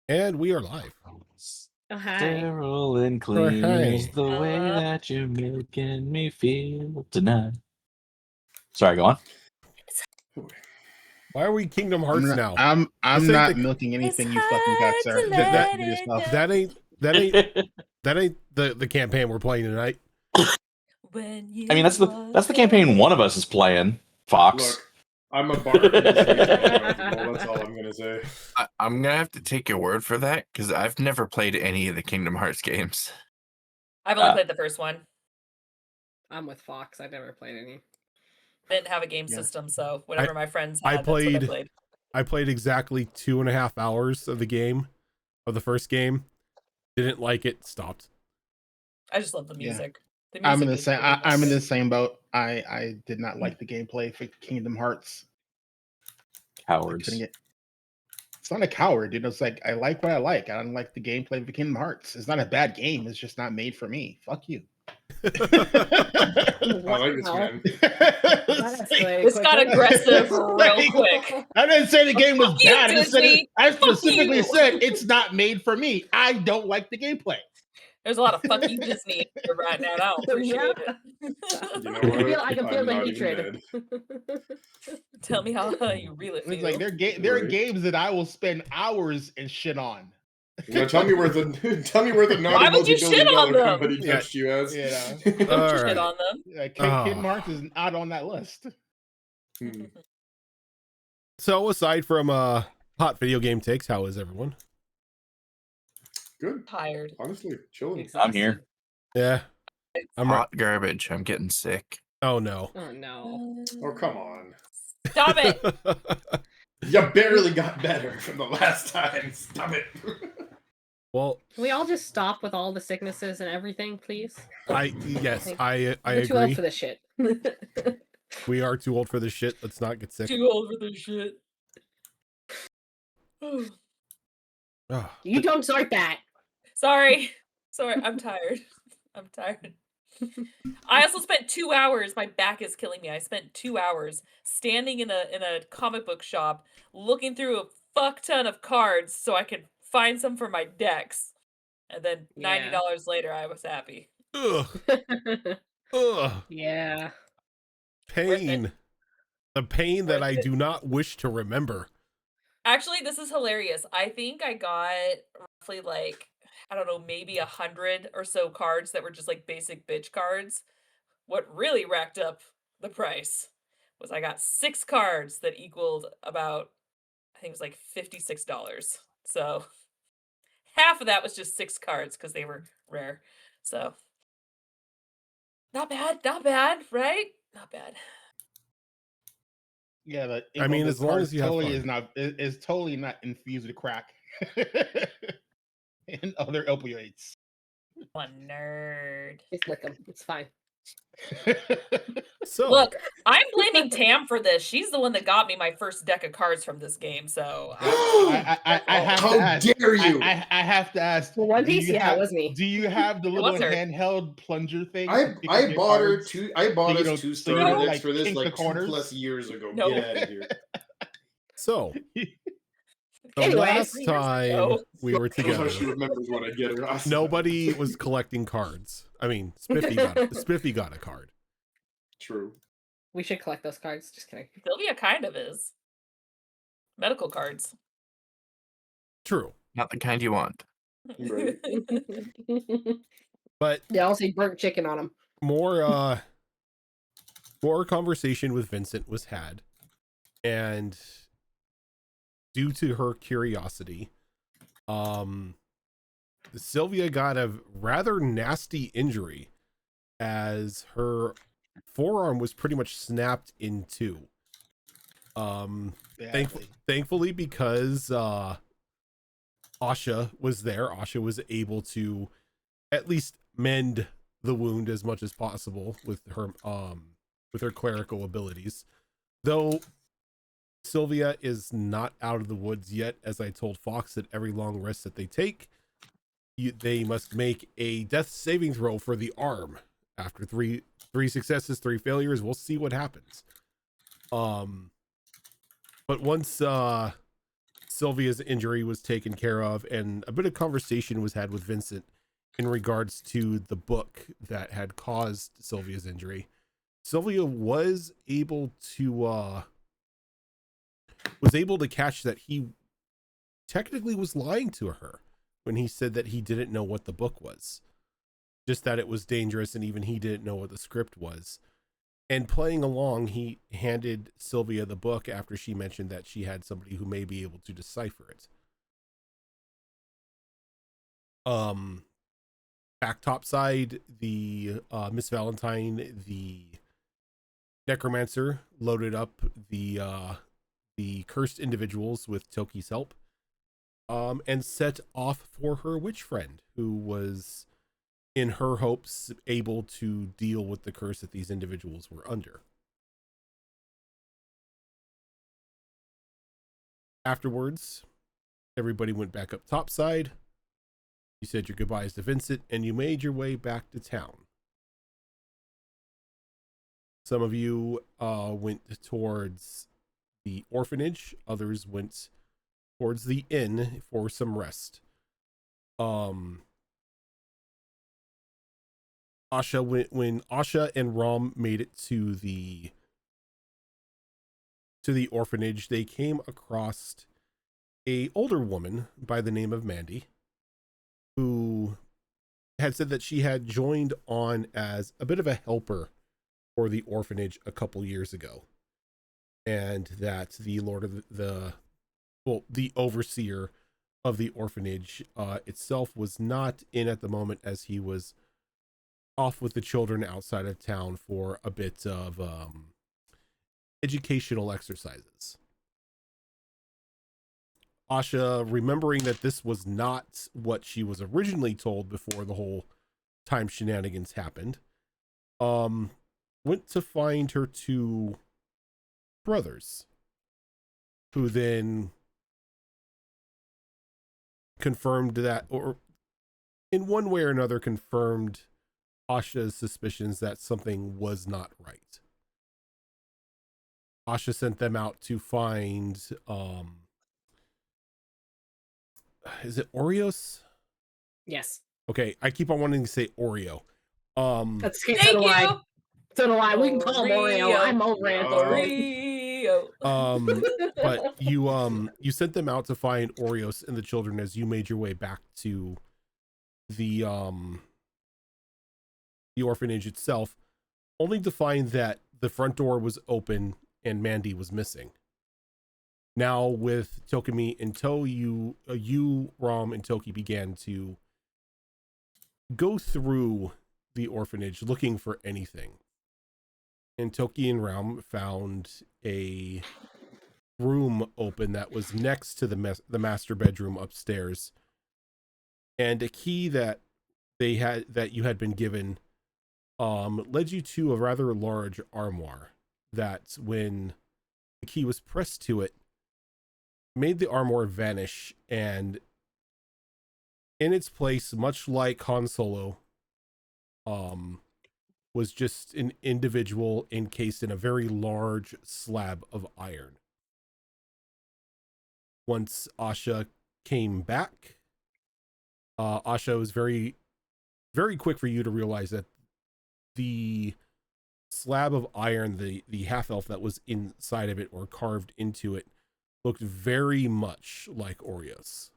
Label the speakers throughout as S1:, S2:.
S1: And we are live.
S2: Oh, hi.
S3: Sterile and
S1: Oh,
S3: clean
S1: hi.
S3: is the way that you're making me feel tonight. Sorry, go on.
S1: Why are we Kingdom Hearts now?
S4: I'm
S1: This ain't
S4: not
S1: the-
S4: milking anything
S2: It's
S4: you fucking got,
S2: hard
S4: sir.
S2: to
S4: Just
S2: let
S4: do
S2: it
S4: yourself.
S2: go.
S1: that ain't the campaign we're playing tonight.
S2: When you
S3: I mean, that's the campaign one of us is playing. Fox.
S5: Look, I'm a bard who just hates Well, that's all I'm gonna say.
S6: I'm gonna have to take your word for that because I've never played any of the Kingdom Hearts games.
S2: I've only played the first one.
S7: I'm with Fox. I've never played any.
S2: Didn't have a game system, so whatever my friends had,
S1: I
S2: that's what I
S1: played-
S2: played.
S1: I played exactly 2.5 hours of the first game. Didn't like it. Stopped.
S2: I just love the
S4: Yeah.
S2: music. The
S4: I'm in
S2: music
S4: the
S2: is
S4: same.
S2: really
S4: I'm in
S2: good.
S4: the same boat. I did not like the gameplay for Kingdom Hearts. I
S3: Cowards.
S4: couldn't get. It's not a coward, dude. It's like I like what I like. I don't like the gameplay of Kingdom Hearts. It's not a bad game. It's just not made for me. Fuck you.
S5: I like this man.
S2: This got aggressive real quick.
S4: I didn't say the game was
S2: Fuck you,
S4: bad.
S2: Disney.
S4: I
S2: Fuck
S4: specifically
S2: you.
S4: said it's not made for me. I don't like the gameplay.
S2: There's a lot of fuck you Disney here right now. I don't appreciate it.
S5: You know
S7: I
S5: what?
S7: I can feel
S5: I'm
S7: the
S5: not even
S7: hatred.
S2: Tell me how you really feel.
S4: It's like there are
S5: Right.
S4: games that I will spend hours and shit on.
S5: Now tell me where the naughty
S2: Why would you shit
S5: multi-billion
S2: on
S5: dollar
S2: them?
S5: company
S4: Yeah.
S5: touched you as.
S4: Yeah.
S2: Don't
S1: All
S2: shit
S1: right.
S2: on them.
S4: Kingdom Hearts is not on that list.
S5: Hmm.
S1: So aside from hot video game takes, how is everyone?
S5: Good.
S2: Tired.
S5: Honestly, chilling.
S3: I'm here.
S1: Yeah. I'm
S6: Hot garbage. I'm getting sick.
S1: Oh no.
S7: Oh no.
S5: Oh, come on.
S2: Stop it.
S5: You barely got better from the last time. Stop it.
S1: Well,
S7: Can we all just stop with all the sicknesses and everything, please?
S1: I
S7: We're too old
S1: agree.
S7: for this shit.
S1: We are too old for this shit. Let's not get sick.
S2: Too old for this shit.
S1: Oh.
S7: You don't start that.
S2: Sorry, I'm tired. I'm tired. I also spent 2 hours. My back is killing me. I spent 2 hours standing in a comic book shop, looking through a fuck ton of cards so I could find some for my decks. And then $90 later, I was happy.
S1: Ugh. Ugh.
S7: Yeah.
S1: Pain. The pain that I
S2: Worth it.
S1: do not wish to remember.
S2: Actually, this is hilarious. I think I got roughly like, I don't know, maybe 100 or so cards that were just like basic bitch cards. What really racked up the price was I got 6 cards that equaled about, I think it was like $56. So half of that was just 6 cards because they were rare. So not bad, right? Not bad.
S4: Yeah, but
S1: I mean, as long as you have
S4: totally
S1: fun.
S4: is totally not infused with crack and other opioids.
S2: I'm a nerd.
S7: Just lick them. It's fine.
S1: So
S2: Look, I'm blaming Tam for this. She's the one that got me my first deck of cards from this game. So
S4: I have
S5: How
S4: to ask,
S5: dare you?
S4: I have to ask.
S7: For One
S4: do
S7: Piece,
S4: you
S7: yeah,
S4: have-
S7: it was me.
S4: Do you have the
S2: It
S4: little
S2: was her.
S4: handheld plunger thing?
S5: I
S4: to pick up your
S5: bought her
S4: cards?
S5: two. I bought
S4: So you
S5: us
S4: don't-
S5: 2
S4: so you
S5: starter
S2: don't,
S5: decks
S4: like,
S5: for this
S4: kink the
S5: like
S4: corners?
S5: 2+ years ago.
S2: No.
S5: Get out of here.
S1: So the
S7: Anyways.
S1: last
S2: 3 years
S1: time
S2: ago.
S1: we were
S5: That's how she
S1: together,
S5: remembers what I get her.
S1: nobody was collecting cards. I mean, Spiffy got a card.
S5: True.
S7: We should collect those cards. Just kidding.
S2: Sylvia kind of is. Medical cards.
S1: True.
S6: Not the kind you want.
S5: Right.
S1: But
S7: Yeah, I'll say burnt chicken on them.
S1: more conversation with Vincent was had, and due to her curiosity, Sylvia got a rather nasty injury as her forearm was pretty much snapped in two.
S4: Badly.
S1: Thankfully, because Asha was there, Asha was able to at least mend the wound as much as possible with her clerical abilities. Though Sylvia is not out of the woods yet, as I told Fox that every long rest that they take, they must make a death saving throw for the arm. After three successes, 3 failures, we'll see what happens. But once Sylvia's injury was taken care of, and a bit of conversation was had with Vincent in regards to the book that had caused Sylvia's injury. Sylvia was able to catch that he technically was lying to her when he said that he didn't know what the book was, just that it was dangerous, and even he didn't know what the script was. And playing along, he handed Sylvia the book after she mentioned that she had somebody who may be able to decipher it. Back topside, the Miss Valentine, the necromancer, loaded up the cursed individuals with Toki's help, and set off for her witch friend, who was, in her hopes, able to deal with the curse that these individuals were under. Afterwards, everybody went back up topside. You said your goodbyes to Vincent, and you made your way back to town. Some of you went towards the orphanage. Others went towards the inn for some rest. Asha, when Asha and Rom made it to the orphanage, they came across a older woman by the name of Mandy, who had said that she had joined on as a bit of a helper for the orphanage a couple years ago, and that the lord of the overseer of the orphanage itself was not in at the moment, as he was off with the children outside of town for a bit of educational exercises. Asha, remembering that this was not what she was originally told before the whole time shenanigans happened, went to find her two brothers, who then confirmed that, or in one way or another confirmed Asha's suspicions that something was not right. Asha sent them out to find, is it Oreos?
S7: Yes.
S1: Okay, I keep on wanting to say Oreo.
S7: That's okay. So
S2: Thank
S7: do I.
S2: you.
S7: So do I. We can call him Oreo. I'm over it.
S2: Oreo.
S1: But you sent them out to find Oreos and the children as you made your way back to the orphanage itself, only to find that the front door was open and Mandy was missing. Now, with Tokimi in tow, you, Rom, and Toki began to go through the orphanage looking for anything. And Toki and Rom found a room open that was next to the master bedroom upstairs, and a key that you had been given led you to a rather large armoire that, when the key was pressed to it, made the armoire vanish, and in its place, much like Han Solo, was just an individual encased in a very large slab of iron. Once Asha came back, Asha was very, very quick for you to realize that the slab of iron, the half-elf that was inside of it or carved into it, looked very much like Oreos.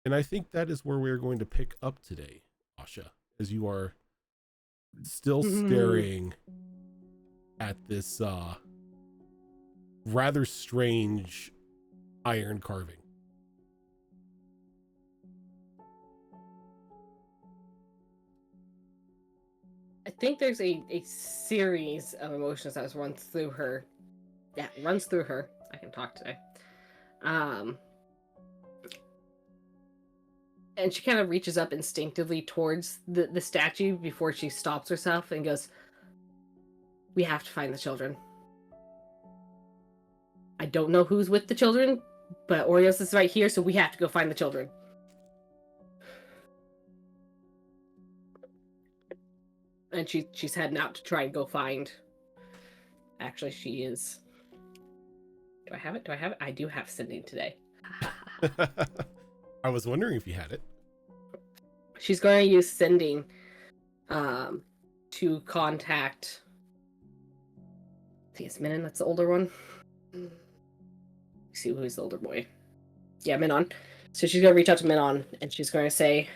S1: And I think that is where we're going to pick up today, Asha, as you are still staring at this rather strange iron carving.
S7: I think there's a series of emotions that runs through her. Yeah, runs through her. I can talk today. And she kind of reaches up instinctively towards the statue before she stops herself and goes, "We have to find the children. I don't know who's with the children, but Oreos is right here, so we have to go find the children." And she's heading out to try and go find. Actually, she is Do I have it? Do I have it? I do have sending today.
S1: I was wondering if you had it.
S7: She's going to use sending to contact. I think it's Minon. That's the older one. Let's see who's the older boy. Yeah, Minon. So she's going to reach out to Minon, and she's going to say,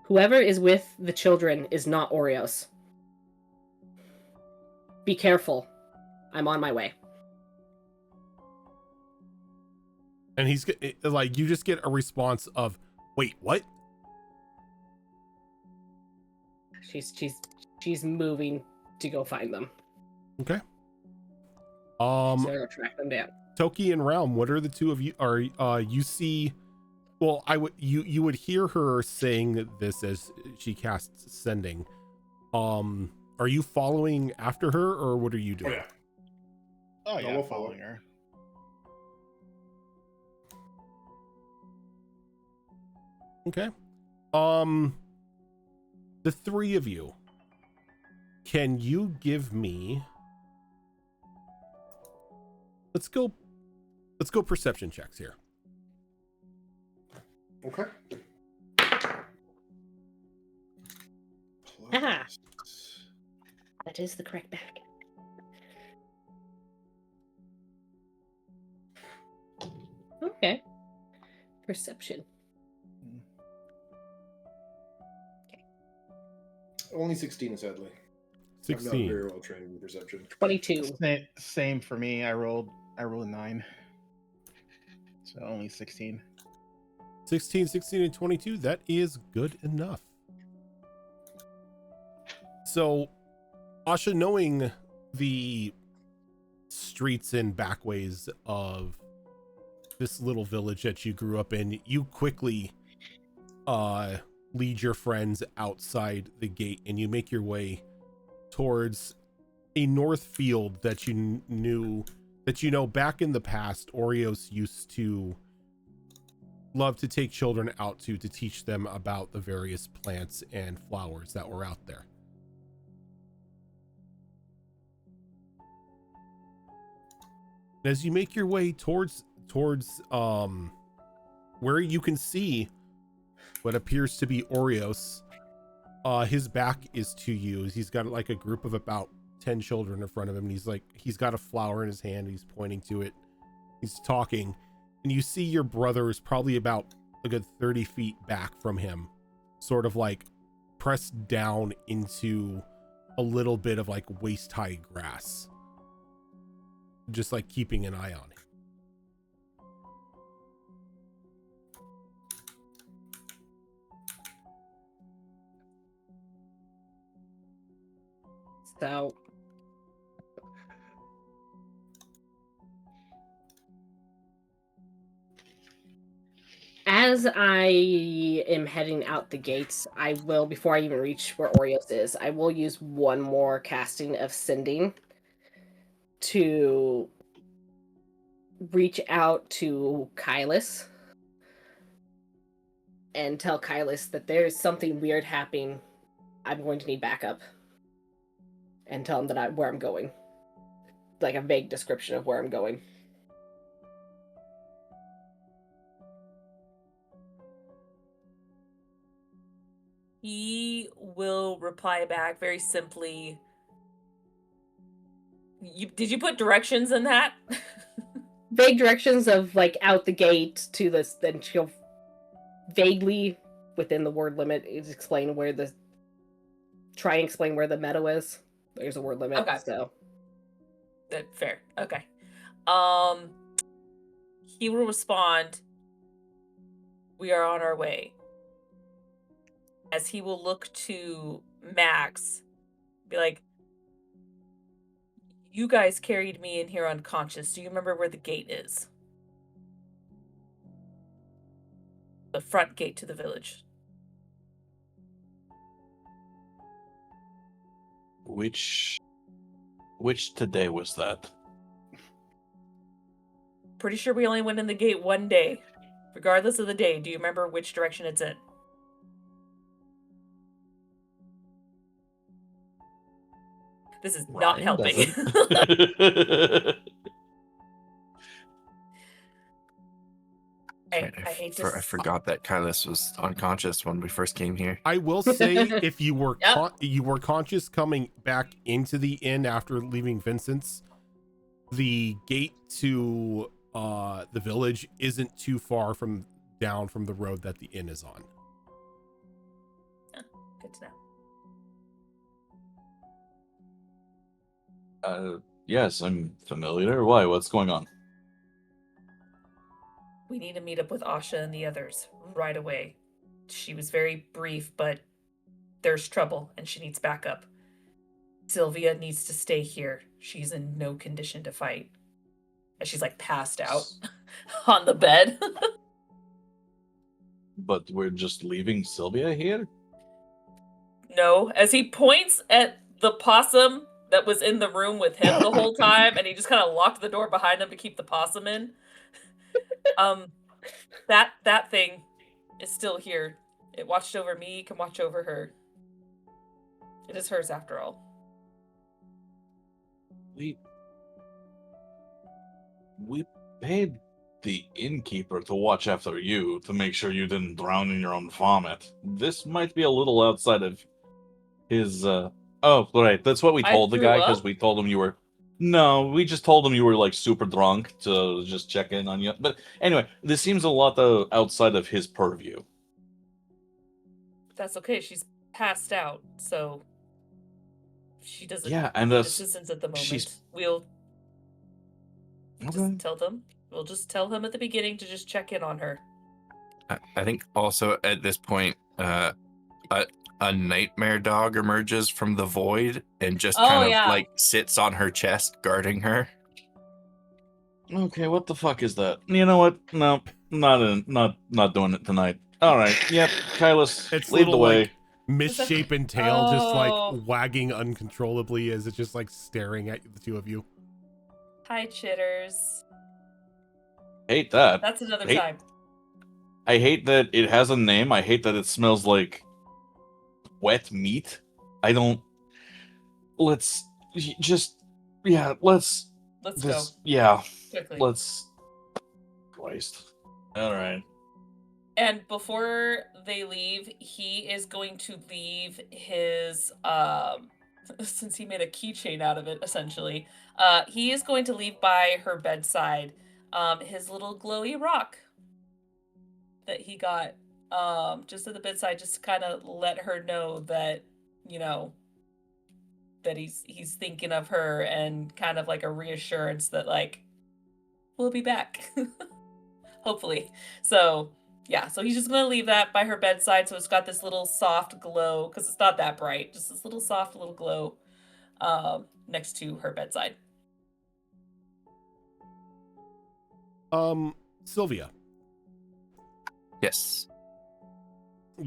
S7: "Whoever is with the children is not Oreos. Be careful. I'm on my way."
S1: And he's like, you just get a response of, "Wait, what?"
S7: She's moving to go find them.
S1: Okay.
S7: So go track them down.
S1: Toki and Realm, what are the two of you? Are you see? Well, you would hear her saying this as she casts sending. Are you following after her, or what are you
S5: Oh
S1: doing?
S5: yeah.
S4: Oh
S5: No,
S4: yeah,
S5: we'll
S4: following
S5: follow.
S4: her.
S1: Okay. The three of you, can you give me? Let's go perception checks here.
S5: Okay.
S7: Ah. That is the correct bag. Okay. Perception.
S5: Only 16, sadly. I'm not
S1: 16.
S5: very well trained in perception.
S7: 22.
S4: Same for me. I rolled a 9. So only 16.
S1: 16, 16, and 22. That is good enough. So, Asha, knowing the streets and backways of this little village that you grew up in, you quickly lead your friends outside the gate, and you make your way towards a north field that you know back in the past Oreos used to love to take children out to teach them about the various plants and flowers that were out there. As you make your way towards where you can see what appears to be Oreos, his back is to you. He's got like a group of about 10 children in front of him, and he's got a flower in his hand. He's pointing to it. He's talking, and you see your brother is probably about a good 30 feet back from him, sort of like pressed down into a little bit of like waist high grass, just like keeping an eye on him.
S7: So as I am heading out the gates, I will, before I even reach where Oreos is, I will use one more casting of sending to reach out to Kylus and tell Kylus that there's something weird happening. I'm going to need backup. And tell him that where I'm going. Like a vague description of where I'm going.
S2: He will reply back very simply. Did you put directions in that?
S7: Vague directions of like out the gate to this, then she'll vaguely within the word limit explain where the meadow is. There's a word limit.
S2: Okay.
S7: So
S2: Fair. Okay. He will respond, "We are on our way." As he will look to Max, be like, "You guys carried me in here unconscious. Do you remember where the gate is? The front gate to the village."
S3: Which today was that?
S2: Pretty sure we only went in the gate one day. Regardless of the day, do you remember which direction it's in? This is not
S3: Ryan
S2: helping.
S3: doesn't.
S2: I hate to.
S6: I forgot that Kylus was unconscious when we first came here.
S1: I will say, if you were
S2: Yep.
S1: you were conscious coming back into the inn after leaving Vincent's, the gate to the village isn't too far down from the road that the inn is on.
S2: Good to know.
S3: Yes, I'm familiar. Why? What's going on?
S2: We need to meet up with Asha and the others right away. She was very brief, but there's trouble and she needs backup. Sylvia needs to stay here. She's in no condition to fight. And she's like passed out on the bed.
S3: But we're just leaving Sylvia here?
S2: No, as he points at the possum that was in the room with him the whole time, and he just kind of locked the door behind him to keep the possum in. That thing is still here. It watched over me, can watch over her. It is hers after all.
S3: We paid the innkeeper to watch after you to make sure you didn't drown in your own vomit. This might be a little outside of his oh, right, that's what we
S2: I
S3: told the
S2: threw
S3: guy, because
S2: up?
S3: we told him you were we just told him you were like super drunk to just check in on you. But anyway, this seems a lot outside of his purview.
S2: That's okay. She's passed out, so she doesn't
S3: Yeah, and
S2: need assistance at the moment.
S3: she's-
S2: We'll
S3: Okay.
S2: just tell them. We'll just tell him at the beginning to just check in on her.
S6: I think also at this point, a nightmare dog emerges from the void and just kind of
S2: yeah.
S6: like sits on her chest, guarding her.
S3: Okay, what the fuck is that? You know what? No, not doing it tonight. All right, yep, Kylus,
S1: It's
S3: lead the
S1: little,
S3: way.
S1: like, misshapen tail just
S2: Oh.
S1: like wagging uncontrollably as it's just like staring at the two of you.
S2: Hi, Chitters.
S3: Hate that.
S2: That's another
S3: Hey.
S2: time.
S3: I hate that it has a name. I hate that it smells like wet meat. I don't. Let's just. Yeah, let's.
S2: Let's
S3: This.
S2: go
S3: Yeah,
S2: quickly.
S3: let's. Christ. All right.
S2: And before they leave, he is going to leave his since he made a keychain out of it essentially. He is going to leave by her bedside his little glowy rock that he got just at the bedside, just to kind of let her know that, you know, that he's thinking of her, and kind of like a reassurance that like we'll be back. Hopefully. So yeah, so he's just gonna leave that by her bedside, so it's got this little soft glow, because it's not that bright, just this little soft little glow next to her bedside.
S1: Sylvia,
S6: Yes.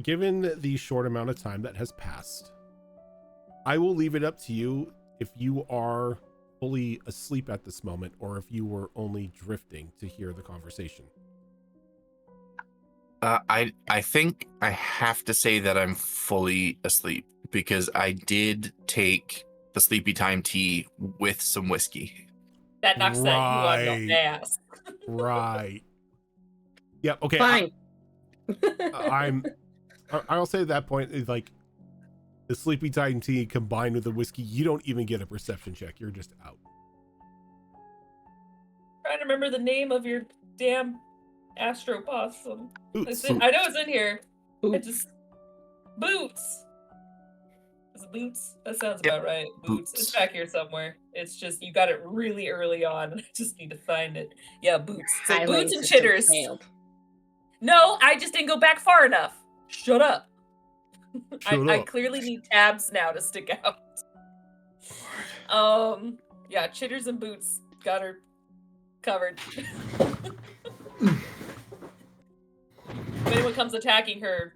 S1: given the short amount of time that has passed, I will leave it up to you if you are fully asleep at this moment or if you were only drifting to hear the conversation.
S6: I think I have to say that I'm fully asleep because I did take the sleepy time tea with some whiskey.
S2: That knocks that you on
S1: Right.
S2: the ass.
S1: Right. Yep. Okay.
S7: Fine.
S1: I'll say at that point is like the sleepy time tea combined with the whiskey. You don't even get a perception check. You're just out.
S2: Trying to remember the name of your damn astro possum.
S1: Boots.
S2: I know it's in here. I
S7: Boots.
S2: just Boots. Is it Boots? That sounds
S6: Yep.
S2: about right. Boots. It's
S6: Boots.
S2: back here somewhere. It's just you got it really early on, and I just need to find it. Yeah, Boots. So
S7: Highlighting
S2: Boots and
S7: system
S2: Chitters.
S7: failed.
S2: No, I just didn't go back far enough. Shut up.
S1: Shut
S2: I
S1: up.
S2: clearly need tabs now to stick out. Yeah, Chitters and Boots got her covered. If anyone comes attacking her,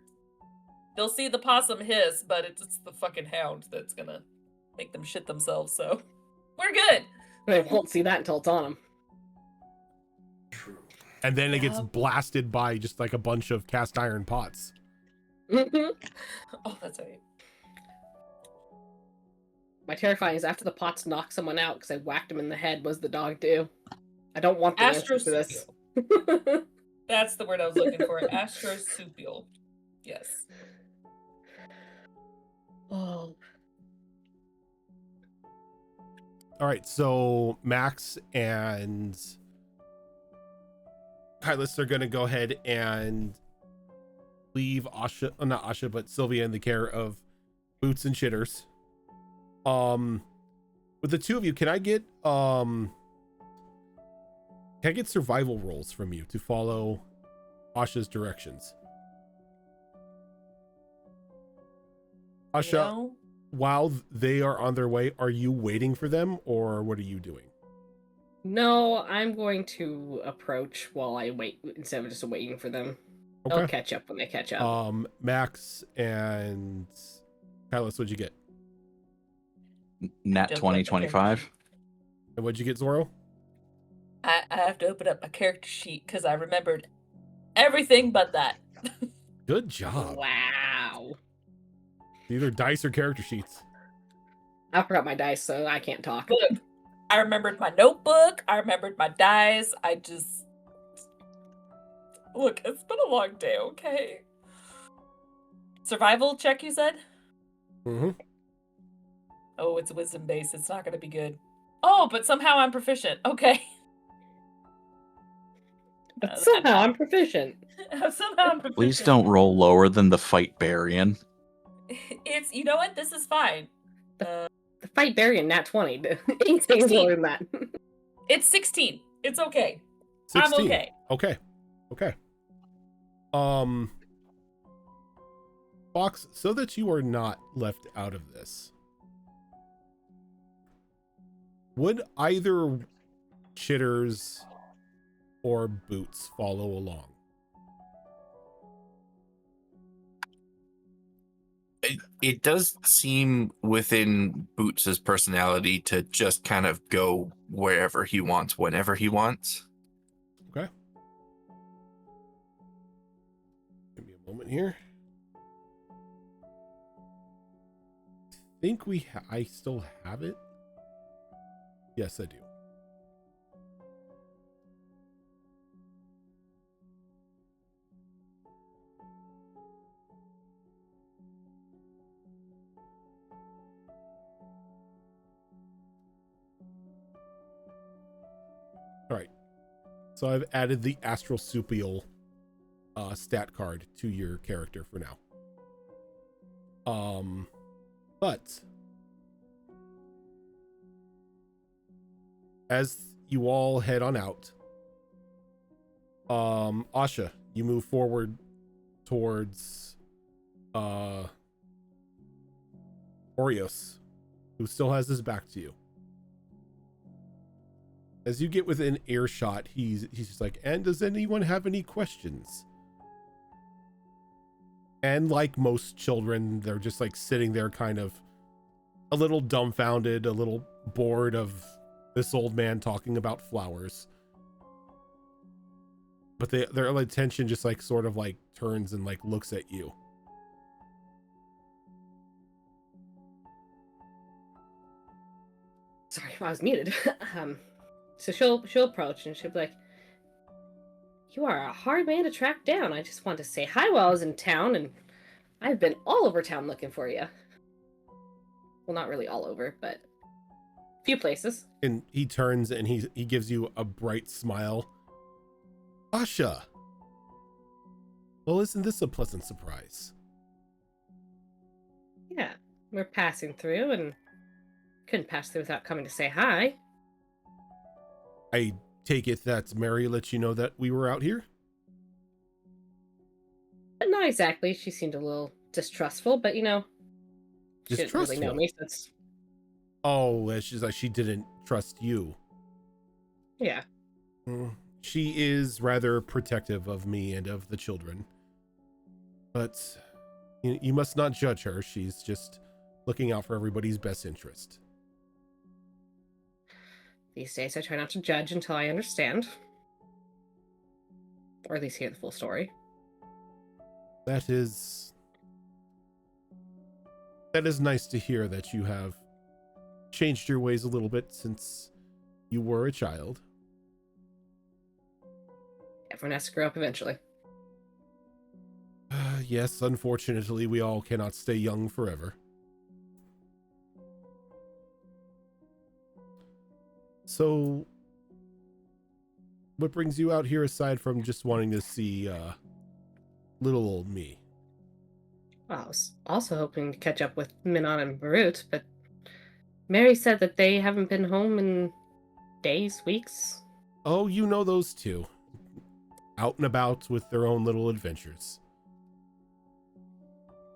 S2: they'll see the possum hiss, but it's the fucking hound that's gonna make them shit themselves, so we're good.
S7: They won't see that until it's on them.
S5: True.
S1: And then it gets
S2: Yep.
S1: blasted by just like a bunch of cast iron pots.
S2: Oh, that's right.
S7: My terrifying is after the pots knock someone out because I whacked him in the head. What does the dog do? I don't want the answer to this.
S2: That's the word I was looking for. Astrosupial. Yes.
S7: Oh.
S1: All right, so Max and Hylas are going to go ahead and leave Asha, not Asha, but Sylvia in the care of Boots and Chitters. With the two of you, can I get survival rolls from you to follow Asha's directions? Asha,
S2: No?
S1: while they are on their way, are you waiting for them or what are you doing?
S7: No, I'm going to approach while I wait instead of just waiting for them.
S1: Okay.
S7: They'll catch up when they catch up.
S1: Max and Kylis, what'd you get?
S3: Nat
S2: Just
S3: 2025.
S1: And what'd you get, Zoro?
S2: I have to open up my character sheet because I remembered everything but that.
S1: Good job.
S7: Wow.
S1: Either dice or character sheets.
S7: I forgot my dice, so I can't talk.
S2: Look, I remembered my notebook. I remembered my dice. I just... Look, it's been a long day, okay? Survival check, you said?
S1: Mm-hmm.
S2: Oh, it's a wisdom base. It's not going to be good. Oh, but somehow I'm proficient. Okay.
S7: But somehow I'm proficient.
S2: Somehow I'm proficient.
S3: Please don't roll lower than the fight Barian.
S2: It's, you know what? This is fine.
S7: The fight Barian, nat 20. Anything is lower than that.
S2: It's 16. It's okay.
S1: 16.
S2: I'm okay.
S1: Okay. Okay. Fox, so that you are not left out of this, would either Chitters or Boots follow along?
S6: It does seem within Boots' personality to just kind of go wherever he wants, whenever he wants.
S1: Okay. Give me a moment here. I think I still have it. Yes, I do. All right. So I've added the Astrosupial stat card to your character for now. But as you all head on out, Asha, you move forward towards Orios, who still has his back to you. As you get within earshot, he's just like, and does anyone have any questions? And like most children, they're just like sitting there kind of a little dumbfounded, a little bored of this old man talking about flowers. But their attention just like sort of like turns and like looks at you.
S7: Sorry, I was muted. So she'll approach and she'll be like, "You are a hard man to track down. I just want to say hi while I was in town, and I've been all over town looking for you. Well, not really all over, but a few places."
S1: And he turns and he gives you a bright smile. Asha. Well, isn't this a pleasant surprise?
S7: Yeah, we're passing through and couldn't pass through without coming to say hi.
S1: I take it that Mary let you know that we were out here?
S7: But not exactly. She seemed a little distrustful, but you know, she didn't really know
S1: Distrustful?
S7: me, so it's...
S1: Oh, she's like, she didn't trust you.
S7: Yeah.
S1: She is rather protective of me and of the children. But you must not judge her. She's just looking out for everybody's best interest.
S7: These days I try not to judge until I understand. Or at least hear the full story.
S1: That is nice to hear that you have changed your ways a little bit since you were a child.
S7: Everyone has to grow up eventually.
S1: Yes, unfortunately, we all cannot stay young forever. So, what brings you out here aside from just wanting to see little old me?
S7: Well, I was also hoping to catch up with Minon and Barut, but Mary said that they haven't been home in days, weeks.
S1: Oh, you know those two. Out and about with their own little adventures.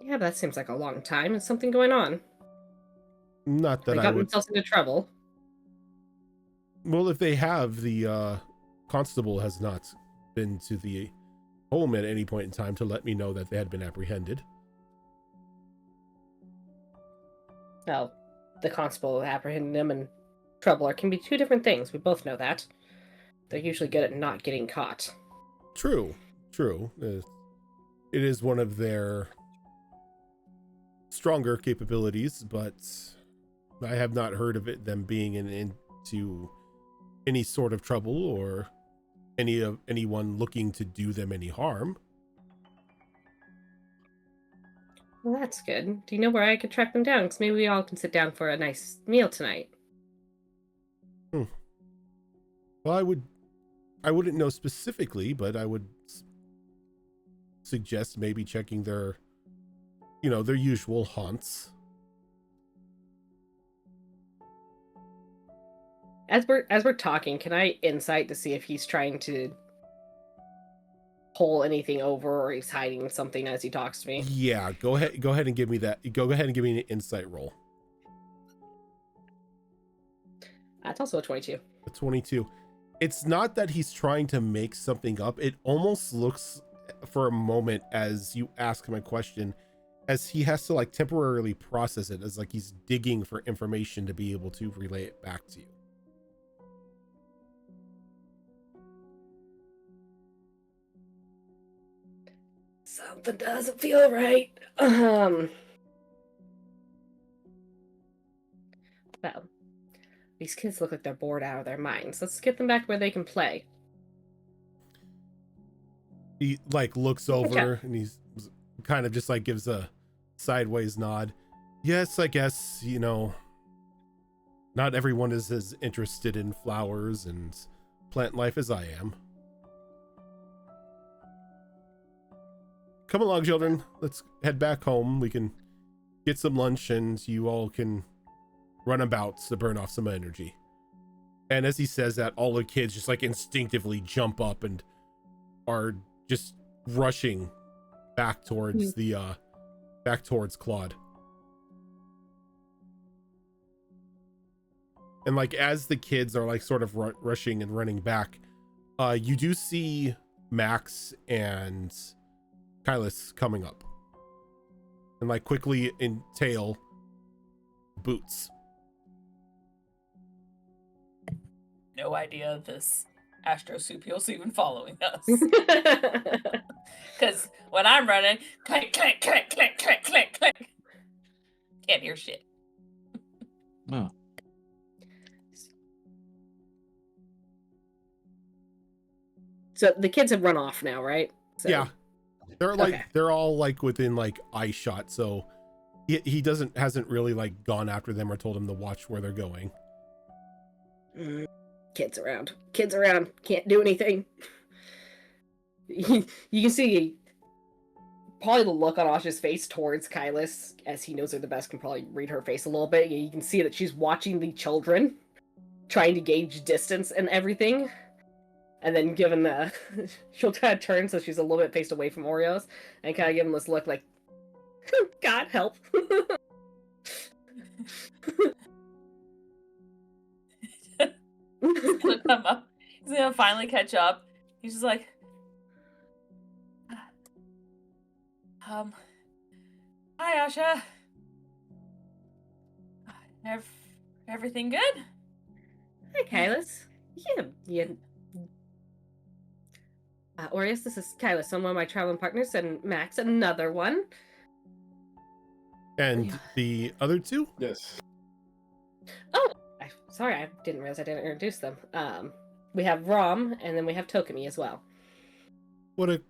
S7: Yeah, but that seems like a long time. Is something going on?
S1: Not that
S7: They
S1: I
S7: got
S1: would...
S7: themselves into trouble.
S1: Well, if they have, the constable has not been to the home at any point in time to let me know that they had been apprehended.
S7: Well, the constable apprehended them and trouble can be two different things. We both know that. They're usually good at not getting caught.
S1: True. It is one of their stronger capabilities, but I have not heard of them being into any sort of trouble or anyone looking to do them any harm.
S7: Well, that's good. Do you know where I could track them down? Because maybe we all can sit down for a nice meal tonight.
S1: Well, I wouldn't know specifically, but I would suggest maybe checking their usual haunts.
S7: As we're talking, can I insight to see if he's trying to pull anything over or he's hiding something as he talks to me?
S1: Yeah, go ahead and give me that. Go ahead and give me an insight roll.
S7: That's also a 22.
S1: A 22. It's not that he's trying to make something up. It almost looks for a moment as you ask him a question as he has to like temporarily process it, as like he's digging for information to be able to relay it back to you.
S7: Something doesn't feel right. Well, these kids look like they're bored out of their minds. Let's get them back where they can play.
S1: He like looks over and he's kind of just like gives a sideways nod. Yes, I guess, not everyone is as interested in flowers and plant life as I am. Come along, children. Let's head back home. We can get some lunch and you all can run about to burn off some energy. And as he says that, all the kids just like instinctively jump up and are just rushing back towards back towards Claude. And like as the kids are like sort of rushing and running back, you do see Max and Kylus coming up and like quickly entail Boots.
S2: No idea this Astrosupial's even following us. Because when I'm running, clank, clank, clank, clank, clank, clank, clank. Can't hear shit.
S3: Oh.
S7: So the kids have run off now, right? So,
S1: Yeah. They're like
S7: Okay.
S1: they're all like within like eye shot, so he hasn't really like gone after them or told them to watch where they're going.
S7: Kids around. Kids around. Can't do anything. You can see probably the look on Asha's face towards Kylus, as he knows her the best, can probably read her face a little bit. You can see that she's watching the children, trying to gauge distance and everything. And then given the... she'll kind of turn so she's a little bit faced away from Oreos, and kind of give him this look like, God help.
S2: He's gonna come up. He's gonna finally catch up. He's just like, hi, Asha. Everything good?
S7: Hi, Kylus. Yeah. Oreos, this is Kylus. I'm one of my traveling partners, and Max, another one.
S1: And the other two?
S5: Yes.
S7: sorry, I didn't realize I didn't introduce them. We have Rom, and then we have Tokumi as well.
S1: What a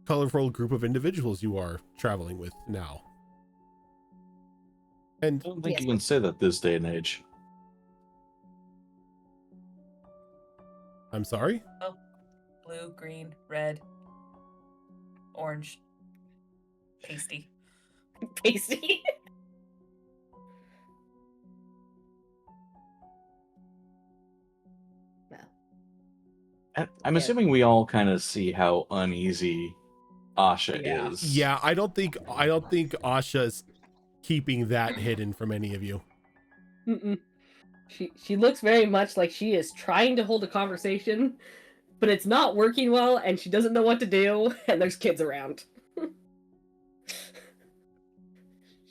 S1: colorful group of individuals you are traveling with now. And
S3: I don't think
S7: Yes.
S3: you can say that this day and age.
S1: I'm sorry?
S2: Blue, green, red, orange, pasty.
S7: Pasty.
S3: I'm
S7: Yeah.
S3: assuming we all kind of see how uneasy Asha
S7: Yeah.
S3: is.
S1: Yeah, I don't think Asha's keeping that hidden from any of you.
S7: Mm-mm. She looks very much like she is trying to hold a conversation, but it's not working well, and she doesn't know what to do, and there's kids around.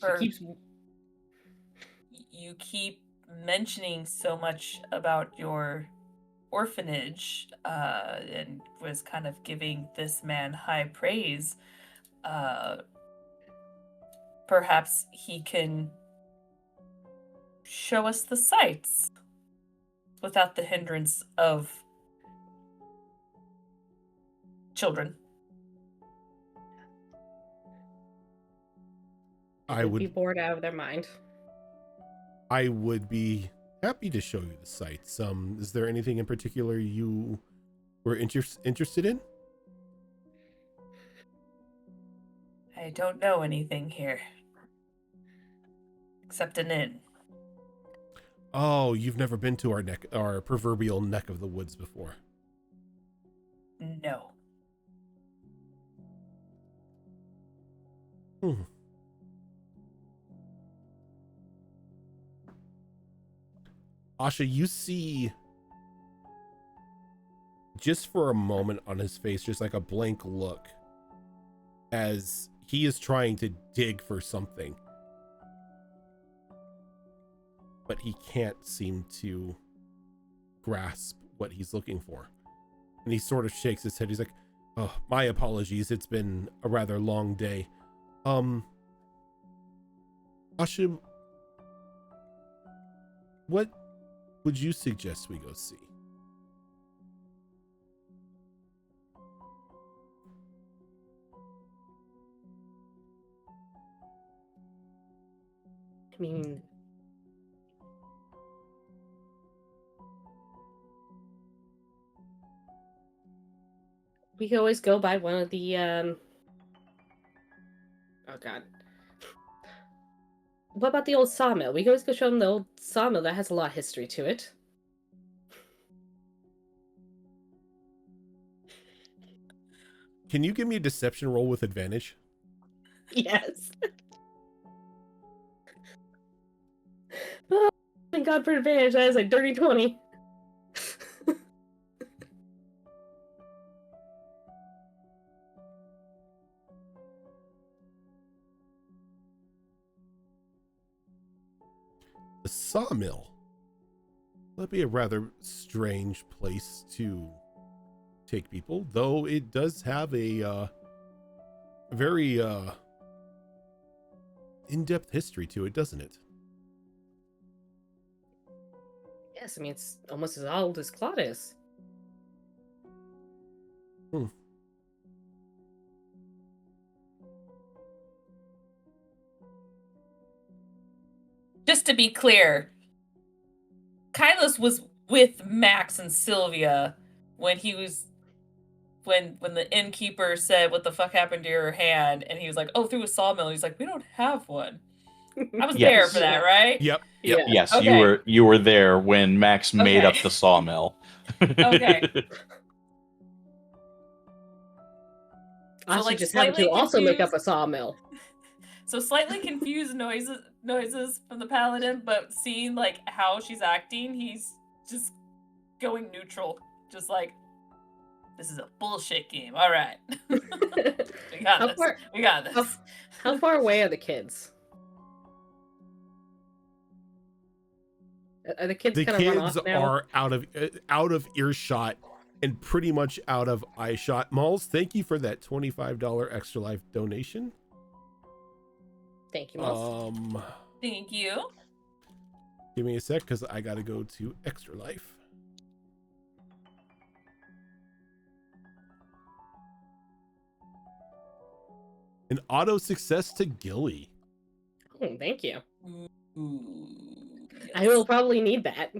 S2: Or-
S7: She keeps.
S2: You keep mentioning so much about your orphanage, and was kind of giving this man high praise. Perhaps he can show us the sights without the hindrance of children.
S1: I
S7: be
S1: would
S7: bored out of their mind.
S1: be happy to show you the sights. Is there anything in particular you were interested in?
S2: I don't know anything here. Except an inn.
S1: Oh, you've never been to our proverbial neck of the woods before.
S2: No.
S1: Asha, you see just for a moment on his face, just like a blank look as he is trying to dig for something, but he can't seem to grasp what he's looking for. And he sort of shakes his head. He's like, oh, my apologies. It's been a rather long day. Asha, what would you suggest we go see?
S7: I mean, we could always go by one of the oh god. What about the old sawmill? We could always go show them the old sawmill. That has a lot of history to it.
S1: Can you give me a deception roll with advantage?
S7: Yes. Oh, thank God for advantage. That is a dirty 20.
S1: The sawmill. That'd be a rather strange place to take people, though it does have a very in-depth history to it, doesn't it?
S7: Yes, I mean, it's almost as old as Claude is.
S2: Just to be clear, Kylos was with Max and Sylvia when he was when the innkeeper said, "What the fuck happened to your hand?" And he was like, "Oh, through a sawmill." He's like, "We don't have one." I was there
S3: Yes.
S2: for that, right?
S1: Yep.
S7: Yeah.
S3: Yes,
S2: Okay.
S3: you were there when Max made
S2: Okay.
S3: up the sawmill.
S2: Okay.
S7: I
S2: like,
S7: just happened to
S2: slightly
S7: also make up
S2: confused.
S7: a sawmill.
S2: So slightly confused noises from the paladin, but seeing like how she's acting, he's just going neutral. Just like, this is a bullshit game. All right. We got
S7: How
S2: this.
S7: far-
S2: We got this.
S7: How far away are the kids? Are the kids
S1: The
S7: kind of run
S1: kids
S7: off now?
S1: are out of earshot and pretty much out of eye shot. Malls, thank you for that $25 Extra Life donation.
S7: Thank you, Moss.
S2: Thank you.
S1: Give me a sec, because I gotta go to Extra Life. An auto success to Gilly.
S7: Oh, thank you.
S2: Ooh,
S7: I
S2: yes.
S7: will probably need that.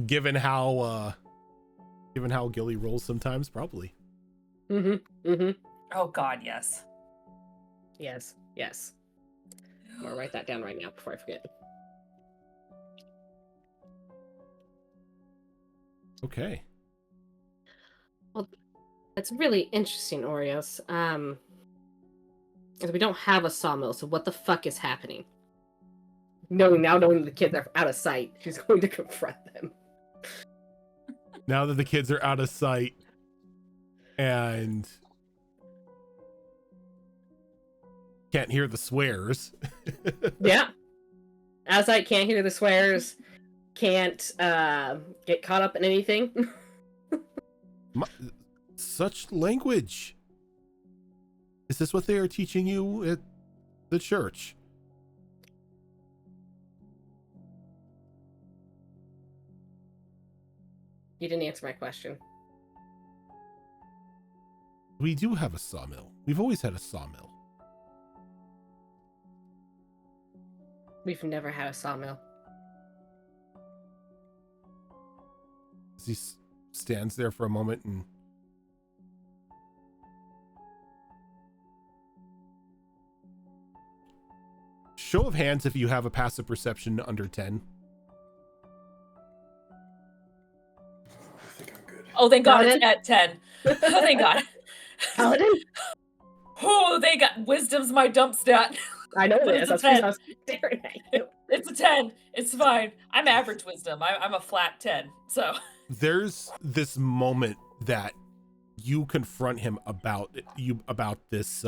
S1: Given how Gilly rolls sometimes, probably.
S7: Mm-hmm. Mm-hmm.
S2: Oh God, yes.
S7: Yes. Yes. I'm gonna write that down right now before I forget.
S1: Okay.
S7: It's really interesting, Oreos. We don't have a sawmill, so what the fuck is happening? Knowing the kids are out of sight, she's going to confront them.
S1: Now that the kids are out of sight and can't hear the swears.
S7: Yeah. Out of sight, can't hear the swears, can't get caught up in anything.
S1: Such language. Is this what they are teaching you at the church?
S7: You didn't answer my question.
S1: We do have a sawmill. We've always had a sawmill.
S7: We've never had a sawmill.
S1: As he stands there for a moment and show of hands if you have a passive perception under 10.
S5: I think I'm good.
S2: Oh, thank God it's
S7: Paladin?
S2: at 10. Oh, thank God.
S7: Paladin?
S2: Oh, they got wisdom's my dump stat.
S7: I know
S2: But
S7: this.
S2: it's a
S7: That's because
S2: 10.
S7: I was staring at you.
S2: It's a 10. It's fine. I'm average wisdom. I'm a flat 10. So
S1: There's this moment that you confront him about this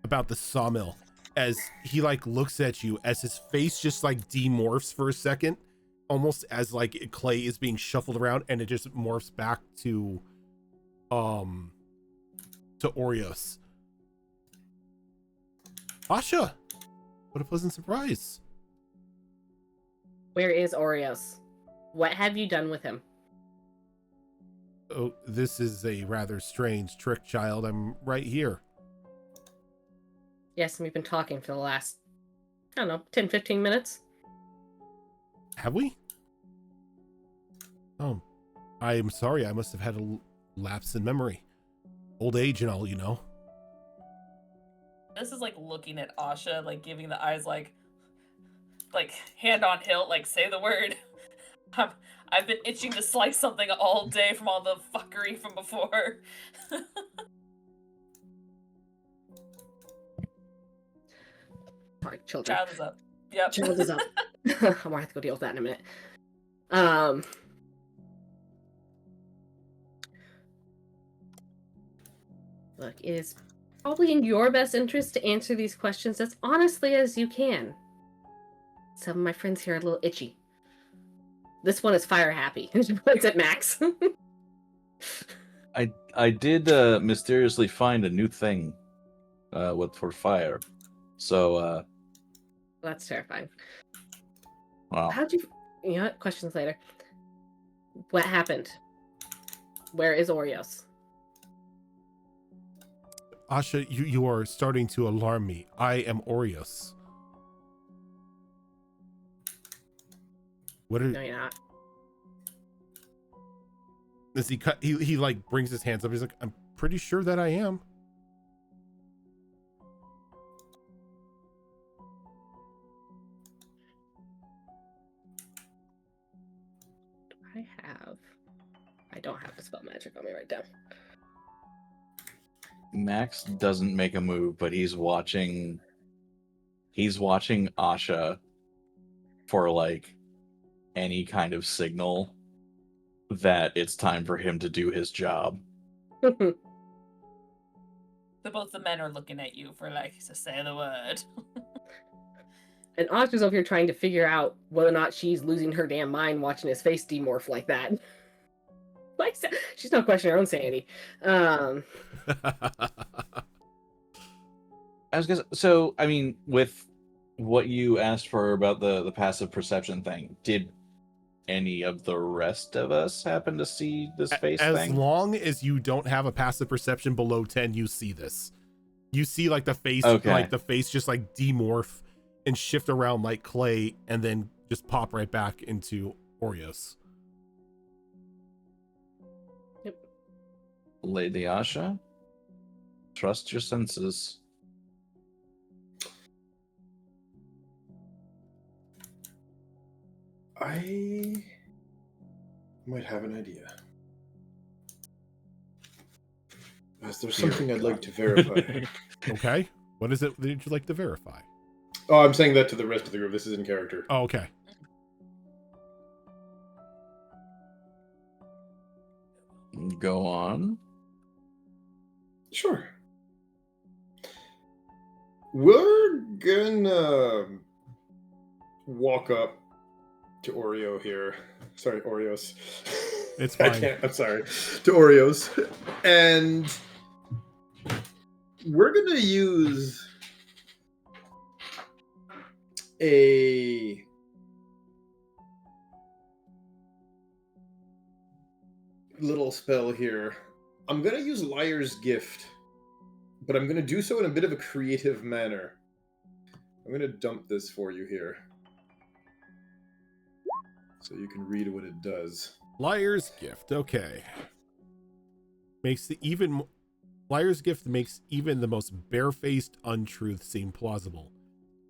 S1: about the sawmill, as he like looks at you, as his face just like demorphs for a second, almost as like clay is being shuffled around, and it just morphs back to Oreos. Asha, what a pleasant surprise.
S7: Where is Oreos? What have you done with him?
S1: Oh, this is a rather strange trick, child. I'm right here.
S7: Yes, and we've been talking for the last, I don't know, 10, 15 minutes.
S1: Have we? Oh, I'm sorry. I must have had a lapse in memory. Old age and all, you know.
S2: this is like looking at Asha, like giving the eyes like hand on hilt, like say the word. I've been itching to slice something all day from all the fuckery from before.
S7: Sorry, children.
S2: Child is up. Yep.
S7: Child is up. I'm gonna have to go deal with that in a minute. Look, it is probably in your best interest to answer these questions as honestly as you can. Some of my friends here are a little itchy. This one is fire happy. She points at Max.
S3: I did mysteriously find a new thing for fire. So
S7: That's terrifying.
S3: wow.
S7: How'd you know what? Questions later. What happened? Where is Oreos?
S1: Asha, you are starting to alarm me. I am Oreos. What are
S7: No, you're not.
S1: does he cut? He like brings his hands up. He's like, I'm pretty sure that I am.
S7: I don't have the spell magic on me right now.
S3: Max doesn't make a move, but he's watching Asha for like any kind of signal that it's time for him to do his job.
S2: So both the men are looking at you for like to say the word.
S7: And Asha's over here trying to figure out whether or not she's losing her damn mind watching his face demorph like that. Like, she's not questioning her own sanity.
S3: I was gonna. So, I mean, with what you asked for about the passive perception thing, did any of the rest of us happen to see this face
S1: As
S3: thing?
S1: long as you don't have a passive perception below 10, you see this. You see like the face,
S3: Okay.
S1: just like demorph and shift around like clay, and then just pop right back into Oreos.
S3: Lady Asha, trust your senses.
S5: I might have an idea. Is there something I'd like to verify?
S1: Okay, what is it that you'd like to verify?
S5: Oh, I'm saying that to the rest of the group. This is in character.
S1: Oh, okay.
S3: Go on.
S5: Sure. We're gonna walk up to Oreo here. Sorry, Oreos.
S1: It's
S5: I
S1: fine.
S5: can't. I'm sorry. To Oreos, and we're gonna use a little spell here. I'm gonna use Liar's Gift, but I'm gonna do so in a bit of a creative manner. I'm gonna dump this for you here, so you can read what it does.
S1: Liar's Gift. Okay. Liar's Gift makes even the most barefaced untruth seem plausible.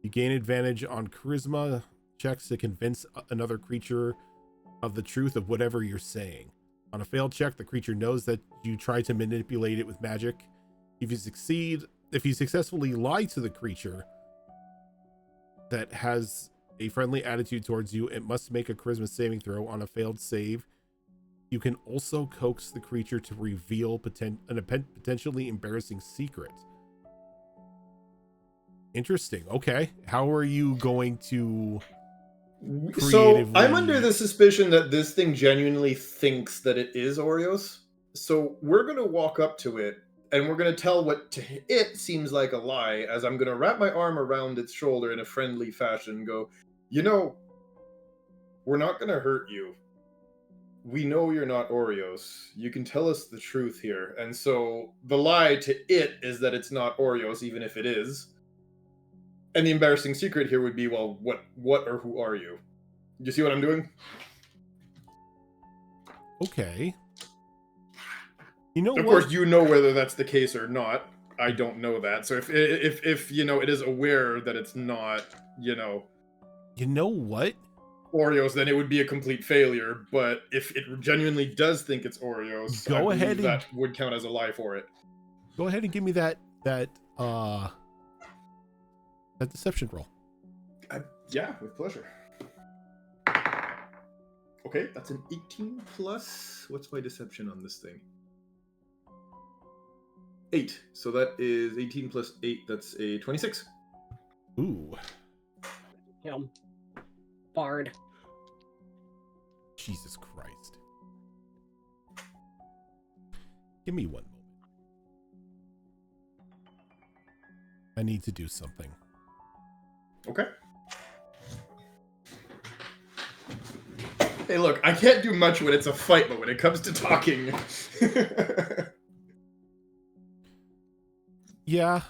S1: You gain advantage on charisma checks to convince another creature of the truth of whatever you're saying. On a failed check, the creature knows that you tried to manipulate it with magic. If you successfully lie to the creature that has a friendly attitude towards you, it must make a charisma saving throw. On a failed save, you can also coax the creature to reveal a potentially embarrassing secret. Interesting. Okay. How are you going to
S5: So I'm
S1: creatively-
S5: under the suspicion that this thing genuinely thinks that it is Oreos. So we're gonna walk up to it and we're gonna tell what to it seems like a lie, as I'm gonna wrap my arm around its shoulder in a friendly fashion and go, we're not gonna hurt you. We know you're not Oreos. You can tell us the truth here. And so the lie to it is that it's not Oreos, even if it is. And the embarrassing secret here would be, well, what or who are you? You see what I'm doing?
S1: Okay. You know
S5: Of
S1: what?
S5: course, you know whether that's the case or not. I don't know that. So if it is aware that it's not,
S1: You know what?
S5: Oreos, then it would be a complete failure. But if it genuinely does think it's Oreos,
S1: Go
S5: I
S1: ahead
S5: believe
S1: and-
S5: that would count as a lie for it.
S1: Go ahead and give me that deception roll.
S5: Yeah, with pleasure. Okay, that's an 18 plus. What's my deception on this thing? 8. So that is 18 plus 8. That's a 26.
S1: Ooh.
S7: Bard.
S1: Jesus Christ. Give me one moment. I need to do something.
S5: Okay. Hey, look, I can't do much when it's a fight, but when it comes to talking...
S1: Yeah.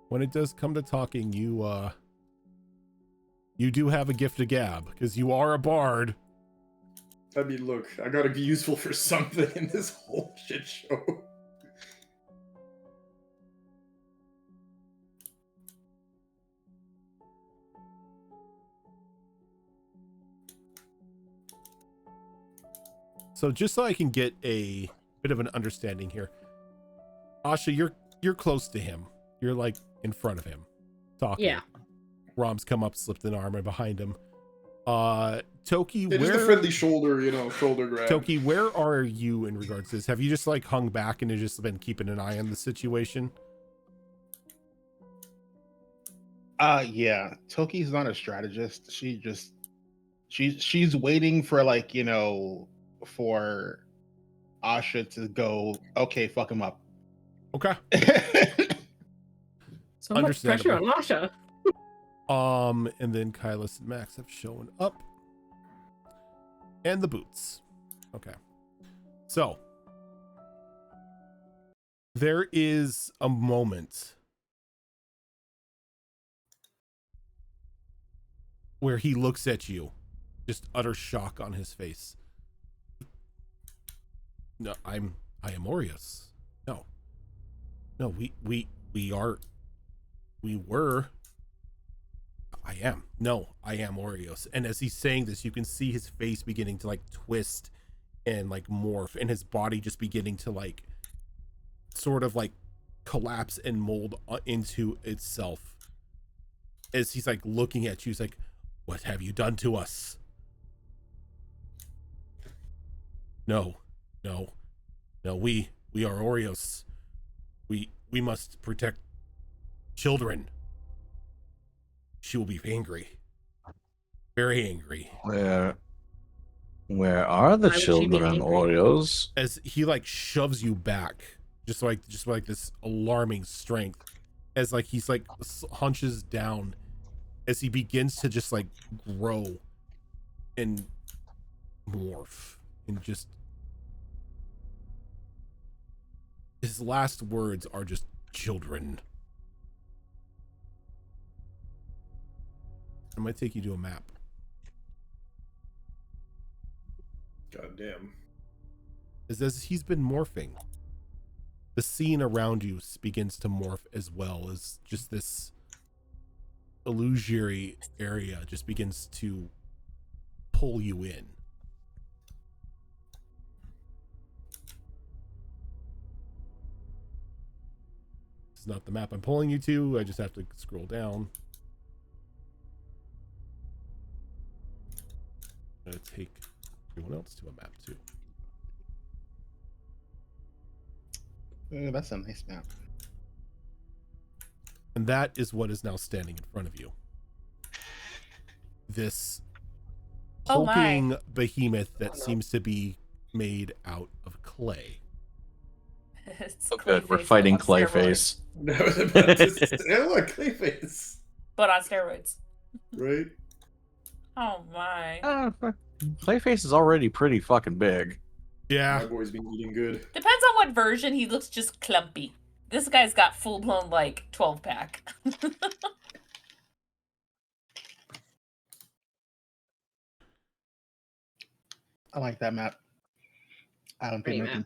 S1: When it does come to talking, you do have a gift of gab, because you are a bard.
S5: I mean, look, I gotta be useful for something in this whole shit show.
S1: So just so I can get a bit of an understanding here, Asha, you're close to him. You're like in front of him, talking.
S7: Yeah.
S1: Rom's come up, slipped an arm, and behind him. Toki,
S5: Yeah, just a friendly shoulder grab.
S1: Toki, where are you in regards to this? Have you just like hung back and have just been keeping an eye on the situation?
S4: Yeah. Toki's not a strategist. She's waiting for for Asha to go, okay, fuck him up.
S1: Okay.
S7: So much pressure on Asha.
S1: And then Kylus and Max have shown up. And the boots. Okay. So there is a moment where he looks at you, just utter shock on his face. No, I am Aureus. No, we were. I am. No, I am Aureus. And as he's saying this, you can see his face beginning to like twist and like morph, and his body just beginning to like sort of like collapse and mold into itself. As he's like looking at you, he's like, "What have you done to us?" No, we are Aureus. We must protect children. She will be angry. Very angry.
S3: Where are the
S7: Why would she be
S3: children,
S7: angry?
S3: Oreos?
S1: As he like shoves you back, just like this alarming strength, as like he's like hunches down, as he begins to just like grow and morph, and just his last words are just children. I might take you to a map.
S5: God damn.
S1: As he's been morphing, the scene around you begins to morph as well, as just this illusory area just begins to pull you in. This is not the map I'm pulling you to. I just have to scroll down. I'm gonna take everyone else to a map too.
S4: That's a nice map.
S1: And that is what is now standing in front of you. This
S2: Oh my.
S1: hulking behemoth that seems to be made out of clay.
S2: It's
S3: Oh, good. We're
S2: Clayface,
S3: fighting
S2: but on steroids.
S3: Clayface.
S5: I was about to say, I like Clayface,
S2: But on steroids.
S5: right?
S2: Oh my.
S3: Clayface is already pretty fucking big.
S1: Yeah.
S5: My boy's been eating good.
S2: Depends on what version. He looks just clumpy. This guy's got full blown like 12-pack.
S4: I like that map. I don't
S7: Pretty
S4: think my
S7: map.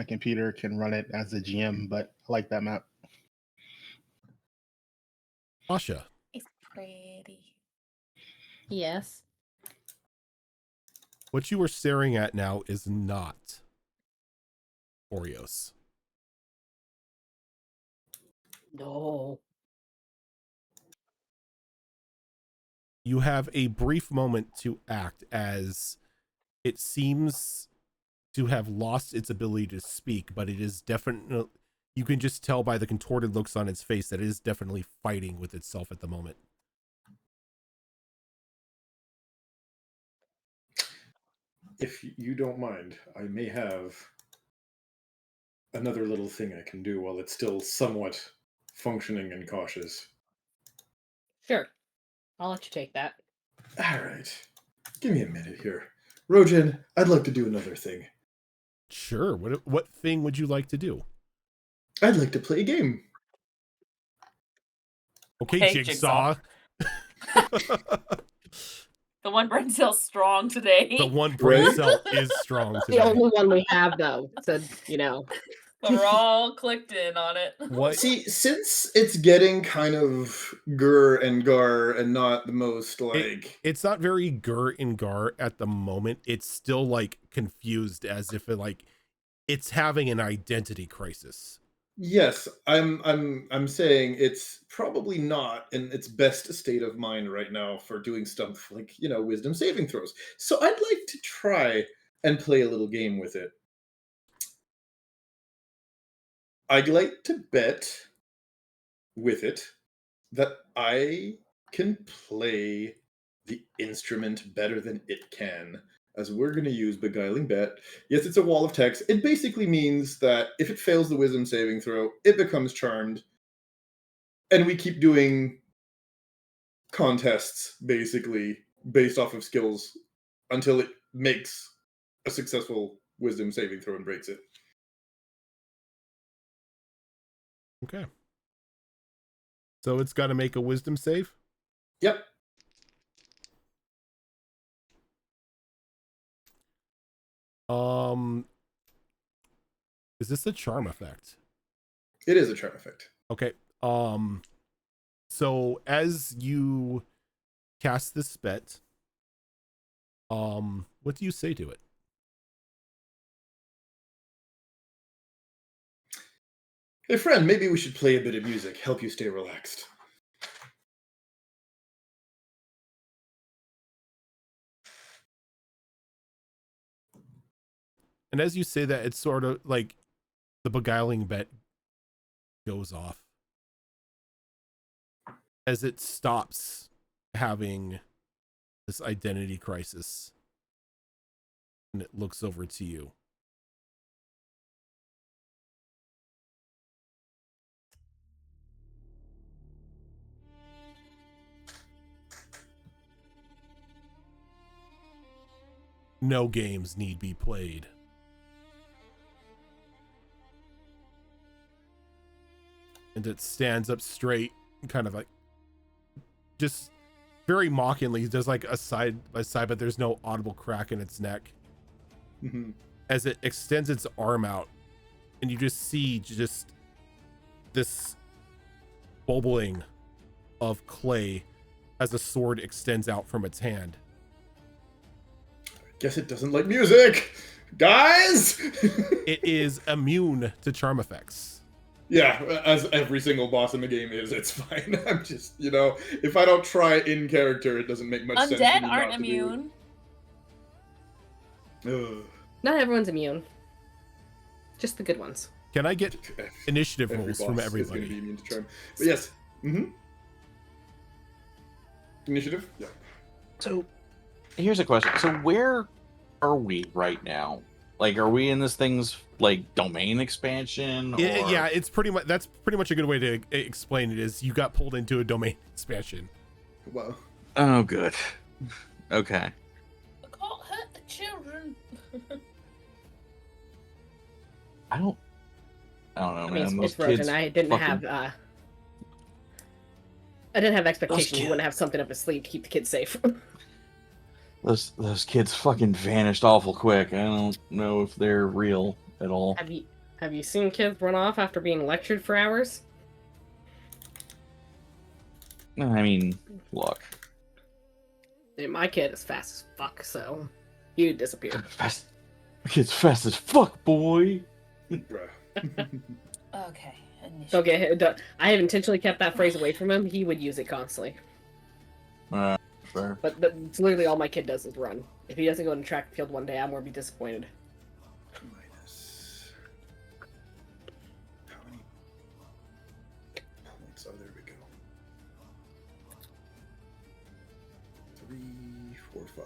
S4: computer can run it as a GM, but I like that map.
S1: Asha,
S2: It's pretty.
S7: Yes.
S1: what you are staring at now is not Oreos.
S7: No.
S1: You have a brief moment to act, as it seems to have lost its ability to speak, but it is definitely, you can just tell by the contorted looks on its face that it is definitely fighting with itself at the moment.
S5: If you don't mind, I may have another little thing I can do while it's still somewhat functioning and cautious.
S7: Sure. I'll let you take that.
S5: All right. Give me a minute here. Rojan, I'd like to do another thing.
S1: Sure. What thing would you like to do?
S5: I'd like to play a game.
S1: Okay,
S2: Hey,
S1: Jigsaw.
S2: The one brain cell's strong today.
S1: The one brain
S5: Right?
S1: cell is strong
S7: The
S1: today.
S7: only one we have, though. So, you know.
S2: But we're all clicked in on it.
S1: What?
S5: See, since it's getting kind of grr and gar and not the most like
S1: It's not very gur and gar at the moment. It's still like confused, as if it's having an identity crisis.
S5: yes, I'm saying it's probably not in its best state of mind right now for doing stuff like, wisdom saving throws. So I'd like to try and play a little game with it. I'd like to bet with it that I can play the instrument better than it can, as we're going to use Beguiling Bet. Yes, it's a wall of text. It basically means that if it fails the wisdom saving throw, it becomes charmed. And we keep doing contests, basically, based off of skills until it makes a successful wisdom saving throw and breaks it.
S1: Okay. So it's got to make a wisdom save?
S5: Yep.
S1: Is this a charm effect?
S5: It is a charm effect.
S1: Okay. So as you cast this spell, what do you say to it?
S5: Hey, friend, maybe we should play a bit of music, help you stay relaxed.
S1: And as you say that, it's sort of like the beguiling bet goes off as it stops having this identity crisis, and it looks over to you. No games need be played. And it stands up straight, kind of like, just very mockingly, does like a side by side, but there's no audible crack in its neck.
S5: Mm-hmm.
S1: As it extends its arm out, and you just see just this bubbling of clay as a sword extends out from its hand.
S5: Guess it doesn't like music, guys.
S1: It is immune to charm effects.
S5: Yeah, as every single boss in the game is, it's fine. I'm just, if I don't try in character, it doesn't make much sense.
S2: Undead aren't immune.
S7: Not everyone's immune. Just the good ones.
S1: Can I get initiative
S5: Every
S1: rolls
S5: boss
S1: from
S5: is
S1: everybody?
S5: gonna be immune to charm. But yes. Mm-hmm. Initiative? Yeah.
S3: So, here's a question. So, where are we right now? Like, are we in this thing's, like, domain expansion? Or...
S1: Yeah, it's pretty much, that's pretty much a good way to explain it, is you got pulled into a domain expansion.
S5: Wow.
S3: Oh, good. Okay.
S2: Can't hurt the children.
S3: I don't know,
S7: I
S3: man.
S7: mean,
S3: Those
S7: it's Roach,
S3: kids
S7: and I didn't
S3: fucking-
S7: have I didn't have expectations
S3: kids-
S7: you wouldn't have something up his sleeve to keep the kids safe.
S3: Those kids fucking vanished awful quick. I don't know if they're real at all.
S7: Have you seen kids run off after being lectured for hours?
S3: I mean, look.
S7: My kid is fast as fuck, so you disappeared.
S3: Fast. Kid's fast as fuck, boy.
S5: Bruh.
S2: Okay.
S7: Don't get hit. I have intentionally kept that phrase away from him. He would use it constantly.
S3: Fair.
S7: But it's literally all my kid does is run. If he doesn't go to track and field one day, I'm going to be disappointed.
S5: Minus. How many points? Oh, there we go. 3, 4, 5.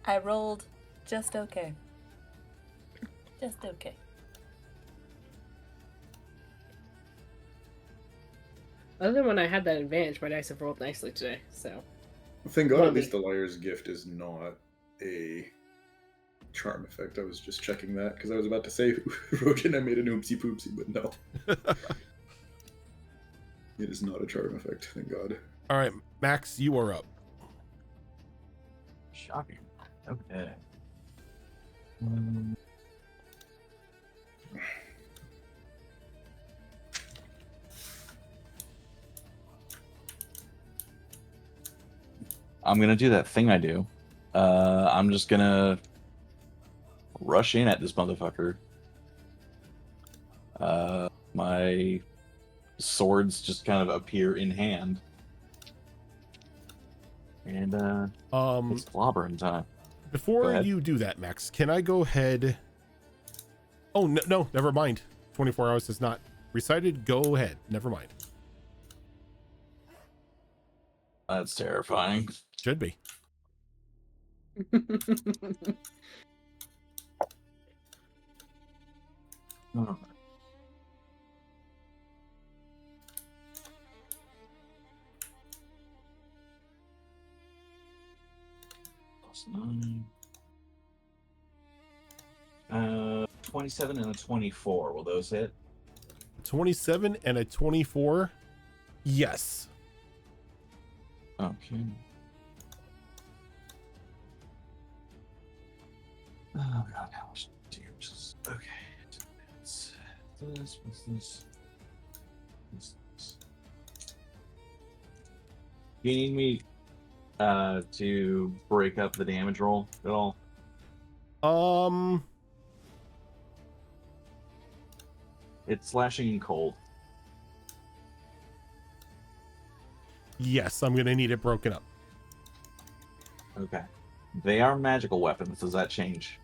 S2: I rolled just okay. Just okay.
S7: Other than when I had that advantage, my dice have rolled nicely today, so...
S5: Thank God,
S7: Well,
S5: at least the Liar's Gift is not a charm effect. I was just checking that because I was about to say, Rojan, I made an oopsie poopsie, but no. It is not a charm effect, thank God.
S1: All right, Max, you are up.
S3: Shocking. Okay. I'm gonna do that thing I do. I'm just gonna rush in at this motherfucker. My swords just kind of appear in hand. And it's clobbering time. Go
S1: Before
S3: ahead.
S1: you do that, Max, can I go ahead? Oh, no, never mind. 24 hours is not recited. Go ahead. Never mind.
S3: That's terrifying.
S1: Should be.
S3: Oh. plus 9. 27 and a 24. Will those hit?
S1: 27 and a 24. Yes.
S3: Okay. Oh god, how much damage? Okay. It's this. What's this? This. Do you need me to break up the damage roll at all? It's slashing and cold.
S1: Yes, I'm gonna need it broken up.
S3: Okay. They are magical weapons. Does that change?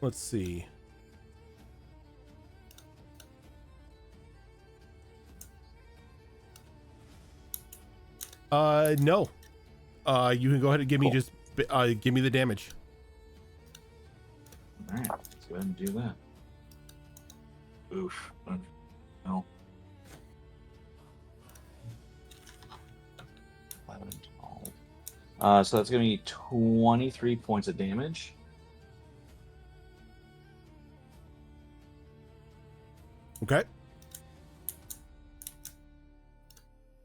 S1: Let's see. No. You can go ahead and give me
S3: Cool.
S1: just give me the damage.
S3: All right, let's go ahead and do that. Oof. No. 11 and 12. So that's going to be 23 points of damage.
S1: Okay.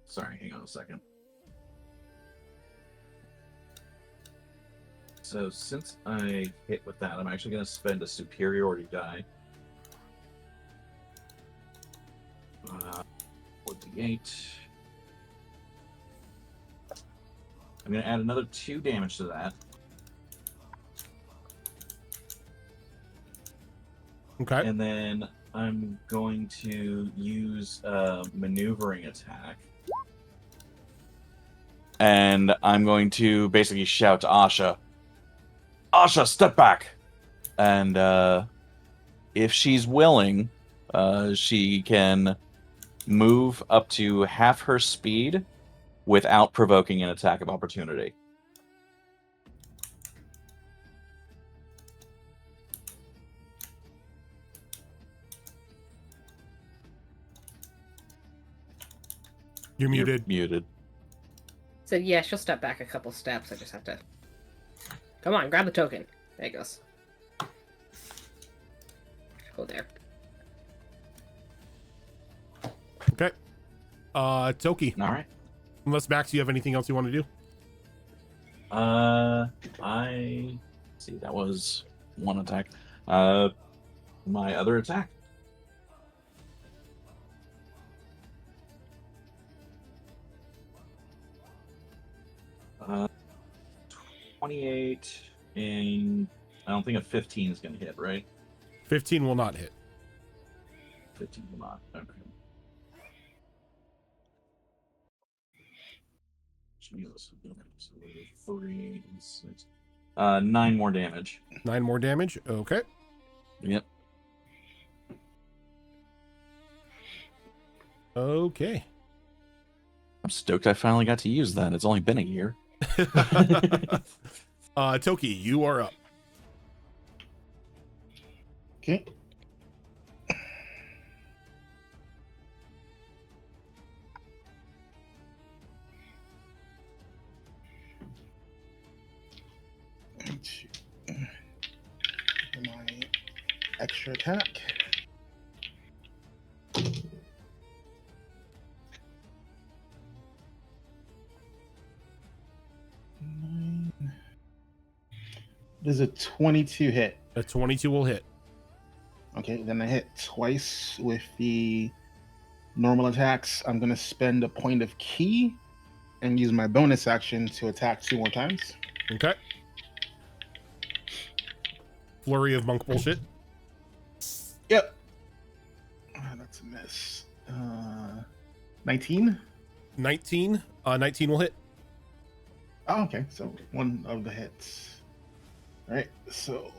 S3: Sorry, hang on a second. So since I hit with that, I'm actually going to spend a superiority die. 48. I'm going to add another 2 damage to that.
S1: Okay.
S3: And then I'm going to use a maneuvering attack. And I'm going to basically shout to Asha, Asha, step back! And if she's willing, she can move up to half her speed without provoking an attack of opportunity.
S1: You're muted.
S3: Muted.
S7: So yeah, she'll step back a couple steps. I just have to. Come on, grab the token. There it goes. Go there.
S1: Okay. Toki.
S3: All right.
S1: Unless Max, you have anything else you want to do?
S3: I see. That was one attack. My other attack. Uh, 28, and I don't think a 15 is going to hit, right?
S1: 15 will not hit.
S3: 15 will not. Okay. Jesus. So 3, 6. 9 more damage.
S1: 9 more damage. Okay.
S3: Yep.
S1: Okay.
S3: I'm stoked I finally got to use that. It's only been a year.
S1: Toki, you are up.
S4: Okay. My extra attack. Does a 22 hit?
S1: A 22 will hit.
S4: Okay, then I hit twice with the normal attacks. I'm going to spend a point of key and use my bonus action to attack 2 more times.
S1: Okay. Flurry of monk bullshit.
S4: Yep. That's a miss. 19?
S1: 19. 19 will hit.
S4: Oh, okay. So one of the hits. All right. So.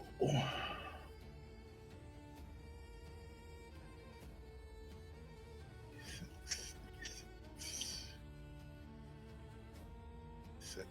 S4: Six.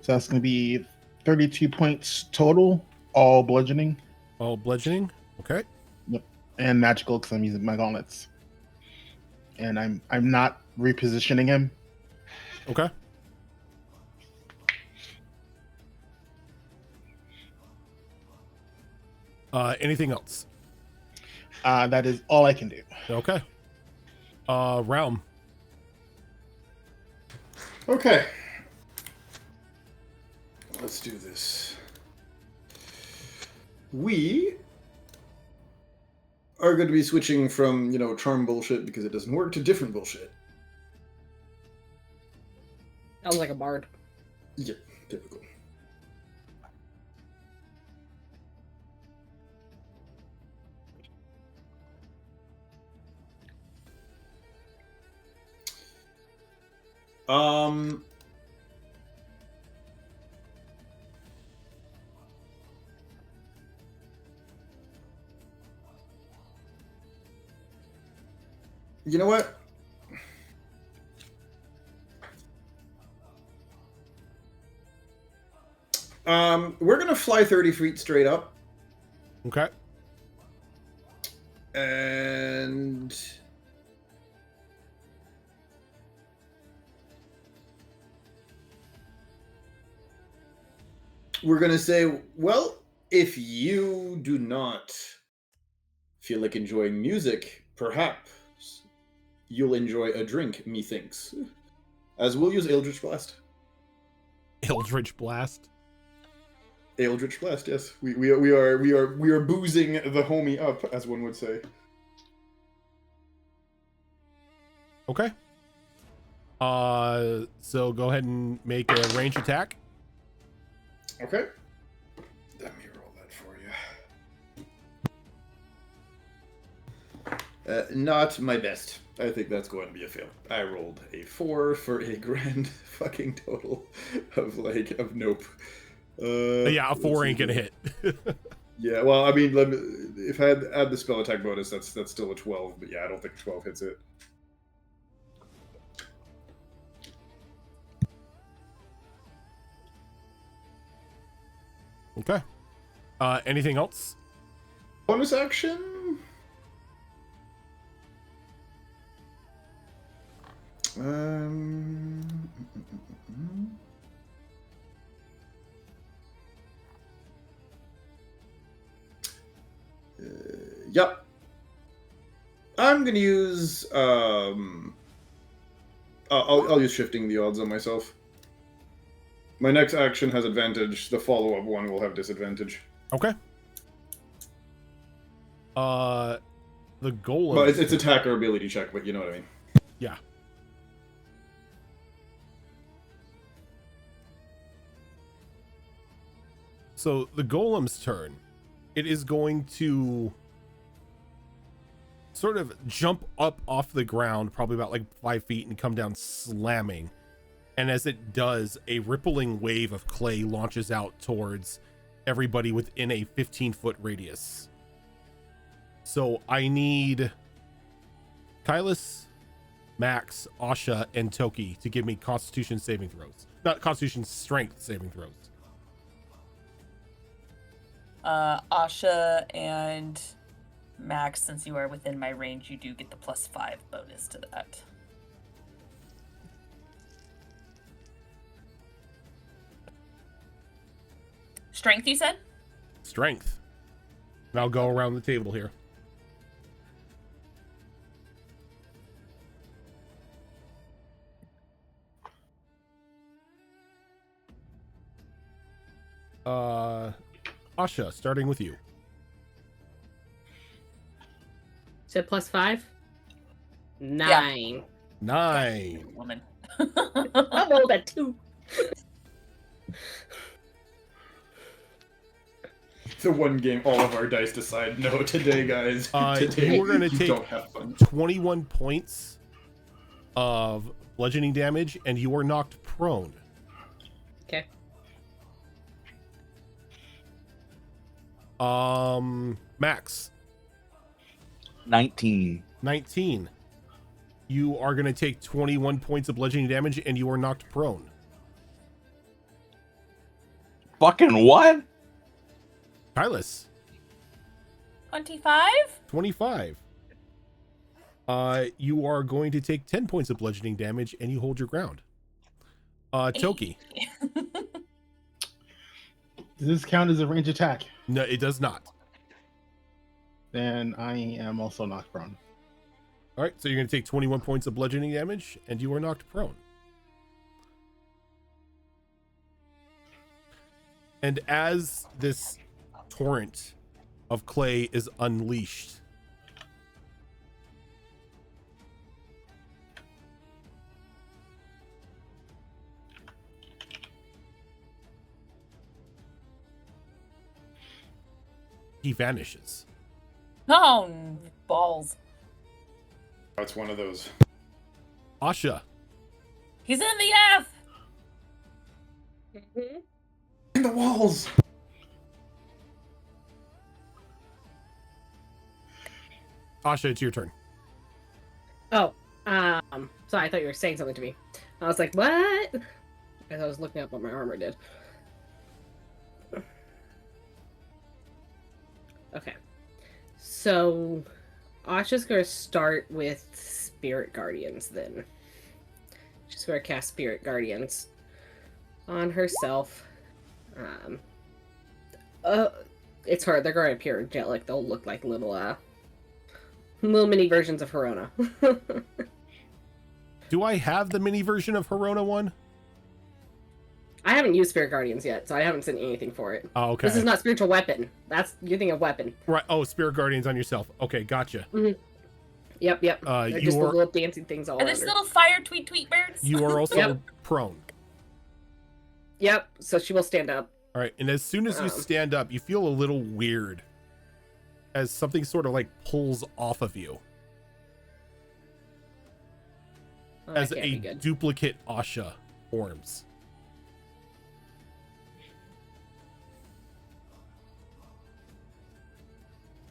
S4: So that's going to be 32 points total, all bludgeoning
S1: All bludgeoning. Okay.
S4: and magical because I'm using my gauntlets. And I'm not repositioning him.
S1: Okay. Anything else?
S4: That is all I can do.
S1: Okay. Realm.
S5: Okay. Let's do this. We are going to be switching from, charm bullshit because it doesn't work to different bullshit.
S7: Sounds like a bard.
S5: Yeah, typical. You know what? We're gonna fly 30 feet straight up,
S1: Okay.
S5: and we're gonna say, well, if you do not feel like enjoying music, perhaps you'll enjoy a drink, methinks. As we'll use Eldritch Blast.
S1: Eldritch Blast.
S5: Eldritch Blast, yes. We are boozing the homie up, as one would say.
S1: Okay. So go ahead and make a range attack.
S5: Okay. Let me roll that for you. Not my best. I think that's going to be a fail. I rolled a 4 for a grand fucking total of nope.
S1: Yeah, a 4 ain't gonna hit.
S5: Yeah, well, I mean, if I add the spell attack bonus, that's still a 12. But yeah, I don't think 12 hits it.
S1: Okay. Anything else?
S5: Bonus action? Yep. I'm gonna use I'll use shifting the odds on myself. My next action has advantage. The follow-up one will have disadvantage.
S1: Okay. The golem.
S5: But it's attack or ability check, but you know what I mean.
S1: Yeah. So the golem's turn. It is going to sort of jump up off the ground, probably about 5 feet, and come down slamming. And as it does, a rippling wave of clay launches out towards everybody within a 15-foot radius. So I need Kylus, Max, Asha, and Toki to give me Constitution saving throws. Not Constitution, strength saving throws.
S2: Asha and Max, since you are within my range, you do get the +5 bonus to that. Strength, you said?
S1: Strength. And I'll go around the table here. Asha, starting with you.
S7: Said +5? 9.
S1: 9.
S2: Woman.
S7: I rolled a 2.
S5: The one game all of our dice decide no today, guys. Today
S1: we're gonna take
S5: don't have fun.
S1: 21 points of bludgeoning damage, and you are knocked prone.
S7: Okay.
S1: Max.
S3: 19.
S1: 19. You are going to take 21 points of bludgeoning damage, and you are knocked prone.
S3: Fucking what?
S1: Kylus,
S2: 25?
S1: 25. You are going to take 10 points of bludgeoning damage, and you hold your ground. Toki.
S4: Does this count as a range attack?
S1: No, it does not.
S4: Then I am also knocked prone.
S1: All right, so you're going to take 21 points of bludgeoning damage, and you are knocked prone. And as this torrent of clay is unleashed, he vanishes.
S2: Oh, balls.
S5: That's one of those.
S1: Asha,
S2: He's in the F!
S7: Mm-hmm.
S5: In the walls!
S1: Asha, it's your turn.
S7: Oh, sorry, I thought you were saying something to me. I was like, what? As I was looking up what my armor did. Okay. So, Asha's gonna start with Spirit Guardians then. She's gonna cast Spirit Guardians on herself. It's hard. They're gonna appear angelic. They'll look like little mini versions of Herona.
S1: Do I have the mini version of Herona one?
S7: I haven't used Spirit Guardians yet, so I haven't seen anything for it.
S1: Oh, okay.
S7: This is not spiritual weapon. That's you're thinking of weapon.
S1: Right. Oh, Spirit Guardians on yourself. Okay, gotcha.
S7: Yep. They're
S1: you
S7: just the
S1: are
S7: little dancing things all
S2: Are
S7: around
S2: those
S7: her.
S2: little fire tweet birds?
S1: you are also
S7: Yep.
S1: prone.
S7: Yep. So she will stand up.
S1: All right, and as soon as you stand up, you feel a little weird as something sort of like pulls off of you
S7: Oh,
S1: as
S7: that can't
S1: a
S7: be good.
S1: duplicate Asha forms.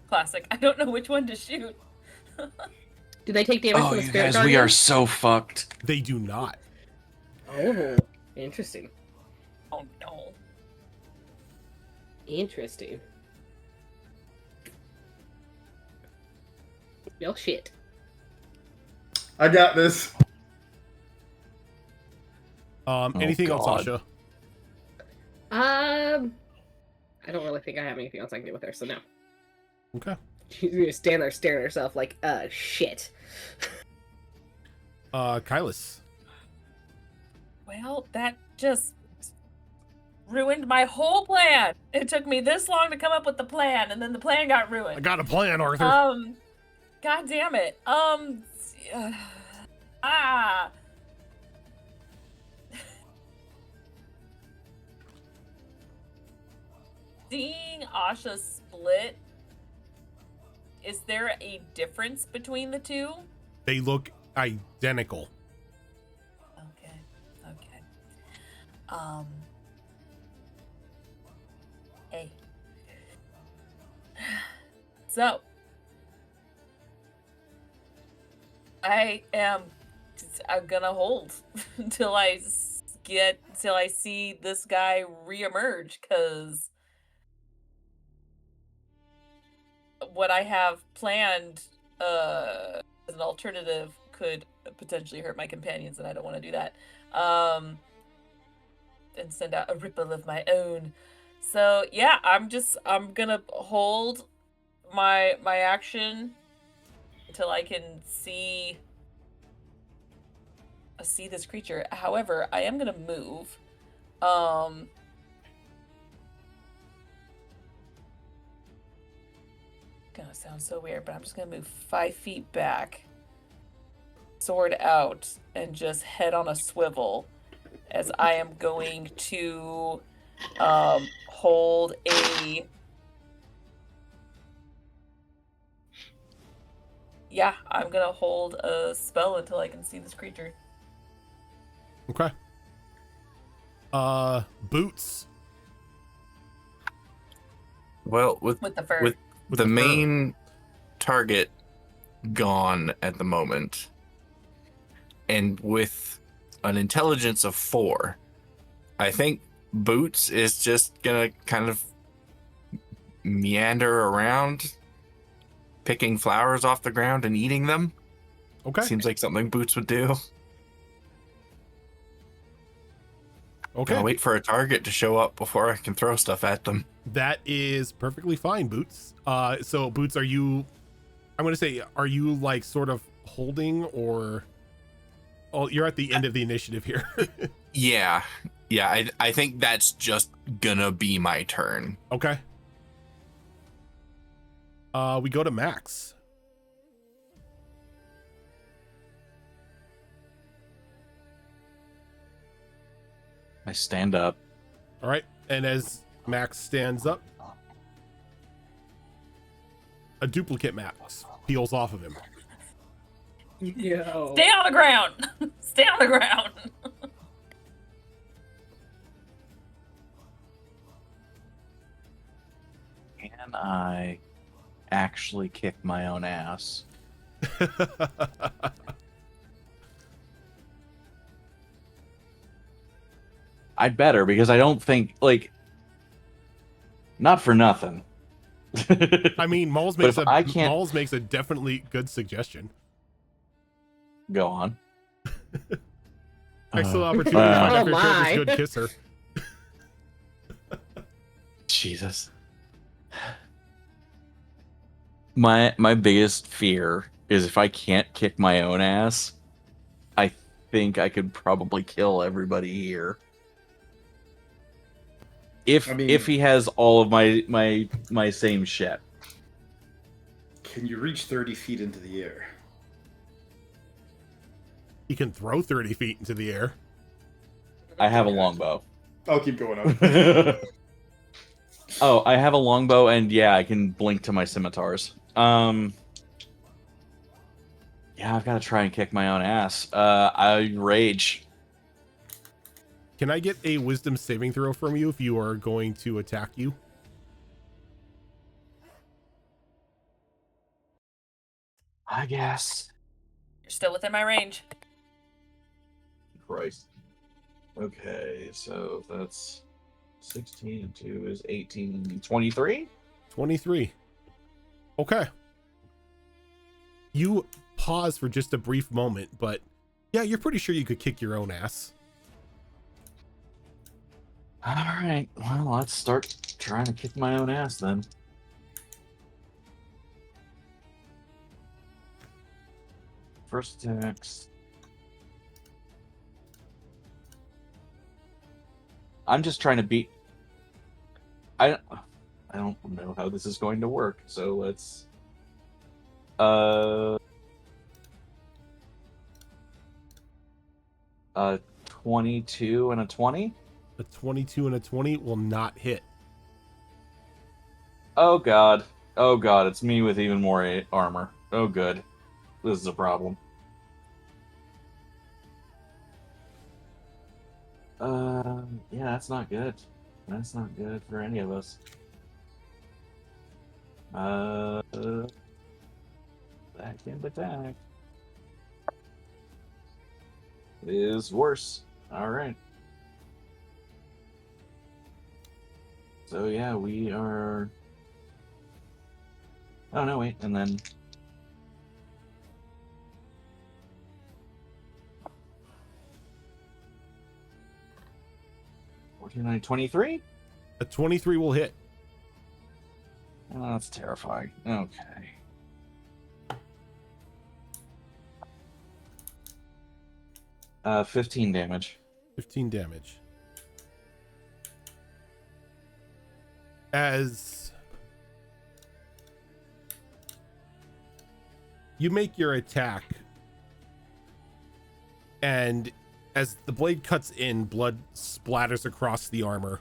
S2: Classic. I don't know which one to shoot.
S7: Do they take damage
S3: Oh,
S7: from the
S3: you
S7: Spirit
S3: guys,
S7: Guardian?
S3: we are so fucked.
S1: They do not.
S7: Oh, interesting.
S2: Oh no.
S7: Interesting. Well, shit.
S5: I got this.
S1: Anything else,
S3: God.
S1: Asha?
S7: I don't really think I have anything else I can do with her, so no.
S1: Okay.
S7: She's gonna stand there staring at herself like, shit.
S1: Kylus.
S2: Well, that just ruined my whole plan. It took me this long to come up with the plan, and then the plan got
S1: I
S2: ruined.
S1: got a plan, Arthur.
S2: God damn it. Seeing Asha split, is there a difference between the two?
S1: They look identical.
S2: Okay. Hey. So, I'm gonna hold until I see this guy reemerge, because what I have planned as an alternative could potentially hurt my companions, and I don't want to do that. And send out a ripple of my own. So yeah, I'm gonna hold my action until I can see this creature. However, I am gonna move. Gonna sound so weird, but I'm just gonna move 5 feet back, sword out, and just head on a swivel, as I am going to hold a... Yeah, I'm gonna hold a spell until I can see this creature.
S1: Okay. Boots.
S6: Well, with
S2: With the fur.
S6: with
S1: With
S6: the
S1: the fur.
S6: main target gone at the moment, and with an intelligence of 4, I think Boots is just gonna kind of meander around, picking flowers off the ground and eating them.
S1: Okay.
S6: Seems like something Boots would do.
S1: Okay.
S6: I'll wait for a target to show up before I can throw stuff at them.
S1: That is perfectly fine, Boots. So Boots, are you like sort of holding, or oh, you're at the end of the initiative here.
S6: Yeah. I think that's just gonna be my turn.
S1: Okay. We go to Max.
S3: I stand up.
S1: All right. And as Max stands up, a duplicate Max peels off of him.
S7: Yo.
S2: Stay on the ground. Stay on the ground.
S3: Can I actually kick my own ass? I'd better, because I don't think, like, not for nothing.
S1: I mean, Malls
S3: But
S1: makes
S3: if
S1: a
S3: I can't-
S1: Malls makes a definitely good suggestion.
S3: Go on.
S1: Excellent opportunity to find out if your
S7: Oh
S1: character's
S7: my.
S1: a good kisser.
S3: Jesus. My biggest fear is if I can't kick my own ass, I think I could probably kill everybody here. If
S5: I mean-
S3: if he has all of my same shit.
S5: Can you reach 30 feet into the air?
S1: He can throw 30 feet into the air.
S3: I have a longbow.
S5: I'll keep going on.
S3: Oh, I have a longbow, and yeah, I can blink to my scimitars. Yeah, I've got to try and kick my own ass. I rage.
S1: Can I get a wisdom saving throw from you if you are going to attack you?
S3: I guess.
S2: You're still within my range.
S3: Christ. Okay, so that's 16 and 2 is 18, 23?
S1: 23. Okay. You pause for just a brief moment, but yeah, you're pretty sure you could kick your own ass.
S3: All right, well, let's start trying to kick my own ass then. First attacks. I'm just trying to beat. I don't know how this is going to work, so let's. 22 and a 20.
S1: A 22 and a 20 will not hit.
S3: Oh god. Oh god, it's me with even more armor. Oh good. This is a problem. Yeah, that's not good. That's not good for any of us. Back and attack is worse. Alright. So yeah, we are. Oh no, wait, and then. $49, $23?
S1: A 23 will hit.
S3: Oh, that's terrifying. Okay. Uh, 15 damage.
S1: 15 damage. As you make your attack, and as the blade cuts in, blood splatters across the armor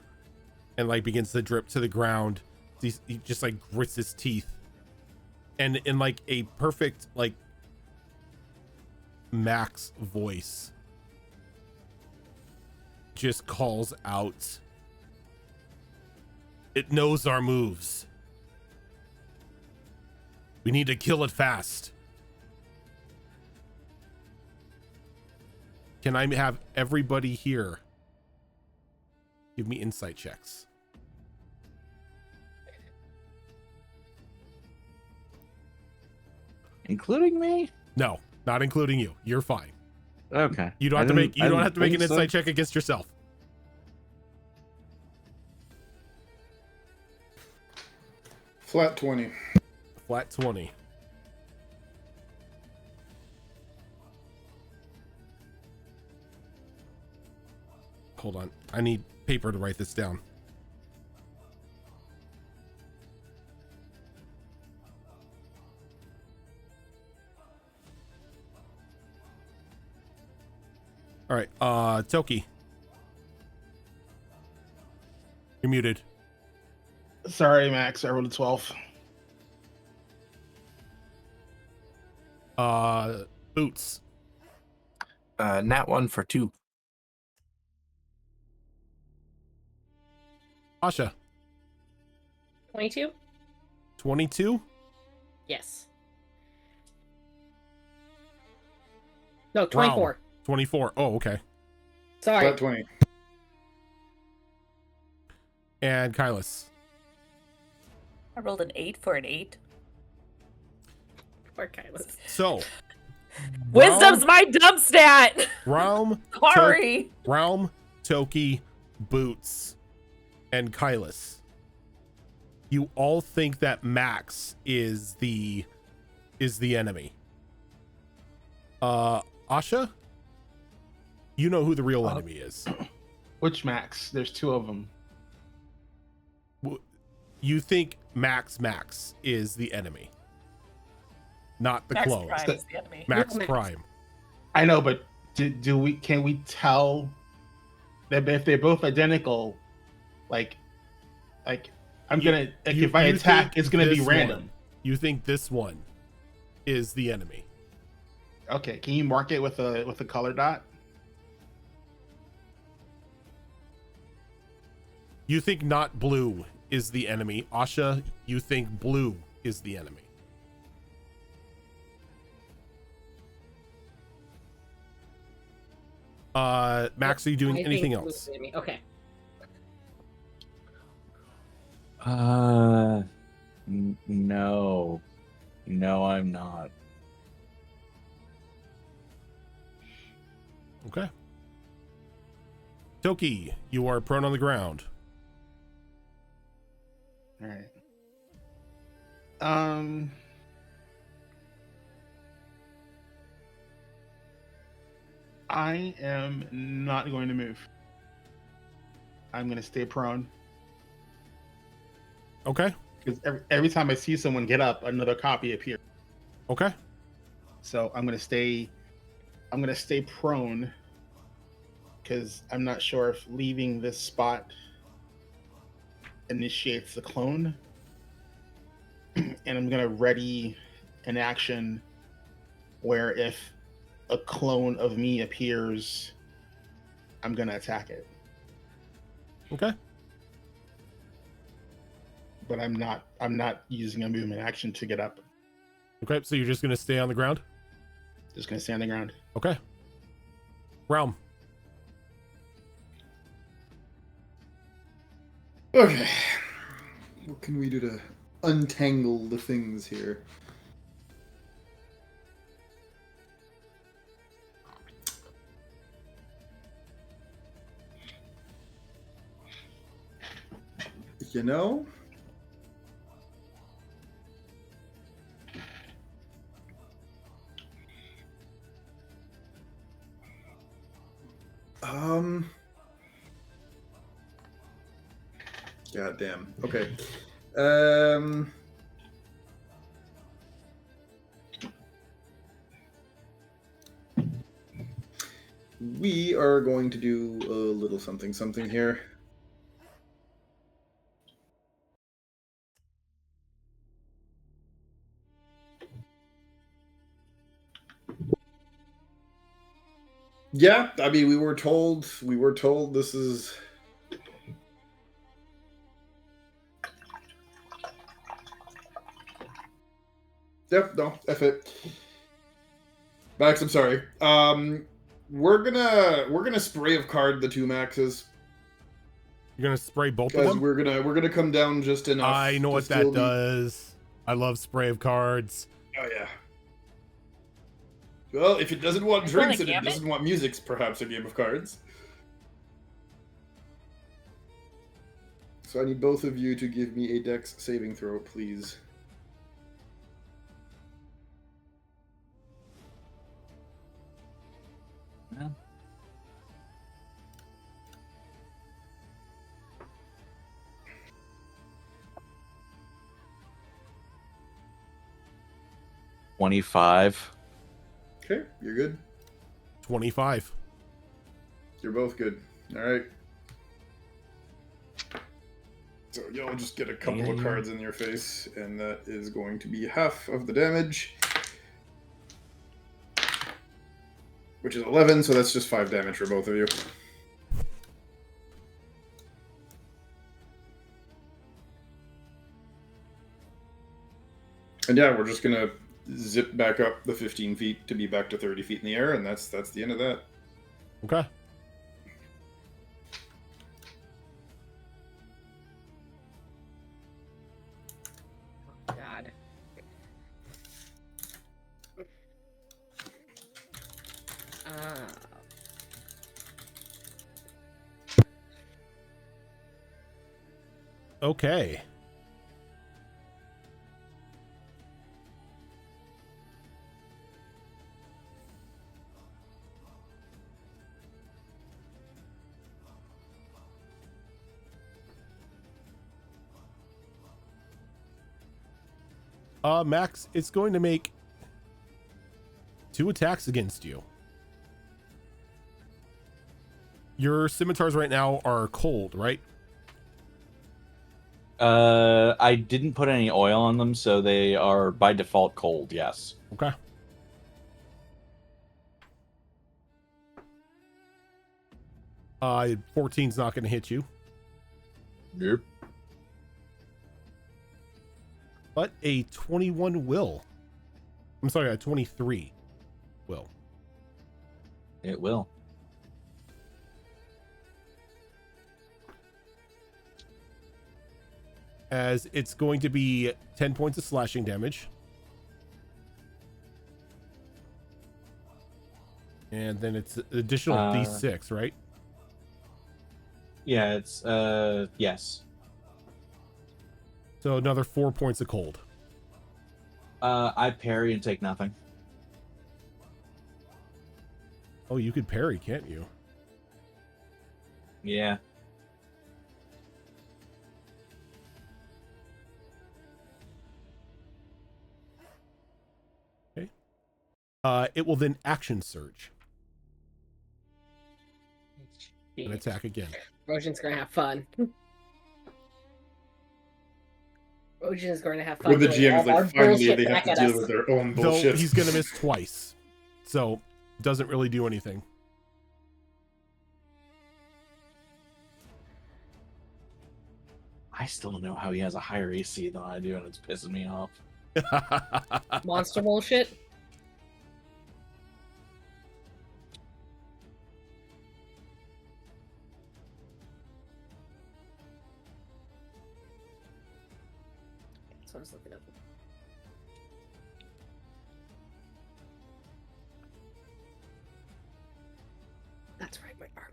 S1: and like begins to drip to the ground. He just like grits his teeth, and in like a perfect like Max voice just calls out, "It knows our moves. We need to kill it fast. Can I have everybody here?" He Give me insight checks.
S3: Including me?
S1: No, not including you. You're fine.
S3: Okay.
S1: You don't have to make an insight check against yourself.
S5: Flat 20.
S1: Flat 20. Hold on. I need paper to write this down. All right, Toki. You're muted.
S4: Sorry, Max. I rolled a 12.
S1: Boots.
S6: Nat 1 for 2.
S1: Asha.
S7: 22?
S1: 22.
S7: Yes. No, 24.
S1: Realm. 24. Oh, okay.
S7: Sorry.
S5: Flat 20.
S1: And Kylus.
S2: I rolled an 8 for an 8.
S7: Poor Kylus.
S1: So.
S2: Wisdom's my dump stat.
S1: Realm.
S2: Sorry.
S1: Realm, Toki, Boots, and Kylus. You all think that Max is the enemy. Asha, you know who the real enemy is.
S4: Which Max? There's 2 of them.
S1: You think Max is the enemy, not the
S2: Max
S1: clone.
S2: Prime is the enemy.
S1: Max
S7: Max.
S1: Prime.
S4: I know, but can we tell that if they're both identical, like I'm gonna if I
S1: You
S4: attack,
S1: think
S4: it's gonna be
S1: this
S4: random.
S1: one- you think this one is the enemy?
S4: Okay, can you mark it with a color dot?
S1: You think not blue is the enemy. Asha, you think blue is the enemy. Max, are you doing
S7: I think
S1: anything
S7: blue
S1: else?
S7: is the enemy. Okay.
S3: No. No, I'm not.
S1: Okay. Toki, you are prone on the ground.
S4: All right. I am not going to move. I'm going to stay prone
S1: Okay.
S4: because every time I see someone get up, another copy appears.
S1: Okay.
S4: So I'm going to stay prone because I'm not sure if leaving this spot initiates the clone. And I'm going to ready an action where if a clone of me appears, I'm going to attack it.
S1: Okay.
S4: But I'm not using a movement action to get up.
S1: Okay. So you're just gonna stay on the ground.
S4: Just going to stay on the ground.
S1: Okay. Realm.
S5: Okay. What can we do to untangle the things here? You know? God damn. Okay. We are going to do a little something here. Yeah, I mean, we were told this is. Yep, no, F it. Max, I'm sorry. We're gonna spray of card the 2 Maxes.
S1: You're gonna spray both of
S5: Guys,
S1: them?
S5: we're gonna come down just enough.
S1: I know
S5: to
S1: what
S5: still
S1: that does. I love spray of cards.
S5: Oh yeah. Well, if it doesn't want
S2: It's not
S5: drinks
S2: a
S5: and it
S2: gambit?
S5: doesn't want music, perhaps a game of cards. So I need both of you to give me a Dex saving throw, please.
S3: Yeah. $25.
S5: Okay, you're good.
S1: 25.
S5: You're both good. All right. So you'll just get a couple of cards in your face, and that is going to be half of the damage, which is 11. So that's just 5 damage for both of you. And yeah, we're just gonna zip back up the 15 feet to be back to 30 feet in the air, and that's the end of that.
S1: Okay.
S7: God.
S1: Okay. Max, it's going to make 2 attacks against you. Your scimitars right now are cold, right?
S3: I didn't put any oil on them, so they are by default cold, yes.
S1: Okay. Uh, 14's not going to hit you,
S3: Nope.
S1: but a 21 will. I'm sorry, a 23 will.
S3: It will.
S1: As it's going to be 10 points of slashing damage. And then it's an additional D6, right?
S3: Yeah, it's yes.
S1: So another 4 points of cold.
S3: I parry and take nothing.
S1: Oh, you could parry, can't you?
S3: Yeah.
S1: Okay. It will then action surge and attack again.
S7: Rojan's gonna have fun. Rojan is going to have fun.
S5: When the
S7: doing
S5: GM
S7: all
S5: is like,
S7: our
S5: finally
S7: bullshit
S5: they have
S7: back
S5: to
S7: at
S5: deal
S7: us.
S5: with their own
S1: Though
S5: bullshit.
S1: he's going to miss twice. So doesn't really do anything.
S3: I still don't know how he has a higher AC than I do, and it's pissing me off.
S7: Monster bullshit. That's what I was looking up. That's right, my armor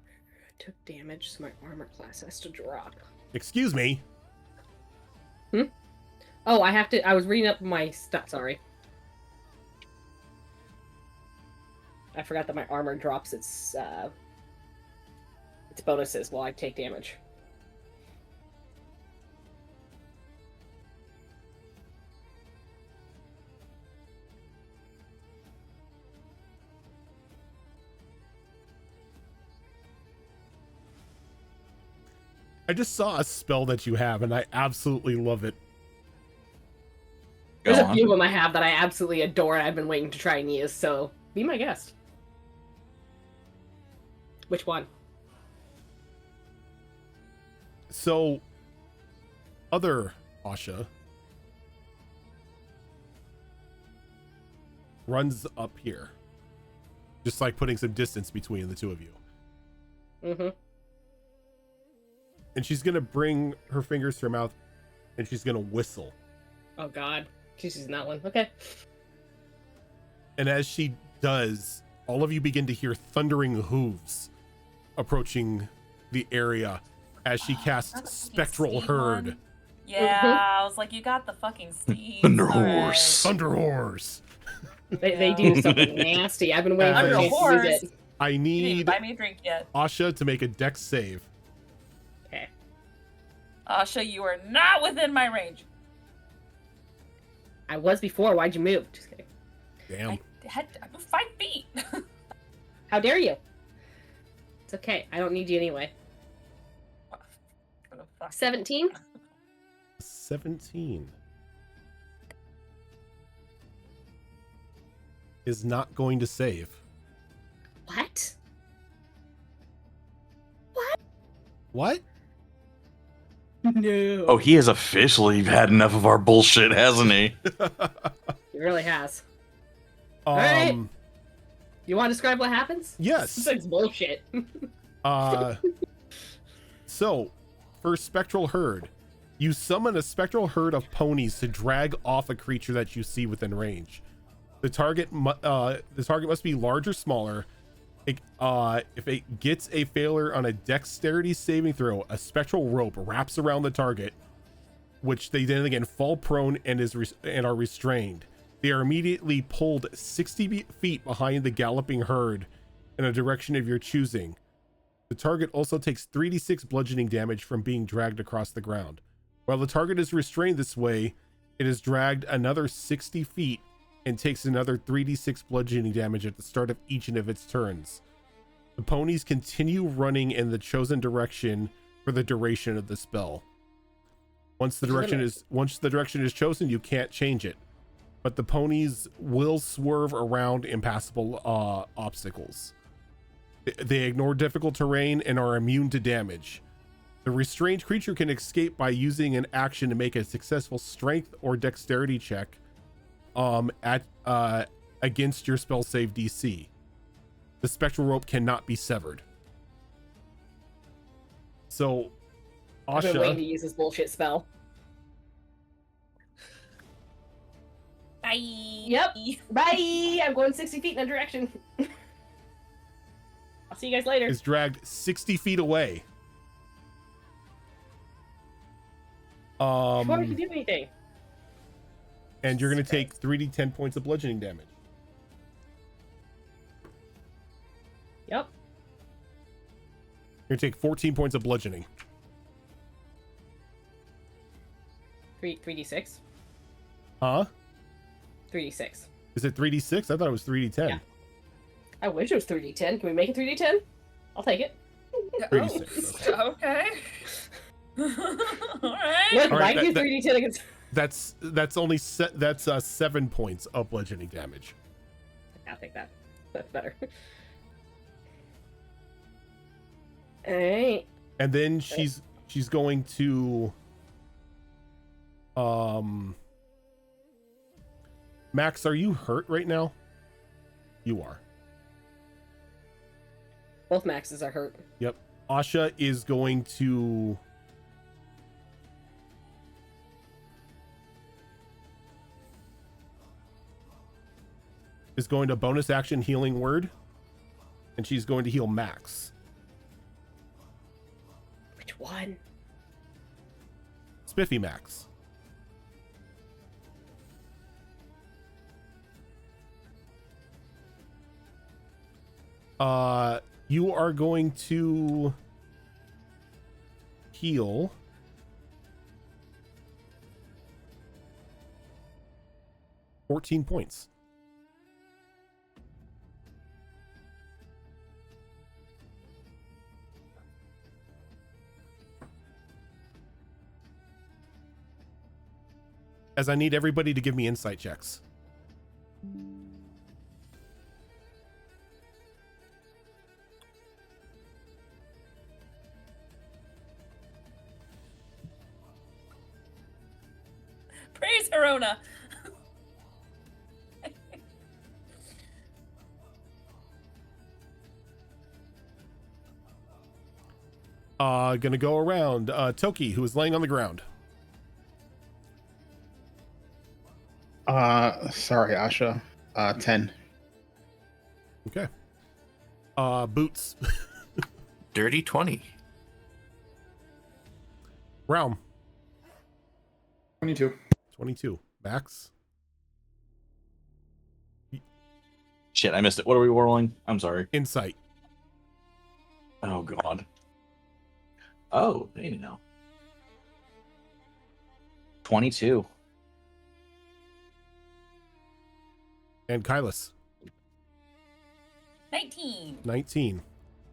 S7: took damage, so my armor class has to drop.
S1: Excuse me.
S7: Oh, I have to. I was reading up my stuff. Sorry. I forgot that my armor drops its bonuses while I take damage.
S1: I just saw a spell that you have, and I absolutely love it.
S7: There's
S3: Go
S7: a
S3: on.
S7: few of them I have that I absolutely adore and I've been waiting to try and use, so be my guest. Which one?
S1: So, other Asha runs up here. Just like putting some distance between the two of you.
S7: Mm-hmm.
S1: and she's gonna bring her fingers to her mouth, and she's gonna whistle.
S7: Oh God, she's using that one. Okay.
S1: And as she does, all of you begin to hear thundering hooves approaching the area as she
S2: Is that
S1: casts
S2: the fucking
S1: Spectral
S2: steed
S1: Herd.
S2: one? Yeah, I was like, you got the fucking steeds.
S3: Thunder
S2: All right.
S3: horse.
S1: Thunder Horse.
S7: They do something nasty. I've been waiting for a
S1: Thunder
S7: chance to
S2: horse.
S7: use it.
S1: I
S2: You didn't even
S1: need
S2: buy me a drink yet.
S1: Asha to make a dex save.
S7: Okay.
S2: Asha, you are not within my range.
S7: I was before. Why'd you move? Just kidding.
S1: Damn.
S2: I moved 5 feet.
S7: How dare you? It's okay. I don't need you anyway. 17?
S1: 17 is not going to save.
S7: What?
S1: What?
S7: No.
S3: Oh, he has officially had enough of our bullshit, hasn't he?
S7: He really has. right.
S1: Um,
S7: You want to describe what happens?
S1: yes.
S7: This is bullshit.
S1: So, for Spectral Herd, you summon a spectral herd of ponies to drag off a creature that you see within range. The target must be large or smaller. If it gets a failure on a dexterity saving throw, a spectral rope wraps around the target, which they then again fall prone and are restrained. They are immediately pulled 60 feet behind the galloping herd in a direction of your choosing. The target also takes 3d6 bludgeoning damage from being dragged across the ground. While the target is restrained this way, it is dragged another 60 feet and takes another 3d6 bludgeoning damage at the start of each of its turns. The ponies continue running in the chosen direction for the duration of the spell. Once the direction is chosen, you can't change it. But the ponies will swerve around impassable obstacles. They ignore difficult terrain and are immune to damage. The restrained creature can escape by using an action to make a successful strength or dexterity check against your spell save DC. The spectral rope cannot be severed. So,
S7: I've been waiting to
S1: Asha,
S7: use this bullshit spell.
S2: Bye.
S7: Yep. Bye! I'm going 60 feet in a direction. I'll see you guys later.
S1: is dragged 60 feet away.
S7: Before I can do anything.
S1: And you're going to take 3d10 points of bludgeoning damage.
S7: Yep.
S1: You're going to take 14 points of bludgeoning.
S7: 3d6.
S1: Huh?
S7: 3d6.
S1: Is it 3d6? I thought it was 3d10.
S7: Yeah. I wish it was 3d10. Can we make it 3d10? I'll take it.
S1: 3d6.
S2: Okay. All right.
S7: Look,
S1: All right,
S7: why do
S1: that-
S7: 3d10 against...
S1: That's only 7 points of bludgeoning damage.
S7: I'll take that. That's better. Alright.
S1: And then she's going to Max, are you hurt right now? You are.
S7: Both Maxes are hurt.
S1: Yep. Asha is going to bonus action healing word, and she's going to heal Max.
S7: Which one?
S1: Spiffy Max. You are going to heal 14 points. As I need everybody to give me insight checks.
S2: Praise Herona.
S1: Gonna go around Toki, who is laying on the ground.
S4: Sorry, Asha. 10.
S1: Okay. Boots.
S6: Dirty 20.
S1: Realm.
S5: 22.
S1: 22. Max.
S3: Shit, I missed it. What are we rolling? I'm sorry.
S1: Insight.
S3: Oh, God. Oh, maybe no. 22.
S1: And Kylus.
S2: 19.
S1: 19.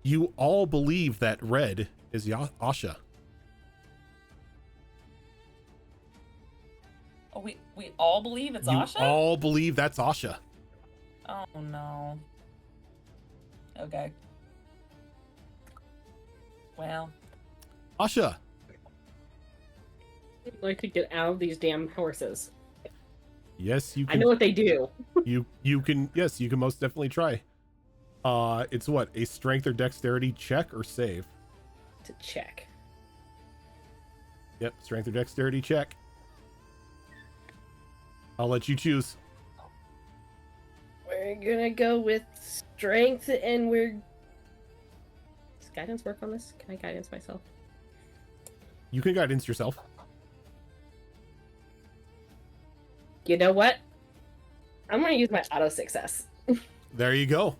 S1: You all believe that red is Asha.
S2: Oh, we all believe it's
S1: You
S2: Asha?
S1: all believe that's Asha.
S2: Oh no. Okay. Well.
S1: Asha.
S7: I'd like to get out of these damn horses.
S1: Yes, you
S7: I
S1: can.
S7: know what they do.
S1: You can. Yes, you can most definitely try. It's what, a strength or dexterity check or save?
S7: To check.
S1: Yep, strength or dexterity check. I'll let you choose.
S7: We're gonna go with strength, and Does guidance work on this? Can I guidance myself?
S1: You can guidance yourself.
S7: You know what? I'm gonna use my auto success.
S1: There you go.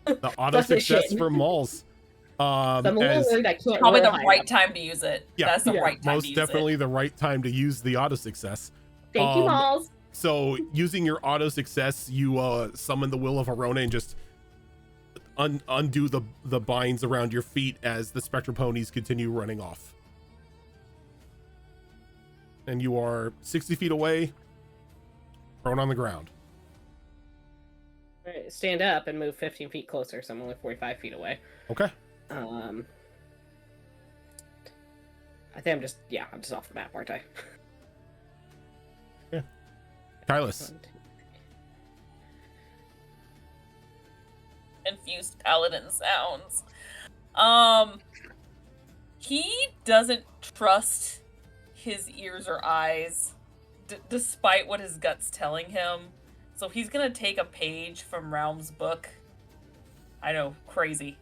S1: The auto success for Mauls.
S7: So I'm a little worried I can't
S2: Probably
S7: roll
S2: the
S7: high
S2: right
S7: enough.
S2: time to use it.
S1: Yeah.
S2: That's the
S7: Yeah.
S2: right time to
S1: Most
S2: use
S1: definitely
S2: it.
S1: the right time to use the auto success.
S7: Thank you, Malls.
S1: So using your auto success, you summon the will of Arona and just undo the binds around your feet as the spectral ponies continue running off. And you are 60 feet away, prone on the ground.
S7: All right, stand up and move 15 feet closer, so I'm only 45 feet away.
S1: Okay.
S7: I think I'm just off the map, aren't I?
S1: Yeah. Kylus.
S2: Confused paladin sounds. He doesn't trust his ears or eyes, despite what his gut's telling him. So he's gonna take a page from Realm's book. I know, crazy.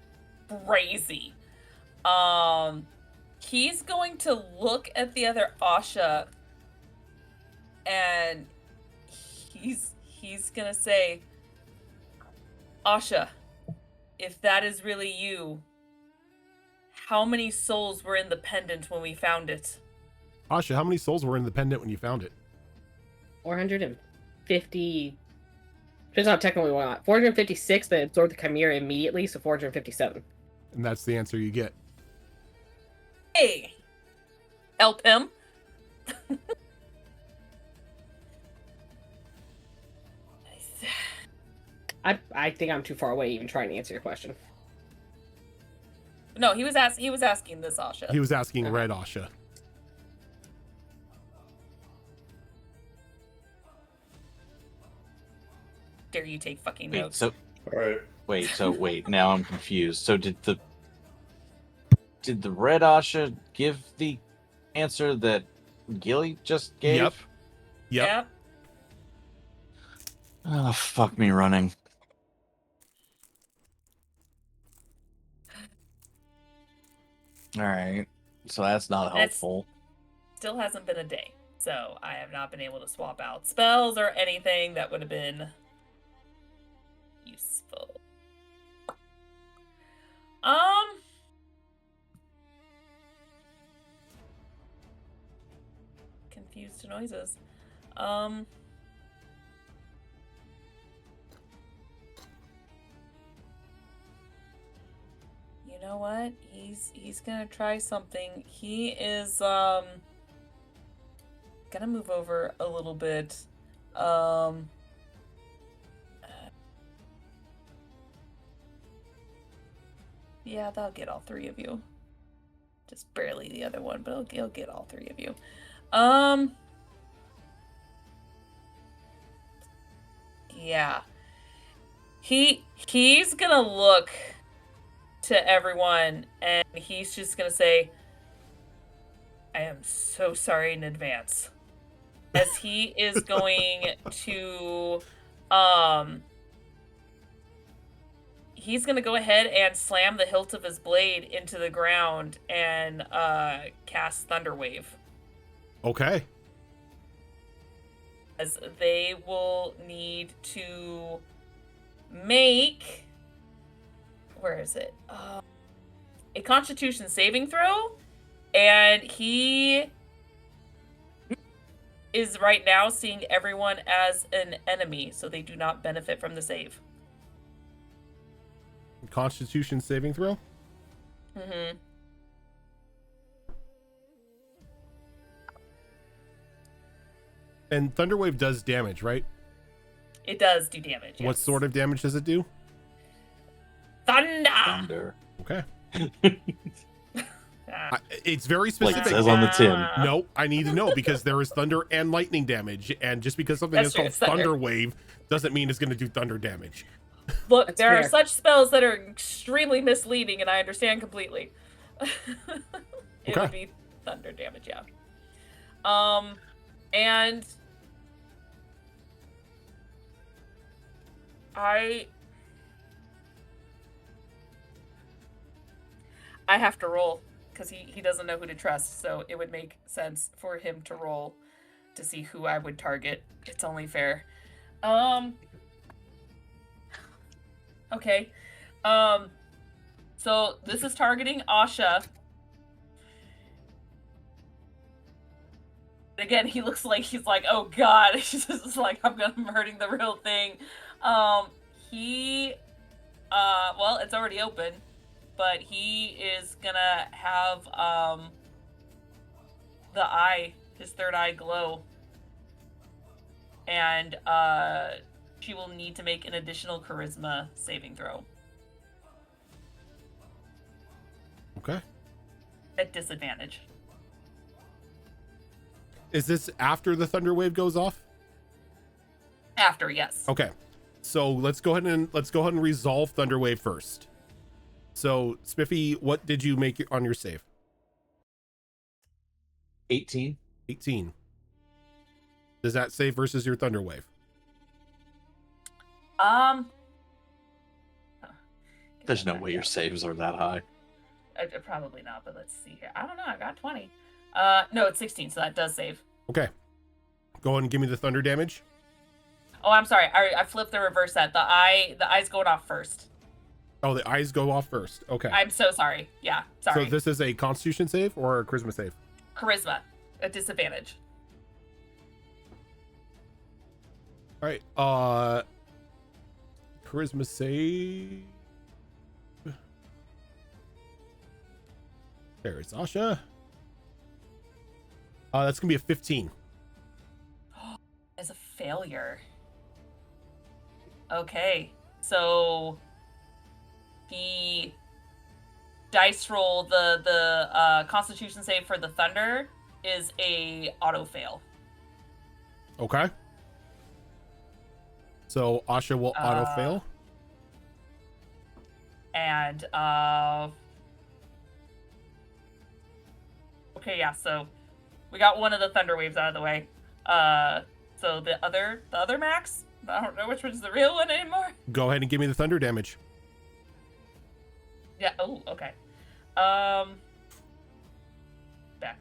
S2: He's going to look at the other Asha, and he's gonna say, Asha, if that is really you, how many souls were in the pendant when we found it?
S1: Asha, how many souls were in the pendant when you found it?
S7: 450. Depends on how technically we want. 456 that absorbed the chimera immediately, so 457.
S1: And that's the answer you get.
S2: Hey, help him.
S7: I think I'm too far away even trying to answer your question.
S2: No, he was asking this Asha.
S1: He was asking red Asha.
S2: Dare you take fucking
S3: Wait,
S2: notes?
S3: so
S5: All right.
S3: wait. Now I'm confused. So did the red Asha give the answer that Gilly just gave?
S1: Yep.
S2: Yeah.
S3: Oh, fuck me running. All right. So that's not
S2: That's-
S3: helpful.
S2: Still hasn't been a day, so I have not been able to swap out spells or anything that would have been useful. Confused noises. You know what? He's gonna try something. He is gonna move over a little bit. Yeah, that'll get all three of you. Just barely the other one, but he'll get all three of you. Yeah. He's gonna look to everyone, and he's just gonna say, I am so sorry in advance. As he is going to, he's gonna go ahead and slam the hilt of his blade into the ground and cast Thunderwave.
S1: Okay.
S2: As they will need to make, where is it? A Constitution saving throw, and he is right now seeing everyone as an enemy, so they do not benefit from the save.
S1: Constitution saving throw?
S2: Mm-hmm.
S1: And Thunderwave does damage, right?
S2: It does do damage.
S1: What
S2: yes.
S1: sort of damage does it do?
S2: Thunder!
S1: Okay.
S2: Ah.
S1: It's very
S3: Like
S1: specific.
S3: it says on the tin.
S1: No, I need to know because there is thunder and lightning damage, and just because something
S2: That's
S1: is
S2: true,
S1: called
S2: it's thunder.
S1: Thunder Wave doesn't mean it's going to do thunder damage.
S2: Look,
S7: That's
S2: there are
S7: fair.
S2: such spells that are extremely misleading, and I understand completely. It would be thunder damage, yeah. And I have to roll because he doesn't know who to trust, so it would make sense for him to roll to see who I would target. It's only fair. Okay. So this is targeting Asha. Again, he looks like he's like, oh god, he's just like, I'm hurting the real thing. Well, it's already open, but he is gonna have his third eye glow, and she will need to make an additional charisma saving throw
S1: Okay.
S2: at disadvantage.
S1: Is this after the Thunder Wave goes off?
S2: After, yes.
S1: Okay. So let's go ahead and resolve Thunder Wave first. So Spiffy, what did you make on your save?
S3: 18.
S1: 18. Does that save versus your Thunder Wave?
S3: There's no way your saves are that high.
S2: Probably not, but let's see here. I don't know. I got 20. No, it's 16, so that does save.
S1: Okay. Go ahead and give me the thunder damage.
S2: Oh, I'm sorry. I flipped the reverse set. The eye's going off first.
S1: Oh, the eyes go off first. Okay.
S2: I'm so sorry. Yeah, sorry.
S1: So this is a Constitution save or a Charisma save?
S2: Charisma at disadvantage.
S1: All right. Charisma save. There's Asha. That's gonna be a 15.
S2: As a failure. Okay, so the dice roll, the Constitution save for the thunder is a auto fail.
S1: Okay. So Asha will auto fail.
S2: And okay, yeah, so we got one of the thunder waves out of the way. So the other max, I don't know which one's the real one anymore.
S1: Go ahead and give me the thunder damage.
S2: Yeah. Oh, okay. Back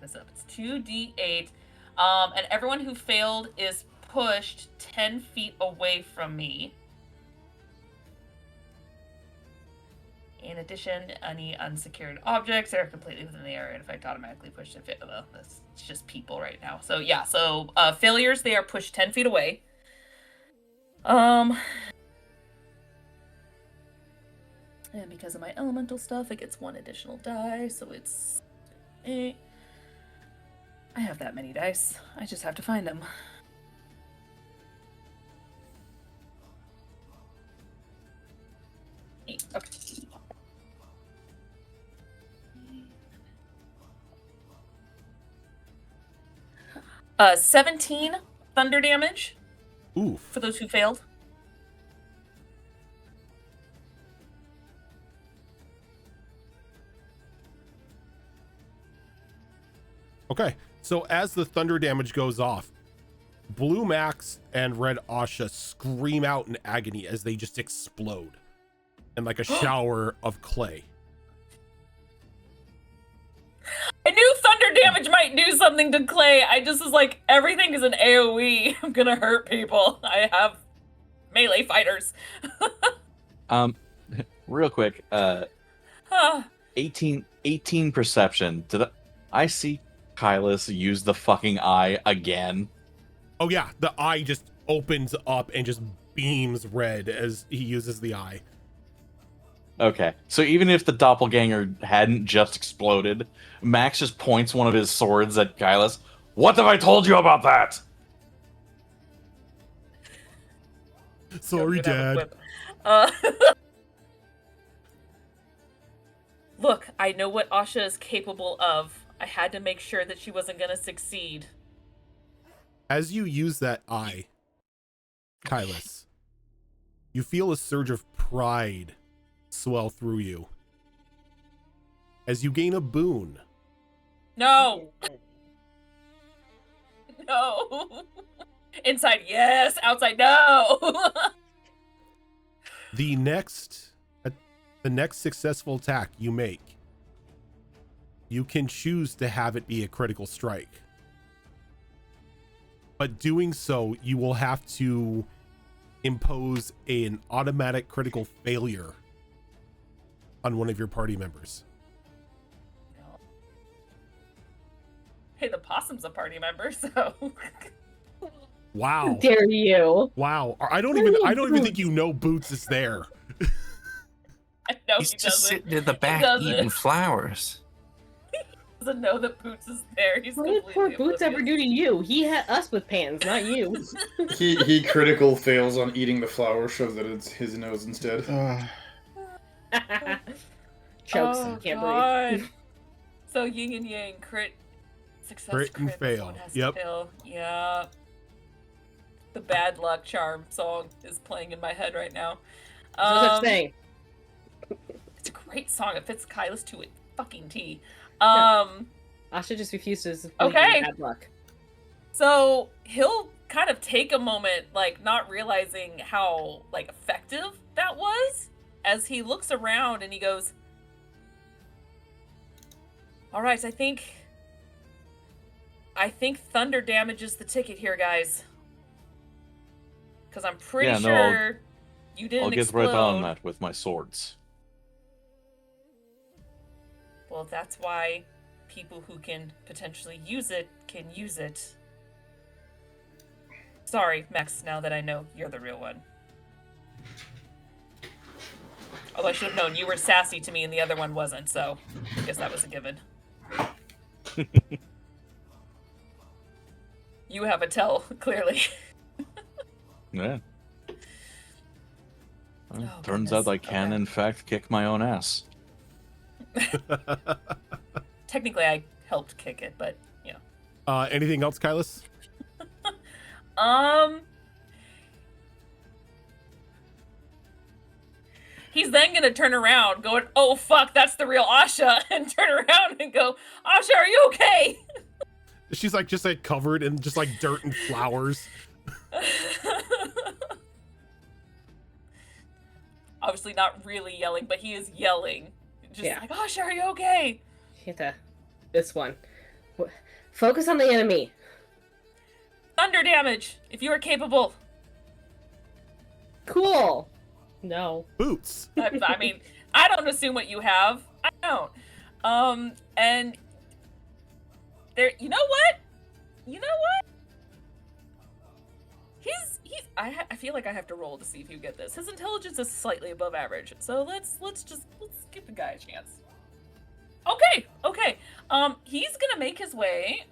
S2: this up. It's 2d8. And everyone who failed is pushed 10 feet away from me. In addition, any unsecured objects are completely within the area. In fact, automatically pushed to fit. Well, it's just people right now. So yeah. So failures, they are pushed 10 feet away. And because of my elemental stuff, it gets one additional die, so it's 8. I have that many dice. I just have to find them. Okay. 17 thunder damage
S1: Oof.
S2: for those who failed.
S1: Okay, so as the thunder damage goes off, Blue Max and Red Asha scream out in agony as they just explode in like a shower of clay.
S2: I knew thunder damage might do something to clay. I just was like, everything is an AoE. I'm gonna hurt people. I have melee fighters.
S3: Real quick,
S2: Huh.
S3: 18 perception. Did I see Kylus use the fucking eye again?
S1: Oh yeah, the eye just opens up and just beams red as he uses the eye.
S3: Okay, so even if the doppelganger hadn't just exploded, Max just points one of his swords at Kylus. What have I told you about that?
S1: Sorry,
S2: Don't get out of
S1: Dad.
S2: whip. Look, I know what Asha is capable of. I had to make sure that she wasn't gonna succeed.
S1: As you use that eye, Kylus, you feel a surge of pride swell through you as you gain a boon.
S2: No! No! Inside, yes! Outside, no!
S1: The next successful attack you make, you can choose to have it be a critical strike. But doing so, you will have to impose an automatic critical failure on one of your party members.
S2: Hey, the possum's a party member, so...
S1: Wow.
S7: Dare you?
S1: Wow. I don't even think you know Boots is there.
S2: I know
S6: He's
S2: he
S6: just
S2: doesn't.
S6: sitting in the back
S2: doesn't.
S6: eating flowers.
S2: Doesn't know that Boots is there. He's
S7: What did poor
S2: completely
S7: Boots ever do
S2: oblivious.
S7: to you? He had us with pans, not you.
S5: He critical fails on eating the flower, shows that it's his nose instead.
S7: Chokes.
S2: Oh,
S7: Can't
S2: God.
S7: breathe.
S2: So yin and yang, crit, success,
S1: Crit and
S2: but
S1: fail.
S2: someone has to
S1: Yep.
S2: fail. Yeah. The bad luck charm song is playing in my head right now.
S7: No such thing.
S2: It's a great song. It fits Kylus to a fucking T.
S7: Asha just refuses.
S2: Okay.
S7: Bad luck.
S2: So he'll kind of take a moment, like not realizing how like effective that was, as he looks around and he goes, "All right, I think thunder damages the ticket here, guys, because I'm pretty
S3: Yeah, no, I'll-
S2: sure you didn't
S3: I'll get
S2: explode."
S3: right on that with my swords.
S2: Well, that's why people who can potentially use it can use it. Sorry, Max, now that I know you're the real one. Although I should have known you were sassy to me and the other one wasn't, so I guess that was a given. You have a tell, clearly.
S3: Yeah. Well,
S2: Oh,
S3: turns
S2: goodness.
S3: out I can,
S2: Okay.
S3: in fact, kick my own ass.
S2: Technically, I helped kick it, but, you know.
S1: Anything else, Kylus?
S2: He's then gonna turn around, going, "Oh fuck, that's the real Asha," and turn around and go, "Asha, are you okay?"
S1: She's like just like covered in just like dirt and flowers.
S2: Obviously not really yelling, but he is yelling. Just
S7: Yeah.
S2: like, "Asha, are you okay?"
S7: Hit this one. Focus on the enemy.
S2: Thunder damage, if you are capable.
S7: Cool. No.
S1: Boots.
S2: I mean, I don't assume what you have. I don't. And there, you know what? I feel like I have to roll to see if you get this. His intelligence is slightly above average, so let's give the guy a chance. Okay. He's gonna make his way.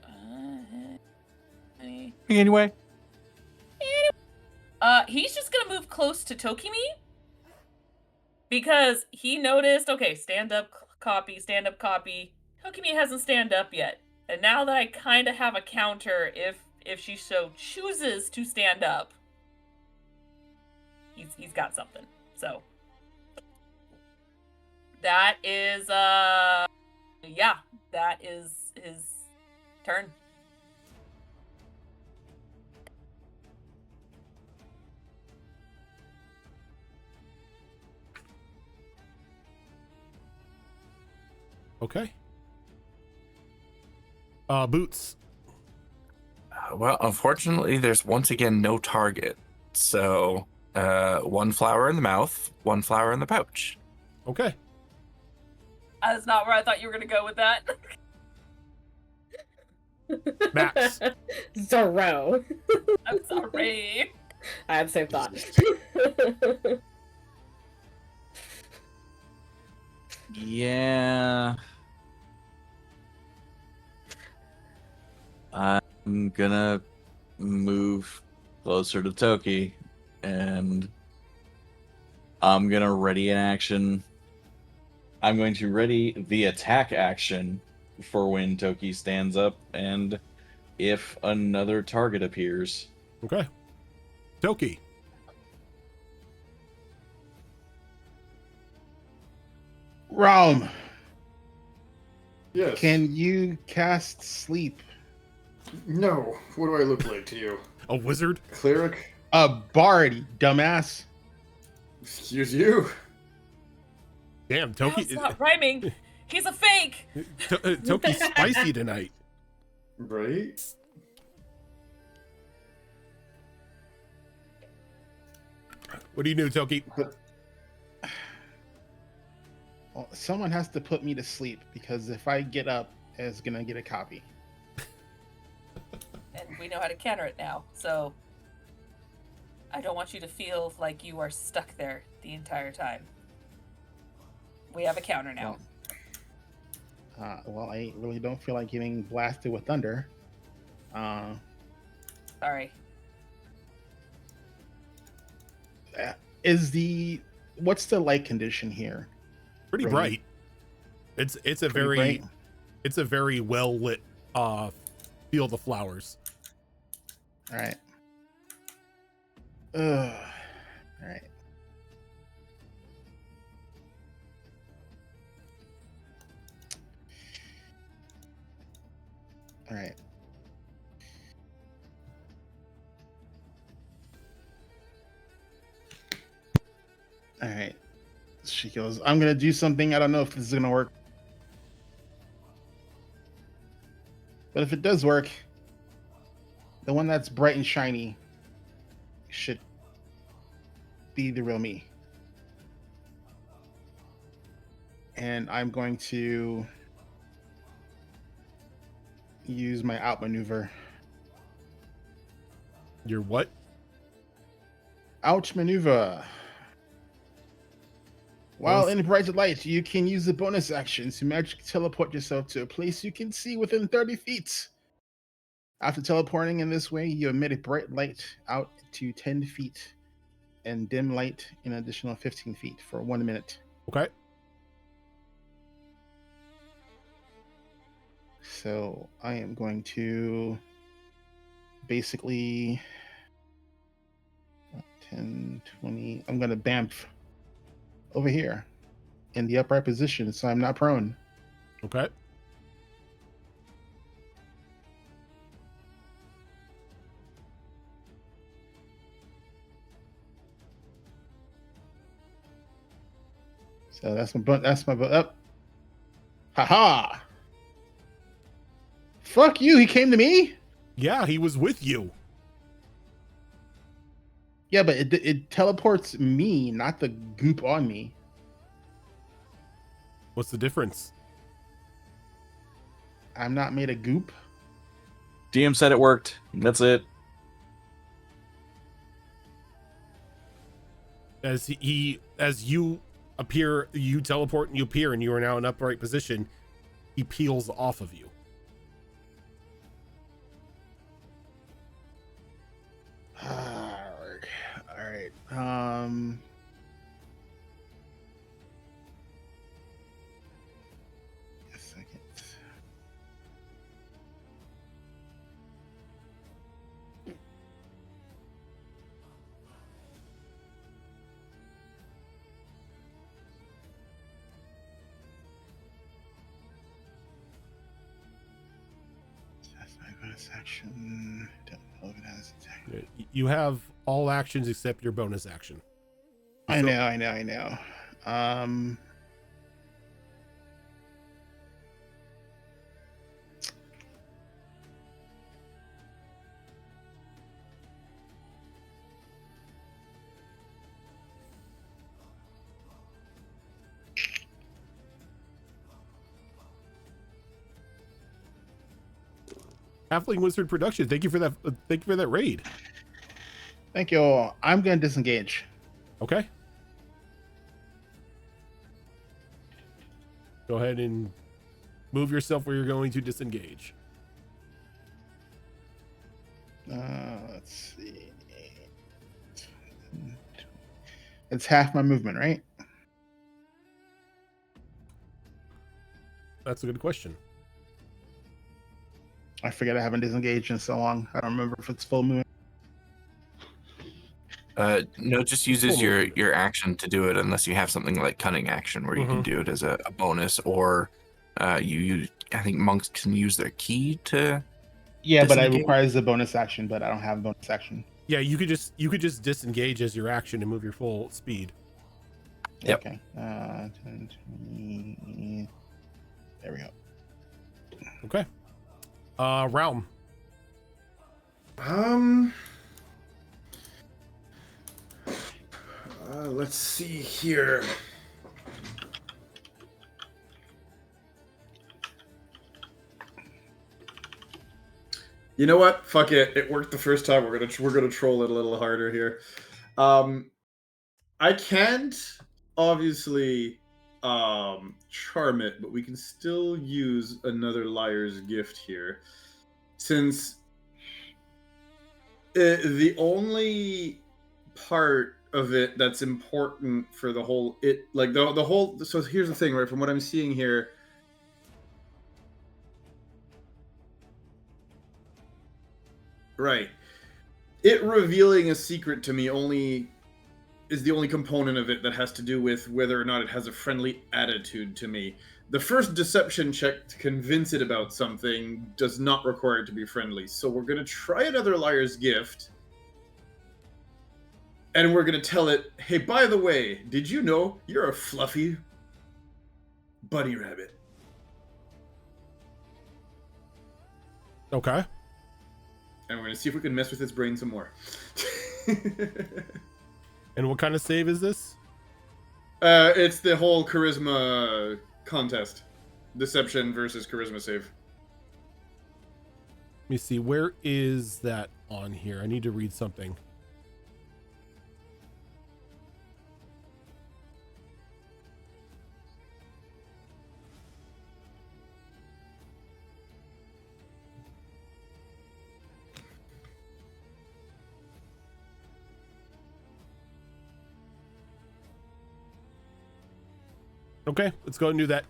S3: Anyway.
S2: He's just gonna move close to Tokimi because he noticed. Okay, stand up, copy. Tokimi hasn't stand up yet, and now that I kind of have a counter, if she so chooses to stand up, he's got something. So that is that is his Turn.
S1: Okay. Boots.
S6: Well, unfortunately, there's once again no target. So, one flower in the mouth, one flower in the pouch.
S1: Okay.
S2: That's not where I thought you were gonna go with that.
S1: Max.
S7: Zero.
S2: I'm sorry.
S7: I had the same thought.
S3: Yeah. I'm gonna move closer to Toki, and I'm gonna ready an action. I'm going to ready the attack action for when Toki stands up, and if another target appears.
S1: Okay. Toki.
S4: Realm,
S5: Yes.
S4: can you cast sleep?
S5: No. What do I look like to you?
S1: A wizard.
S5: Cleric?
S4: A bard, dumbass.
S5: Excuse you?
S1: Damn, Toki.
S2: That's not rhyming. He's a fake.
S1: Toki's spicy tonight.
S5: Right?
S1: What do you do, Toki?
S4: Well, someone has to put me to sleep because if I get up, it's gonna get a copy.
S2: And we know how to counter it now, so I don't want you to feel like you are stuck there the entire time. We have a counter now.
S4: Well, I really don't feel like getting blasted with thunder.
S2: Sorry.
S4: What's the light condition here?
S1: Pretty
S4: Right.
S1: bright. It's a
S4: Pretty
S1: very
S4: bright?
S1: it's a very well lit field of flowers.
S4: All right. All right. All right. All right. She goes, I'm going to do something. I don't know if this is going to work. But if it does work, the one that's bright and shiny should be the real me. And I'm going to use my outmaneuver.
S1: Your what?
S4: Outmaneuver. While
S1: Well,
S4: in bright light, you can use the bonus action to magically teleport yourself to a place you can see within 30 feet. After teleporting in this way, you emit a bright light out to 10 feet and dim light in an additional 15 feet for 1 minute.
S1: Okay.
S4: So I am going to basically 10, 20. I'm going to bamf over here in the upright position so I'm not prone.
S1: Okay.
S4: So that's my up. Haha. Fuck you. He came to me?
S1: Yeah, he was with you.
S4: Yeah, but it teleports me, not the goop on me.
S1: What's the difference?
S4: I'm not made of goop.
S3: DM said it worked. That's it.
S1: As you appear, you teleport and you appear, and you are now in upright position. He peels off of you.
S4: All right. A second. bonus action. Don't know if it has attack.
S1: You have all actions except your bonus action.
S4: I
S1: So-
S4: know.
S1: Halfling Wizard Production. Thank you for that. Thank you for that raid.
S4: Thank you. I'm going to disengage.
S1: Okay. Go ahead and move yourself where you're going to disengage.
S4: Let's see. It's half my movement, right?
S1: That's a good question.
S4: I forget I haven't disengaged in so long. I don't remember if it's full movement.
S6: No, it just uses your action to do it unless you have something like cunning action where you can do it as a bonus, or you I think monks can use their key to.
S4: Yeah, but it
S6: disengage?
S4: requires a bonus action, but I don't have a bonus action.
S1: Yeah, you could just disengage as your action and move your full speed.
S6: Yep.
S4: Okay. 10, 20. There we go.
S1: Okay. Realm.
S5: Let's see here. You know what? Fuck it. It worked the first time. We're gonna troll it a little harder here. I can't obviously charm it, but we can still use another liar's gift here, since the only part of it that's important for the whole the whole. So here's the thing, right? From what I'm seeing here. Right. It revealing a secret to me is the only component of it that has to do with whether or not it has a friendly attitude to me. The first deception check to convince it about something does not require it to be friendly. So we're going to try another liar's gift. And we're going to tell it, hey, by the way, did you know you're a fluffy bunny rabbit?
S1: Okay.
S5: And we're going to see if we can mess with its brain some more.
S1: And what kind of save is this?
S5: It's the whole charisma contest. Deception versus charisma save.
S1: Let me see. Where is that on here? I need to read something. Okay, let's go and do that.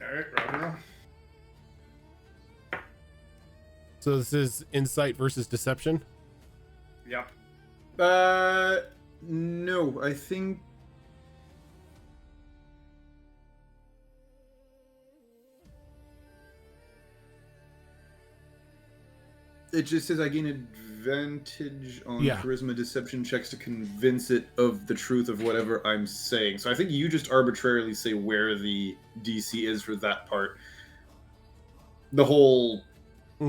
S5: Alright, rock and roll.
S1: So this is insight versus deception.
S5: Yep. No, I think. It just says I gain advantage on charisma deception checks to convince it of the truth of whatever I'm saying. So I think you just arbitrarily say where the DC is for that part. The whole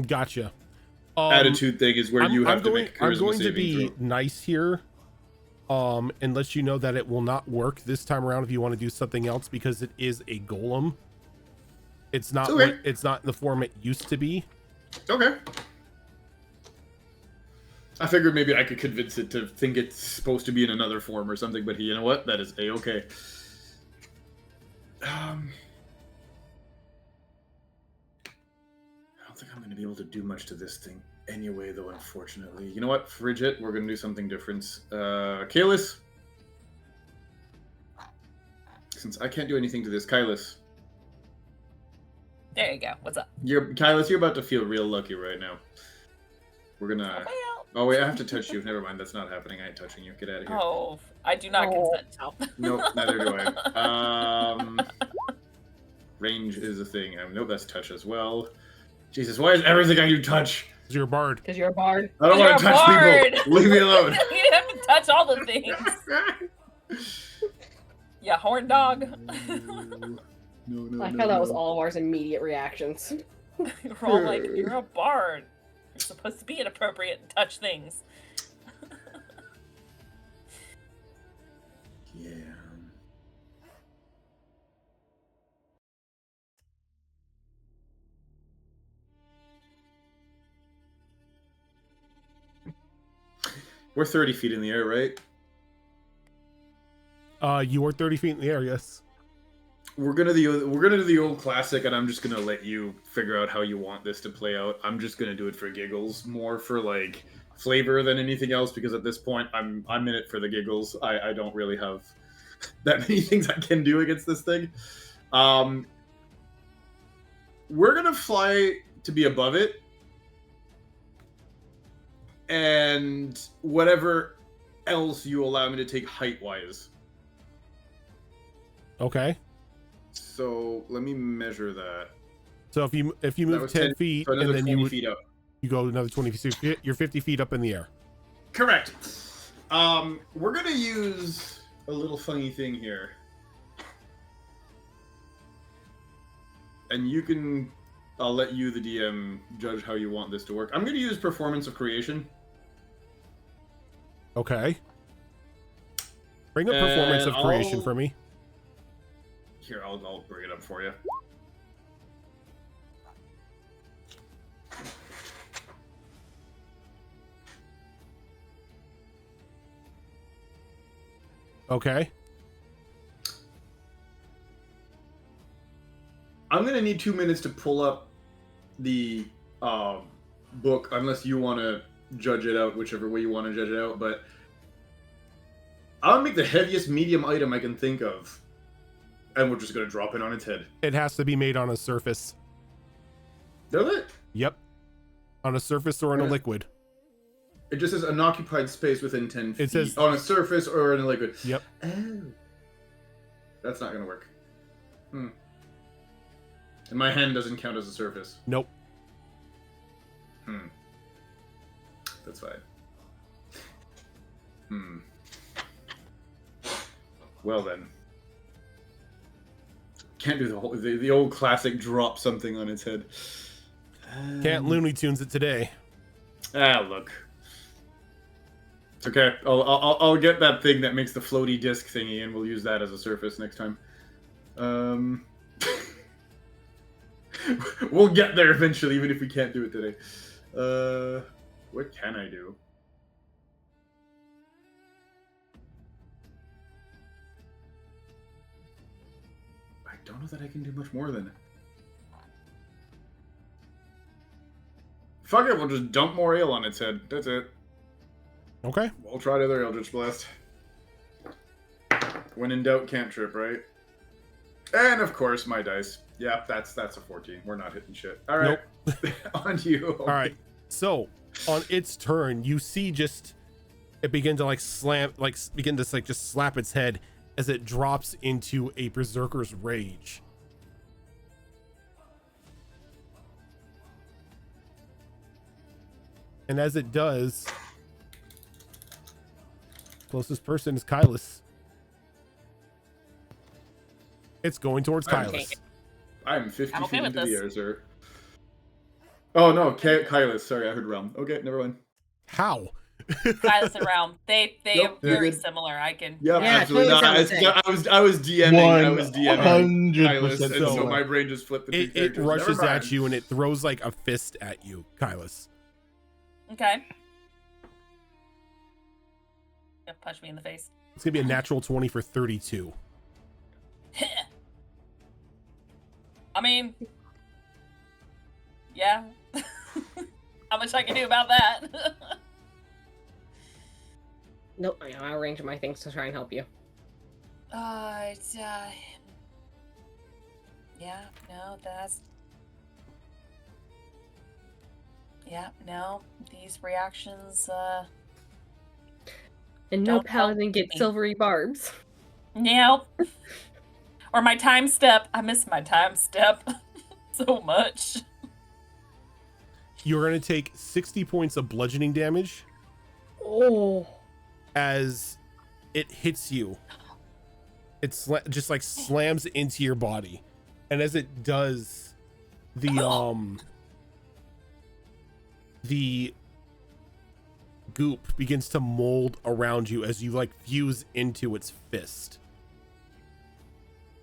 S1: Gotcha.
S5: attitude thing is where you have to make a charisma
S1: I'm going to
S5: saving
S1: be
S5: throw.
S1: nice here, and let you know that it will not work this time around if you want to do something else, because it is a golem. It's not.
S5: Okay.
S1: It's not in the form it used to be.
S5: Okay. I figured maybe I could convince it to think it's supposed to be in another form or something, but you know what? That is A-okay. I don't think I'm going to be able to do much to this thing anyway, though, unfortunately. You know what? Frigid, we're going to do something different. Kalis? Since I can't do anything to this, Kylis.
S2: There you go. What's up?
S5: Kylis, you're about to feel real lucky right now. We're going to...
S2: Well,
S5: Oh, wait, I have to touch you. Never mind, that's not happening. I ain't touching you. Get out of here.
S2: oh, I do not consent.
S5: Nope, neither do I. Range is a thing. Nope, that's touch as well. Jesus, why is everything I do touch?
S1: Because you're a bard.
S7: Because you're a bard.
S5: I don't
S2: You're
S5: want
S2: a
S5: to touch
S2: bard.
S5: people. Leave me alone.
S2: You didn't have to touch all the things. Yeah, horn dog.
S5: No,
S7: I thought that was all of ours immediate reactions.
S2: We're all like, you're a bard. You're supposed to be inappropriate and touch things.
S5: Yeah. We're 30 feet in the air, right?
S1: You are 30 feet in the air, yes.
S5: We're gonna do the old classic, and I'm just gonna let you figure out how you want this to play out. I'm just gonna do it for giggles, more for like flavor than anything else, because at this point I'm in it for the giggles. I don't really have that many things I can do against this thing. We're gonna fly to be above it, and whatever else you allow me to take height-wise.
S1: Okay.
S5: So let me measure that.
S1: So if you
S5: That
S1: move
S5: was
S1: 10 feet,
S5: So
S1: and
S5: another
S1: then
S5: 20
S1: you
S5: feet up.
S1: you go another 20 feet, so you're 50 feet up in the air.
S5: Correct. We're gonna use a little funny thing here, and I'll let you, the DM, judge how you want this to work. I'm gonna use Performance of Creation.
S1: Okay. Bring up performance of
S5: And
S1: creation
S5: I'll-
S1: for me.
S5: Here, I'll bring it up for you.
S1: Okay.
S5: I'm gonna need 2 minutes to pull up the book, unless you want to judge it out, whichever way you want to judge it out. But I'll make the heaviest medium item I can think of, and we're just gonna drop it on its head.
S1: It has to be made on a surface.
S5: Does it?
S1: Yep. On a surface or in a
S5: Yeah.
S1: liquid.
S5: It just says unoccupied space within 10 feet.
S1: It says-
S5: on a surface or in a liquid.
S1: Yep.
S5: Oh. That's not gonna work. And my hand doesn't count as a surface.
S1: Nope.
S5: That's fine. Well then. Can't do the old classic drop something on its head.
S1: Can't Looney Tunes it today.
S5: Look. It's okay. I'll get that thing that makes the floaty disc thingy, and we'll use that as a surface next time. We'll get there eventually, even if we can't do it today. What can I do? I don't know that I can do much more than. Fuck it, we'll just dump more ale on its head. That's it.
S1: Okay.
S5: We'll try the other Eldritch Blast. When in doubt, can't trip, right? And of course, my dice. Yeah, that's a 14. We're not hitting shit. All right, on to you.
S1: All right. So on its turn, you see just it begin to just slap its head as it drops into a berserker's rage. And as it does, closest person is Kylus. It's going towards Kylus.
S5: I'm 50
S2: I'm okay
S5: feet
S2: with
S5: into the
S2: this.
S5: air, sir. Oh no, Kylus. Sorry, I heard Realm. Okay, never mind.
S1: How?
S2: Silas and Realm. They
S5: Nope,
S2: are
S5: they're
S2: very
S5: good.
S2: similar. I can.
S5: Yeah,
S7: Yeah,
S5: absolutely
S7: totally
S5: not.
S7: sounds
S5: I was DMing. I was DMing
S4: 100%
S5: Kylus, and so
S4: similar.
S5: my brain just flipped the two
S1: It
S5: characters.
S1: rushes
S5: Never
S1: at
S5: mind.
S1: you and it throws like a fist at you, Kylus.
S2: Okay. Yeah, punch me in the face.
S1: It's gonna be a natural 20 for 32.
S2: I mean, yeah. How much I can do about that?
S7: Nope, I'll arrange my things to try and help you.
S2: Yeah, no, these reactions,
S7: And no
S2: Don't help
S7: paladin gets
S2: me.
S7: silvery barbs.
S2: no. Or my time step. I miss my time step so much.
S1: You're going to take 60 points of bludgeoning damage
S7: Oh.
S1: as it hits you. It just like slams into your body. And as it does, the goop begins to mold around you as you like fuse into its fist.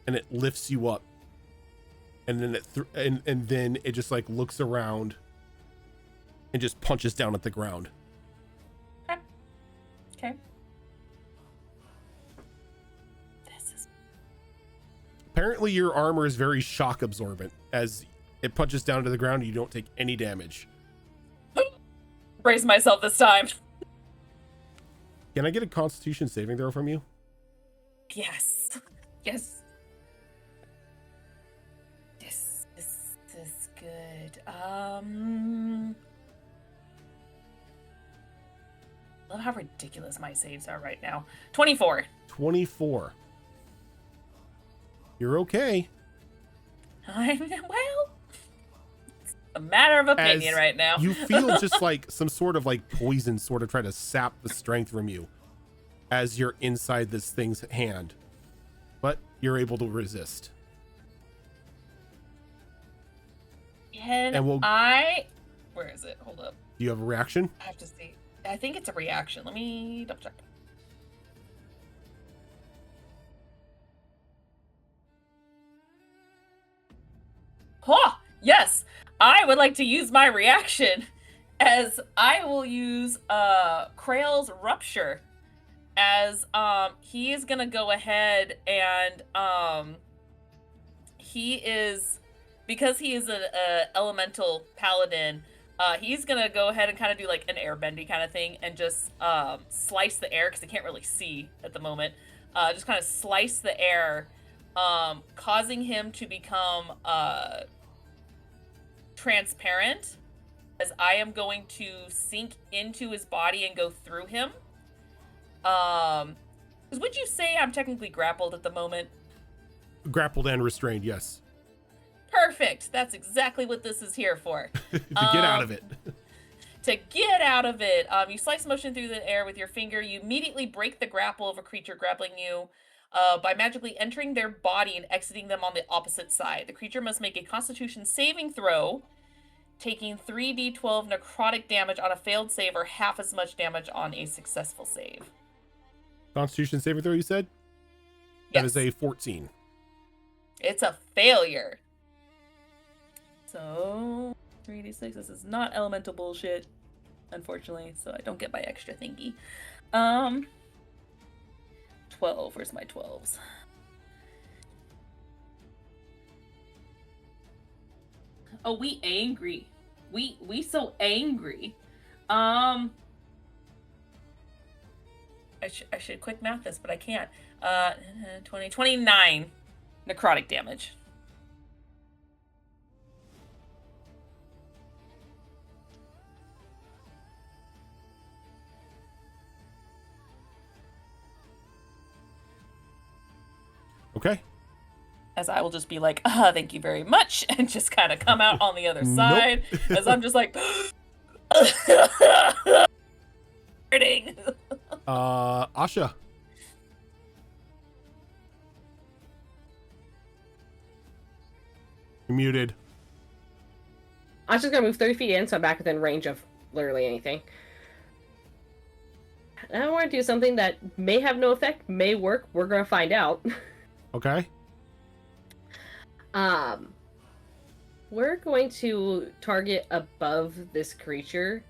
S1: And it lifts you up. And then and then it just like looks around and just punches down at the ground.
S2: Okay.
S1: Apparently your armor is very shock absorbent. As it punches down to the ground, you don't take any damage.
S2: Brace myself this time.
S1: Can I get a Constitution saving throw from you?
S2: Yes. Yes. This is good. Love how ridiculous my saves are right now. 24.
S1: 24. You're okay.
S2: Well, it's a matter of opinion
S1: As
S2: right now.
S1: You feel just like some sort of like poison sort of try to sap the strength from you as you're inside this thing's hand. But you're able to resist.
S2: Can
S1: we'll-
S2: Where is it? Hold up.
S1: Do you have a reaction?
S2: I have to see. I think it's a reaction. Let me double check. Oh, yes! I would like to use my reaction as I will use Krail's Rupture as he is gonna go ahead and he is, because he is a elemental paladin, he's gonna go ahead and kind of do like an airbendy kind of thing and just slice the air because he can't really see at the moment. Just kind of slice the air, causing him to become transparent, as I am going to sink into his body and go through him. Because would you say I'm technically grappled at the moment?
S1: Grappled and restrained, yes.
S2: Perfect. That's exactly what this is here for.
S1: To get out of it.
S2: To get out of it, you slice motion through the air with your finger. You immediately break the grapple of a creature grappling you by magically entering their body and exiting them on the opposite side. The creature must make a Constitution saving throw, taking 3d12 necrotic damage on a failed save or half as much damage on a successful save.
S1: Constitution saving throw, you said?
S2: Yes.
S1: That is a 14.
S2: It's a failure. So 3d6. This is not elemental bullshit, unfortunately, so I don't get my extra thingy. 12. Where's my 12s? Oh, we angry. We so angry. I should quick math this, but I can't. 29 necrotic damage.
S1: Okay.
S2: As I will just be like, thank you very much, and just kind of come out on the other side, as I'm just like, hurting.
S1: Asha. You're muted.
S7: I was just gonna move 30 feet in, so I'm back within range of literally anything. And I want to do something that may have no effect, may work. We're gonna find out.
S1: Okay.
S7: We're going to target above this creature,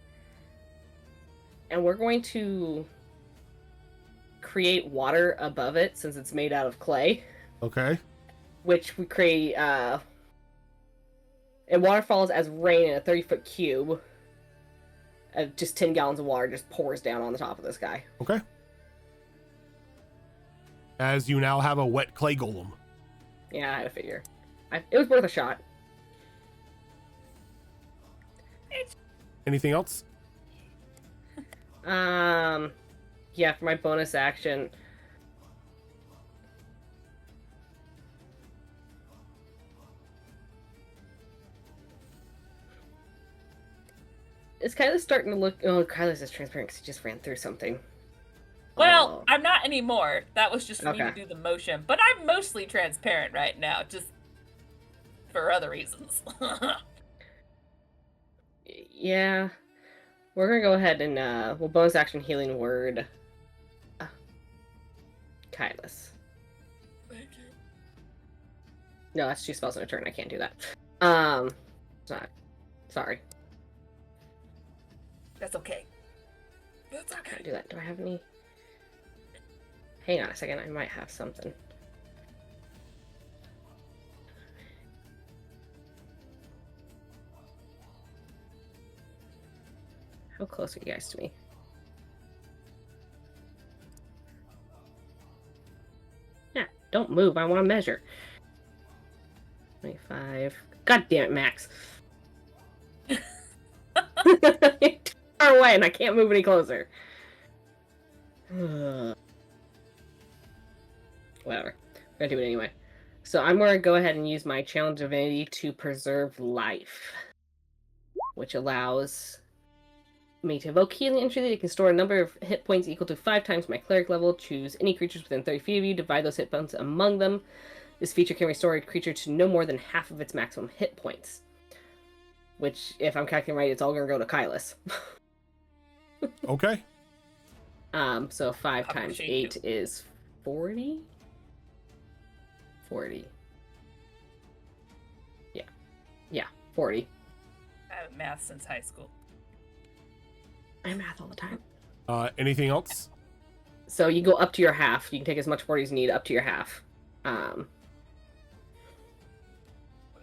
S7: and we're going to create water above it since it's made out of clay.
S1: Okay.
S7: Which we create, and water falls as rain in a 30-foot cube. Just 10 gallons of water just pours down on the top of this guy.
S1: Okay. As you now have a wet clay golem.
S7: Yeah, I had to figure. It was worth a shot.
S1: Anything else?
S7: Yeah, for my bonus action. is Kyla starting to look? Oh, Kyla's is transparent because he just ran through something.
S2: Well,
S7: Oh.
S2: I'm not anymore. That was just for me to
S7: Okay.
S2: do the motion. But I'm mostly transparent right now, just for other reasons.
S7: Yeah. We're gonna go ahead and we'll bonus action healing word Kylas.
S2: Thank you.
S7: No, that's 2 spells in a turn. I can't do that. Sorry.
S2: That's okay. That's
S7: I
S2: okay.
S7: can't do that. Do I have any? Hang on a second. I might have something. How close are you guys to me? Yeah, don't move. I want to measure. 25. God damn it, Max. Far away and I can't move any closer. Whatever. We're gonna do it anyway. So I'm gonna go ahead and use my challenge divinity to preserve life, which allows me to evoke healing entry that can store a number of hit points equal to 5 times my cleric level. Choose any creatures within 30 feet of you, divide those hit points among them. This feature can restore a creature to no more than half of its maximum hit points. Which, if I'm calculating right, it's all gonna go to Kylas.
S1: Okay.
S7: So 5 times
S2: Appreciate
S7: 8
S2: you.
S7: is 40? 40. Yeah, 40.
S2: I haven't math since high school.
S7: I math all the time.
S1: Anything else?
S7: So you go up to your half. You can take as much 40 as you need up to your half.
S2: What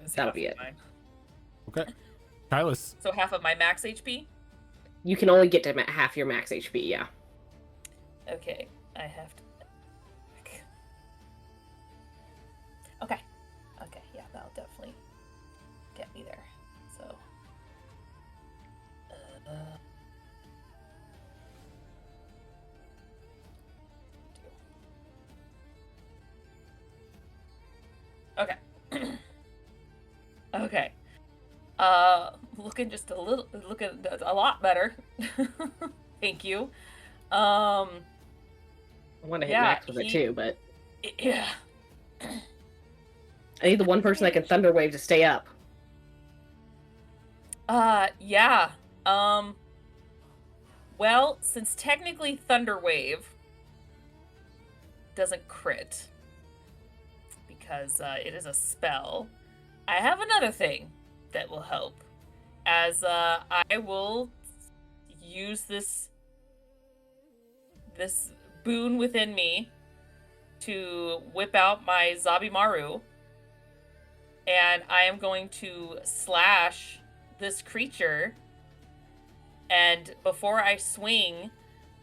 S2: is
S7: That'll
S2: half
S7: be
S2: of
S7: it.
S2: mine?
S1: Okay. Kylas.
S2: So half of my max HP?
S7: You can only get to half your max HP, yeah.
S2: Okay, I have to. Okay. Okay, yeah, that'll definitely get me there. So. Okay. Okay. Looking just looking a lot better. Thank you.
S7: I want to hit
S2: Yeah,
S7: max with it too, but
S2: yeah.
S7: I need the one person that can thunder wave to stay up.
S2: Yeah. Well, since technically Thunder Wave doesn't crit because it is a spell, I have another thing that will help. As I will use this boon within me to whip out my Zabimaru, and I am going to slash this creature, and before I swing,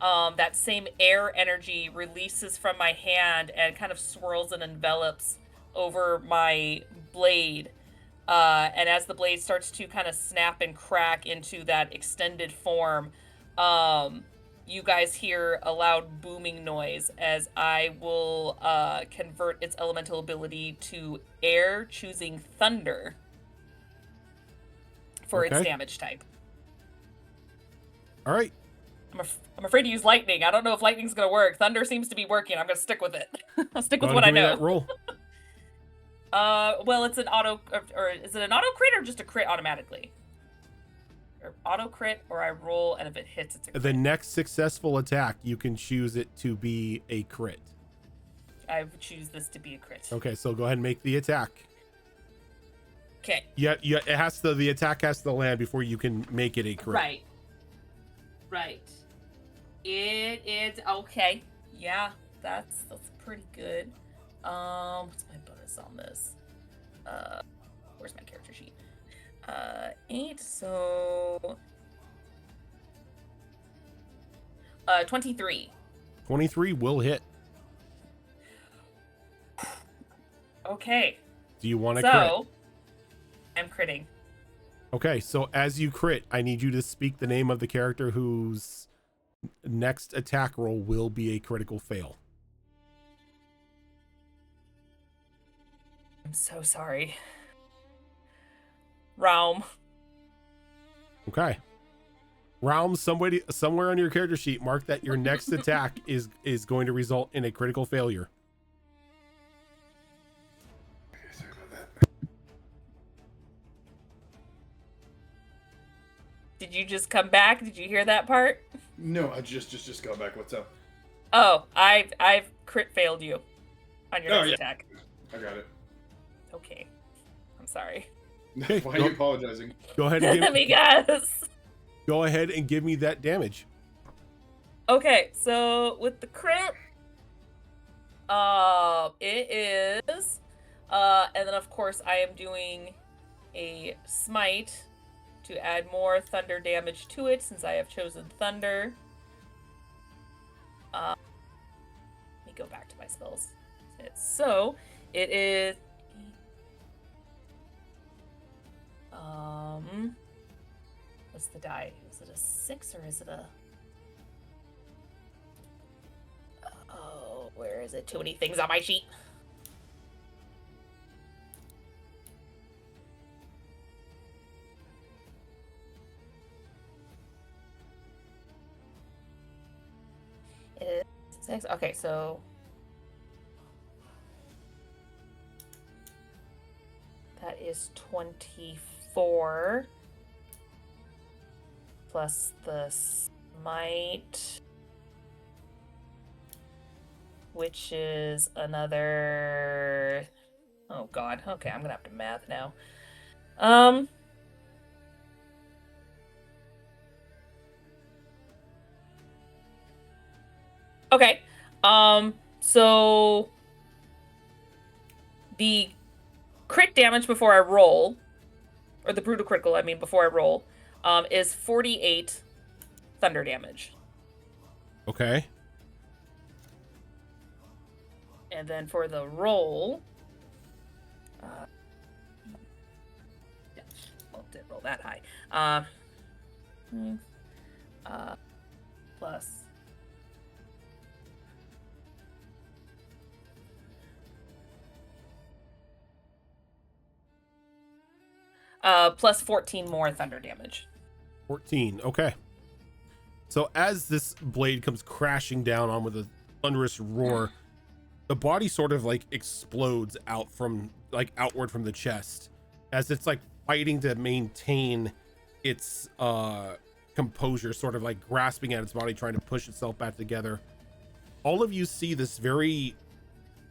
S2: that same air energy releases from my hand and kind of swirls and envelops over my blade. And as the blade starts to kind of snap and crack into that extended form, you guys hear a loud booming noise as I will convert its elemental ability to air, choosing thunder for its
S1: Okay.
S2: damage type.
S1: All right.
S2: I'm afraid to use lightning. I don't know if lightning's gonna work. Thunder seems to be working. I'm gonna stick with it. I'll stick with
S1: Go
S2: what
S1: ahead
S2: I
S1: and give me
S2: know.
S1: that roll.
S2: Well, it's an auto, or is it an auto crit or just a crit automatically? Or auto crit, or I roll, and if it hits, it's a crit.
S1: The next successful attack, you can choose it to be a crit.
S2: I would choose this to be a crit.
S1: Okay, so go ahead and make the attack.
S2: Okay.
S1: Yeah, it has to. The attack has to land before you can make it a crit.
S2: Right. Right. It is okay. Yeah, that's pretty good. What's my bonus on this? Where's my character sheet? 8, so 23.
S1: 23 will hit.
S2: Okay.
S1: Do you want to crit?
S2: So I'm critting.
S1: Okay, so as you crit, I need you to speak the name of the character whose next attack roll will be a critical fail.
S2: I'm so sorry. Realm.
S1: Okay. Realm, somewhere on your character sheet, mark that your next attack is going to result in a critical failure.
S5: Okay, sorry about that.
S2: Did you just come back? Did you hear that part?
S5: No, I just got back. What's up?
S2: Oh, I've crit failed you on your
S5: Oh,
S2: next
S5: yeah.
S2: attack.
S5: I got it.
S2: Okay. I'm sorry.
S1: Okay,
S5: Why are you apologizing?
S1: Go ahead and
S2: Because
S1: go ahead and give me that damage.
S2: okay, so with the crit, it is, and then of course I am doing a smite to add more thunder damage to it since I have chosen thunder. Let me go back to my spells. So it is. What's the die? Is it a 6 or is it a? Oh, where is it? Too many things on my sheet. It is 6. Okay, so that is 24 plus the smite, which is another. Oh God. Okay, I'm gonna have to math now. Okay. So the crit damage before I roll, or the brutal critical, I mean, before I roll, is 48 thunder damage.
S1: Okay.
S2: And then for the roll, yeah, well, didn't roll that high. Plus. Plus 14 more thunder damage.
S1: 14. Okay. So as this blade comes crashing down on with a thunderous roar, the body sort of like explodes out from like outward from the chest as it's like fighting to maintain its composure, sort of like grasping at its body, trying to push itself back together. All of you see this very,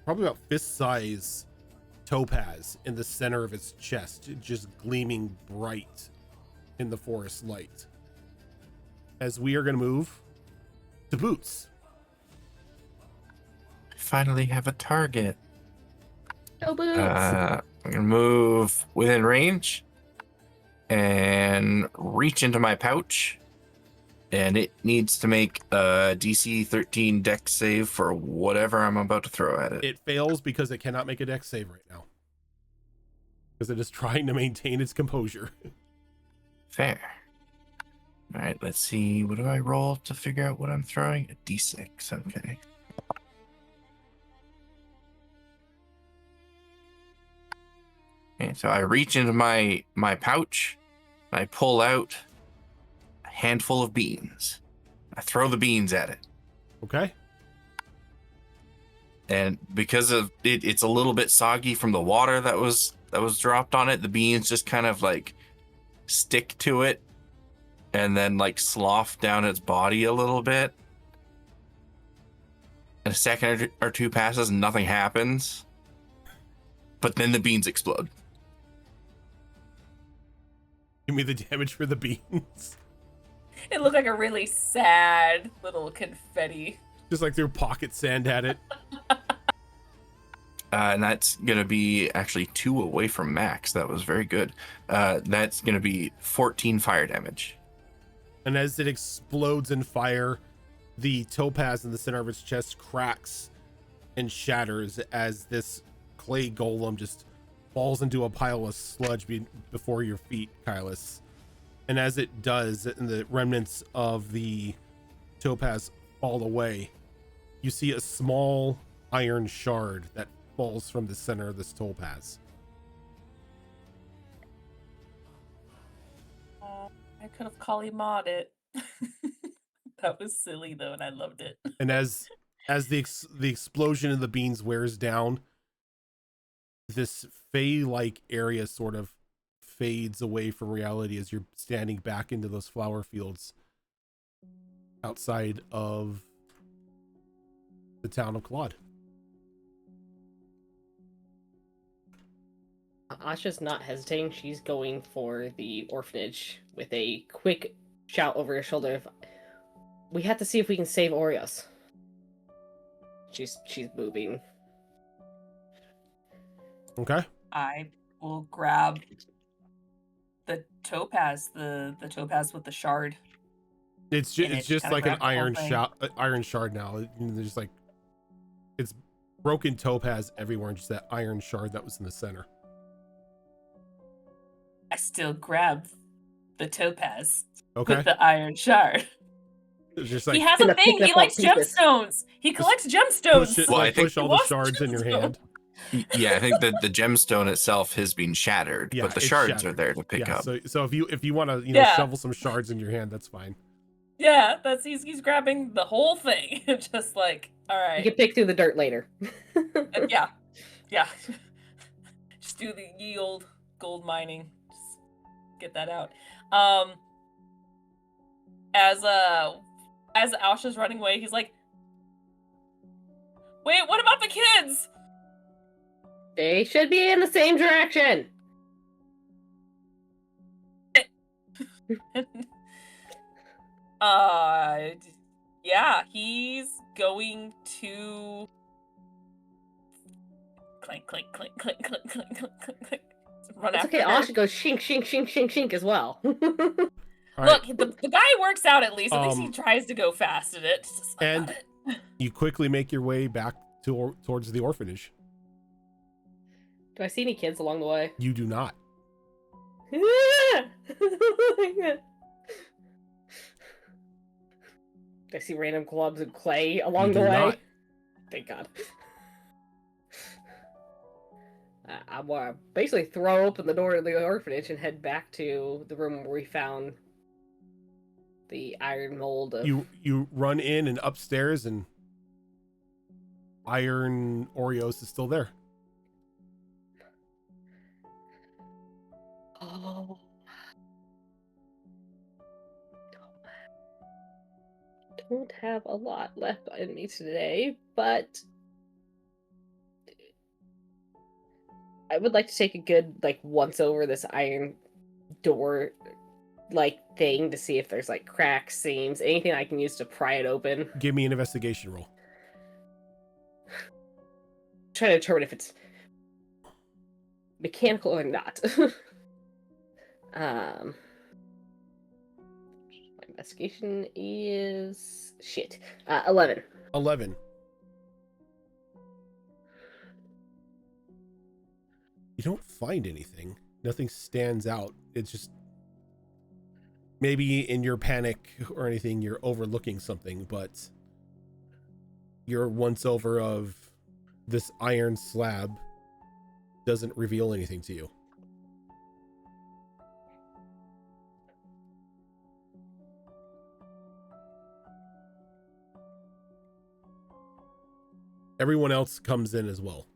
S1: probably about fist size topaz in the center of its chest, just gleaming bright in the forest light. As we are going to move to Boots.
S6: Finally have a target.
S7: Go Boots!
S6: I'm gonna move within range and reach into my pouch, and it needs to make a DC 13 dex save for whatever I'm about to throw at it.
S1: It fails because it cannot make a dex save right now, because it is trying to maintain its composure.
S6: Fair. All right, let's see. What do I roll to figure out what I'm throwing? A D6. Okay. Okay, so I reach into my pouch, and I pull out a handful of beans. I throw the beans at it,
S1: Okay.
S6: and because of it, it's a little bit soggy from the water that was dropped on it. The beans just kind of like stick to it, and then like slough down its body a little bit. And a second or two passes, and nothing happens. But then the beans explode.
S1: Give me the damage for the beans.
S2: It looked like a really sad little confetti.
S1: Just like threw pocket sand at it.
S6: And that's going to be actually 2 away from max. That was very good. That's going to be 14 fire damage.
S1: And as it explodes in fire, the topaz in the center of its chest cracks and shatters as this clay golem just falls into a pile of sludge before your feet, Kylus. And as it does, and the remnants of the topaz fall away, you see a small iron shard that falls from the center of this topaz.
S2: I could have Kali mod it. That was silly though, and I loved it.
S1: And as the explosion of the beans wears down, this Fey-like area sort of fades away from reality as you're standing back into those flower fields outside of the town of Claude.
S7: Asha's not hesitating. She's going for the orphanage with a quick shout over her shoulder of, "We have to see if we can save Oreos." She's moving.
S1: Okay.
S2: I will grab the topaz, the topaz with the shard.
S1: It's
S2: And
S1: it's
S2: it
S1: just
S2: kinda
S1: like an
S2: grabbed the whole thing.
S1: iron shard now. There's just like, it's broken topaz everywhere, and just that iron shard that was in the center.
S2: I still grab the topaz
S1: Okay.
S2: with the iron shard.
S1: It's just
S2: He
S1: like
S2: has
S7: Gonna
S2: a thing.
S7: pick
S2: He
S7: up all
S2: likes
S7: pieces.
S2: gemstones. He collects
S1: push
S2: gemstones.
S1: it,
S6: Well, I
S1: like,
S6: think
S1: push all
S2: he
S1: the
S2: wants
S1: shards in your hand.
S6: Yeah, I think that the gemstone itself has been shattered,
S1: Yeah,
S6: but the
S1: it's
S6: shards
S1: shattered.
S6: are there to pick
S1: Yeah.
S6: up.
S1: So if you want to
S2: Yeah.
S1: shovel some shards in your hand, that's fine.
S2: Yeah, that's he's grabbing the whole thing. Just like, all
S7: You
S2: right.
S7: can pick through the dirt later.
S2: Yeah. Just do the ye old gold mining. Just get that out. As Asha's running away, he's like, "Wait, what about the kids?"
S7: They should be in the same direction.
S2: Yeah, he's going to clink, clink, clink, clink, clink, clink, clink, clink, clink. Run
S7: It's
S2: after
S7: okay.
S2: her.
S7: Asha goes shink, shink, shink, shink, shink as well.
S1: All
S2: Look,
S1: right.
S2: the guy works out at least. At least he
S1: Um,
S2: tries to go fast at it. It's just not
S1: and-
S2: it.
S1: You quickly make your way back towards the orphanage.
S7: Do I see any kids along the way?
S1: You do not.
S7: Do I see random clubs of clay along
S1: You
S7: the
S1: do
S7: way?
S1: not.
S7: Thank God. I want to basically throw open the door of the orphanage and head back to the room where we found the iron mold of...
S1: You run in and upstairs, and Iron Oreos is still there.
S7: Oh. Don't have a lot left in me today, but I would like to take a good once over this iron door thing to see if there's cracks, seams, anything I can use to pry it open.
S1: Give me an investigation roll.
S7: Try to determine if it's mechanical or not. My investigation is 11.
S1: 11. You don't find anything. Nothing stands out. It's just maybe in your panic or anything, you're overlooking something, but your once over of this iron slab doesn't reveal anything to you. Everyone else comes in as well.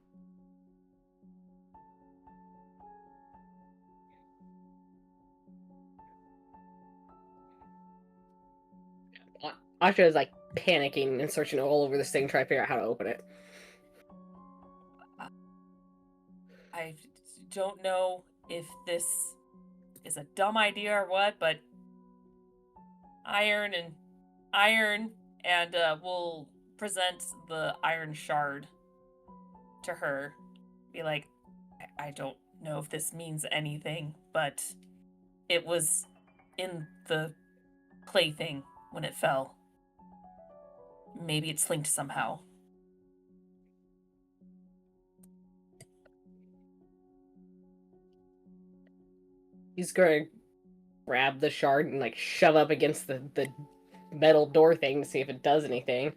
S7: Asha is panicking and searching all over this thing, trying to figure out how to open it.
S2: I don't know if this is a dumb idea or what, but iron, and we'll present the iron shard to her. Be like, I don't know if this means anything, but it was in the plaything when it fell. Maybe it's linked somehow.
S7: He's gonna grab the shard and shove up against the metal door thing to see if it does anything.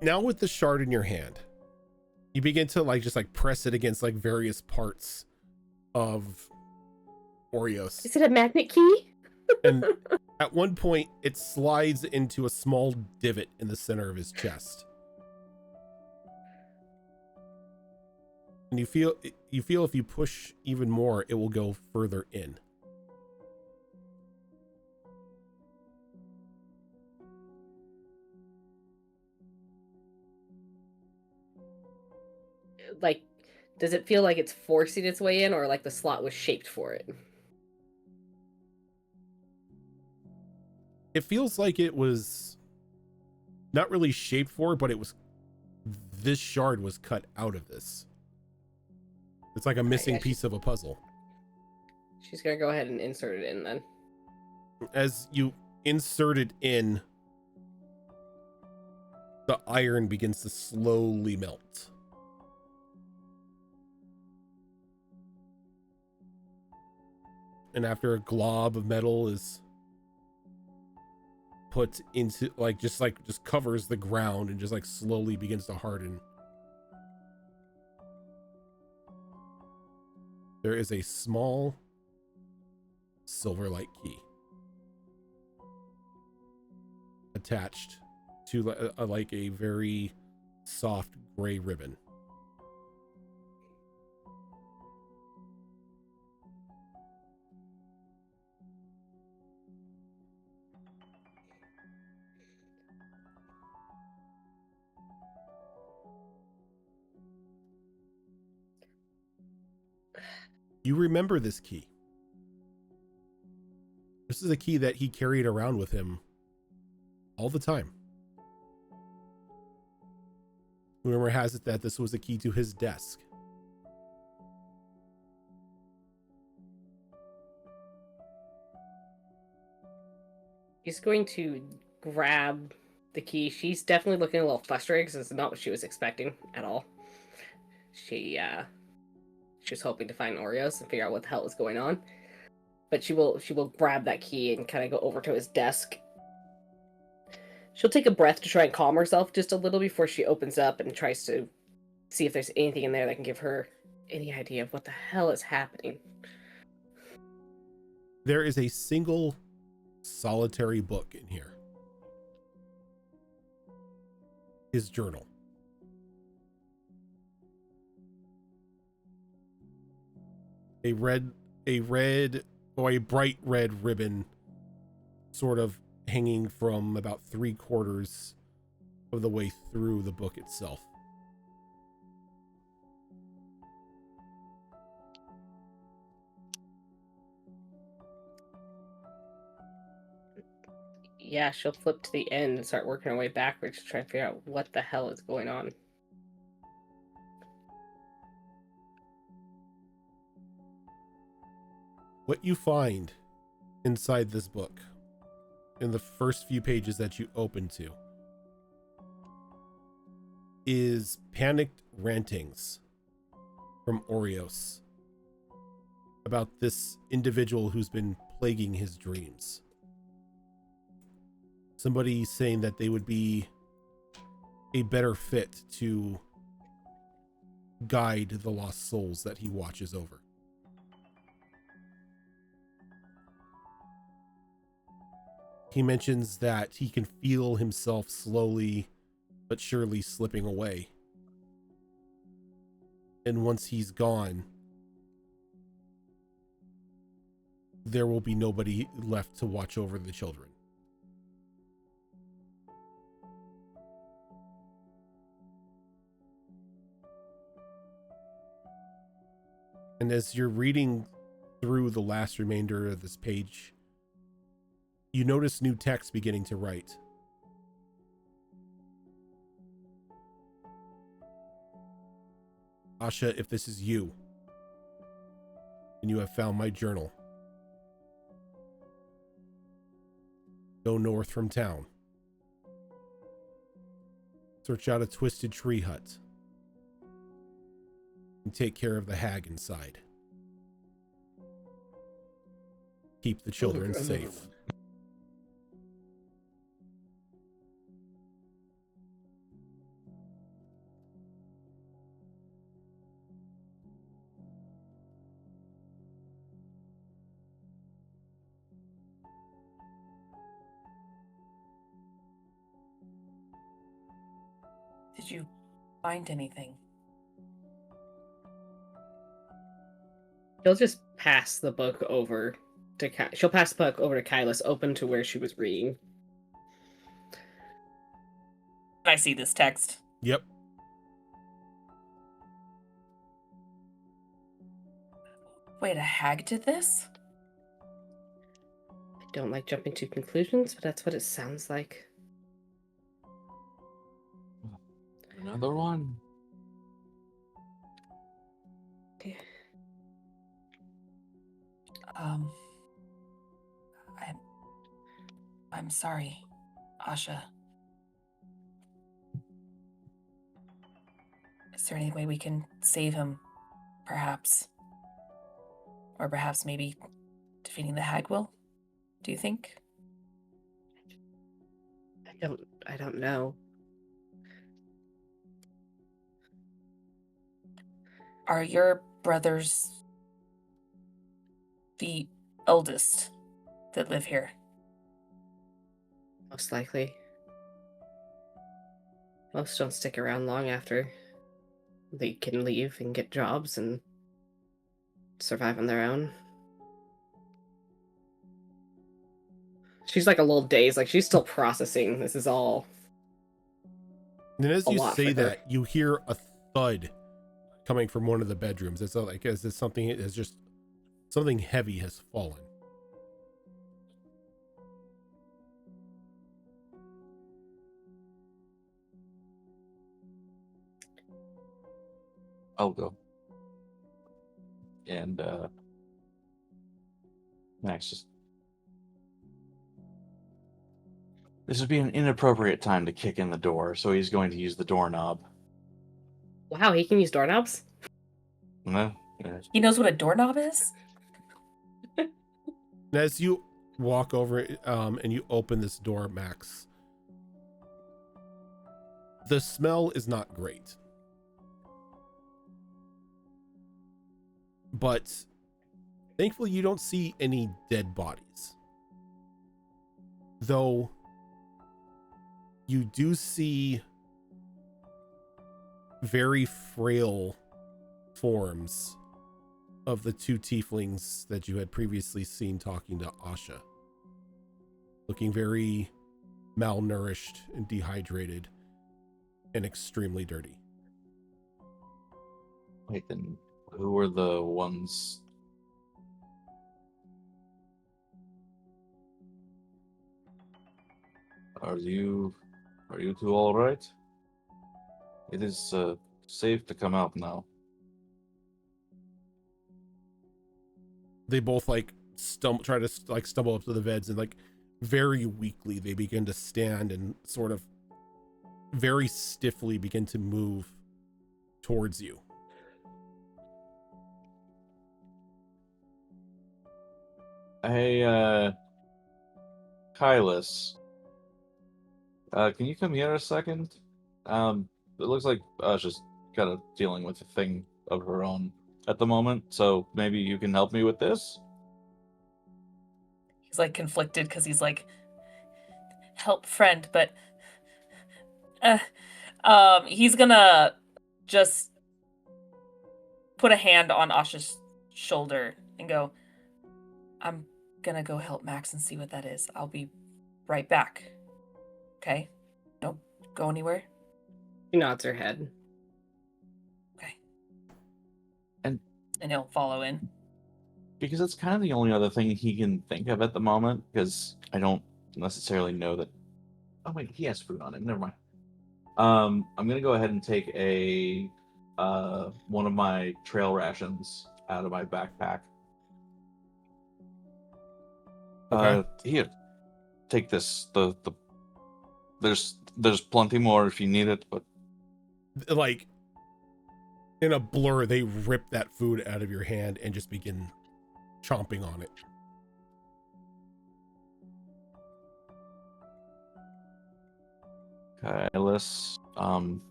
S1: Now with the shard in your hand, You begin to like just like press it against like various parts of Oreos.
S7: Is it a magnet key?
S1: And at one point it slides into a small divot in the center of his chest. And you feel if you push even more, it will go further in.
S7: Like, does it feel like it's forcing its way in, or like the slot was shaped for it?
S1: It feels like it was not really shaped for, but this shard was cut out of this. It's like a missing piece of a puzzle.
S7: She's gonna go ahead and insert it in then.
S1: As you insert it in, the iron begins to slowly melt. And after a glob of metal is put into just covers the ground and just like slowly begins to harden, there is a small silver-like key attached to like a very soft gray ribbon. You remember this key. This is a key that he carried around with him all the time. Rumor has it that this was a key to his desk.
S7: He's going to grab the key. She's definitely looking a little frustrated because it's not what she was expecting at all. She was hoping to find Oreos and figure out what the hell is going on. But she will grab that key and kind of go over to his desk. She'll take a breath to try and calm herself just a little before she opens up and tries to see if there's anything in there that can give her any idea of what the hell is happening.
S1: There is a single solitary book in here. His journal. A bright red ribbon sort of hanging from about 3/4 of the way through the book itself.
S7: Yeah, she'll flip to the end and start working her way backwards to try and figure out what the hell is going on.
S1: What you find inside this book, in the first few pages that you open to, is panicked rantings from Oreos about this individual who's been plaguing his dreams. Somebody saying that they would be a better fit to guide the lost souls that he watches over. He mentions that he can feel himself slowly but surely slipping away. And once he's gone, there will be nobody left to watch over the children. And as you're reading through the last remainder of this page, you notice new text beginning to write. Asha, if this is you, and you have found my journal, go north from town. Search out a twisted tree hut. And take care of the hag inside. Keep the children safe.
S2: Did you find anything?
S7: She'll just pass the book over to she'll pass the book over to Kylus, open to where she was reading.
S2: I see this text.
S1: Yep.
S2: Wait, a hag did this?
S7: I don't like jumping to conclusions, but that's what it sounds like.
S3: Another one.
S7: Okay.
S2: I'm sorry, Asha. Is there any way we can save him? Perhaps. Or perhaps maybe defeating the hag will? Do you think?
S7: I don't know.
S2: Are your brothers the eldest that live here?
S7: Most likely. Most don't stick around long after they can leave and get jobs and survive on their own. She's like a little dazed, like she's still processing. This is all.
S1: And as
S7: A
S1: you
S7: lot
S1: say
S7: for her.
S1: that, you hear a thud coming from one of the bedrooms. It's like as if something is just something heavy has fallen.
S3: I'll go. And Max just. This would be an inappropriate time to kick in the door, so he's going to use the doorknob.
S7: Wow, he can use doorknobs?
S3: No?
S2: He knows what a doorknob is?
S1: And as you walk over and you open this door, Max, the smell is not great. But thankfully you don't see any dead bodies. Though you do see very frail forms of the two tieflings that you had previously seen talking to Asha. Looking very malnourished and dehydrated and extremely dirty.
S3: Wait, then who were the ones? Are you two all right? It is safe to come out now.
S1: They both try to stumble up to the beds, and very weakly they begin to stand and sort of very stiffly begin to move towards you.
S3: Hey, Kylus, can you come here a second? It looks like Asha's kind of dealing with a thing of her own at the moment, so maybe you can help me with this?
S2: He's like conflicted because he's like, help friend, but he's gonna just put a hand on Asha's shoulder and go, I'm gonna go help Max and see what that is. I'll be right back. Okay? Don't go anywhere.
S7: She nods her head.
S2: Okay.
S3: And
S2: he'll follow in.
S3: because it's kind of the only other thing he can think of at the moment, because I don't necessarily know that. Oh wait, he has food on him. Never mind. I'm gonna go ahead and take a one of my trail rations out of my backpack.
S1: Okay.
S3: Here, take this. There's plenty more if you need it, but
S1: In a blur, they rip that food out of your hand and just begin chomping on it.
S3: Kylus,
S1: And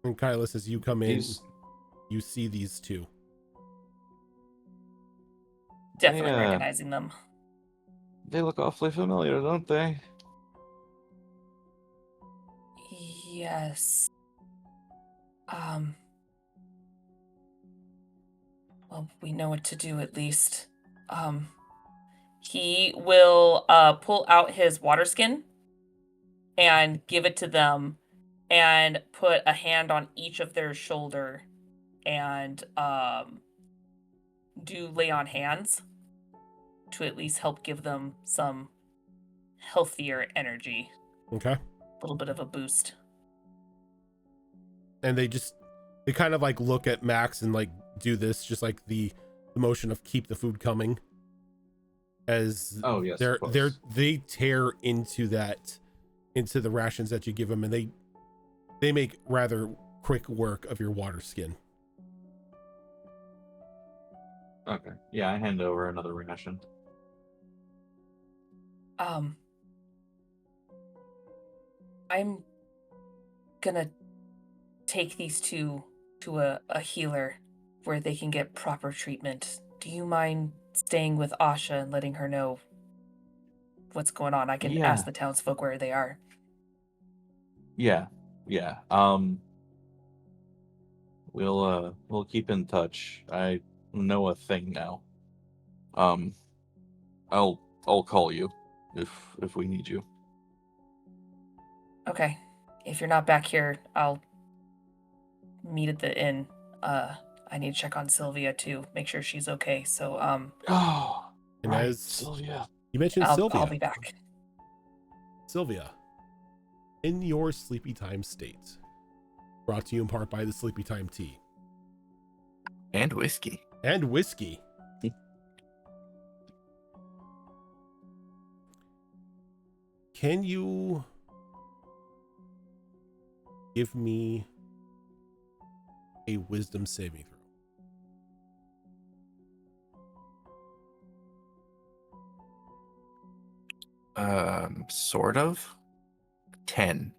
S1: Kylus, as you come in,
S3: these
S1: you see these two.
S2: Definitely
S3: Yeah.
S2: recognizing them.
S3: they look awfully familiar, don't they?
S2: Yes. Well, we know what to do at least. He will pull out his water skin and give it to them and put a hand on each of their shoulder and do lay on hands to at least help give them some healthier energy.
S1: Okay.
S2: A little bit of a boost.
S1: And they kind of like look at Max and like do this, just like the motion of keep the food coming, as
S3: Oh yes, of course.
S1: they tear into the rations that you give them, and they make rather quick work of your water skin.
S3: Okay. Yeah, I hand over another ration.
S2: I'm gonna take these two to a healer where they can get proper treatment. Do you mind staying with Asha and letting her know what's going on? I can
S3: Yeah.
S2: ask the townsfolk where they are.
S3: Yeah. We'll keep in touch. I know a thing now. I'll call you if we need you.
S2: Okay. If you're not back here, I'll meet at the inn. I need to check on Sylvia too, make sure she's okay. So
S3: Oh,
S1: And
S3: right,
S1: as
S3: Sylvia.
S1: you mentioned,
S2: I'll be back.
S1: Sylvia, in your sleepy time state, brought to you in part by the Sleepy Time Tea
S6: And whiskey.
S1: and whiskey. Can you give me a wisdom saving throw?
S6: Sort of. 10.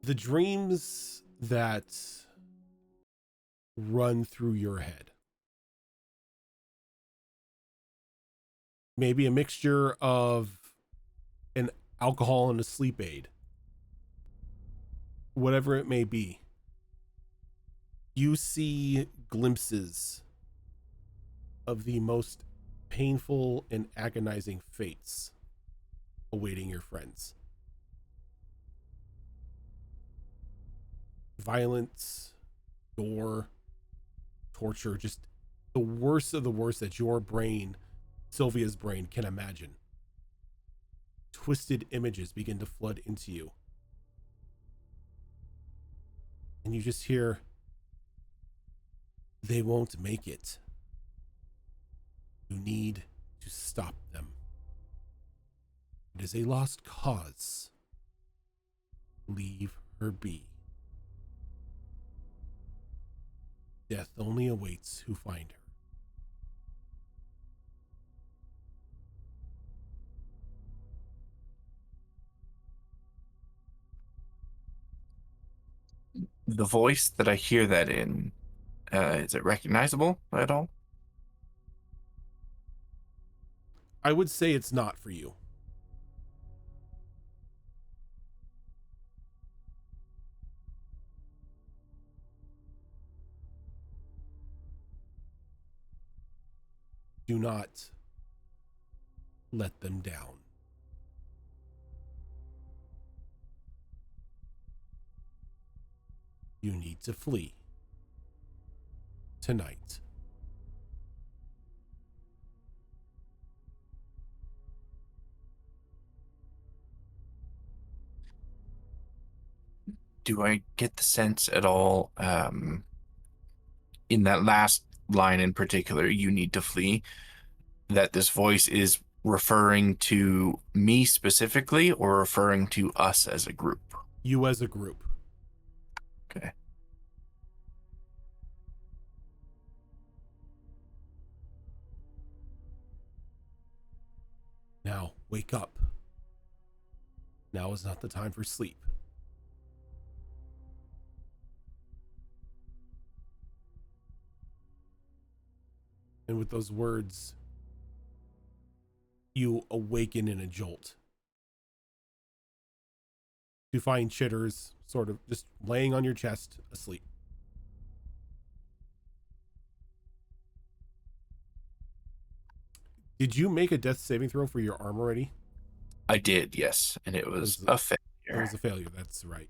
S1: The dreams that run through your head, maybe a mixture of an alcohol and a sleep aid, whatever it may be, you see glimpses of the most painful and agonizing fates awaiting your friends. Violence, gore, torture, just the worst of the worst that your brain, Sylvia's brain, can imagine. Twisted images begin to flood into you. And you just hear, they won't make it. You need to stop them. It is a lost cause. Leave her be. Death only awaits who find her.
S6: The voice that I hear that in, is it recognizable at all?
S1: I would say it's not for you. Do not let them down. You need to flee tonight.
S6: Do I get the sense at all, in that last line in particular, you need to flee, that this voice is referring to me specifically or referring to us as a group?
S1: You as a group.
S6: Okay.
S1: Now, wake up. Now is not the time for sleep. And with those words, you awaken in a jolt to find Chitters sort of just laying on your chest asleep. Did you make a death saving throw for your arm already?
S6: I did, yes, and it was a failure.
S1: It was a failure, that's right.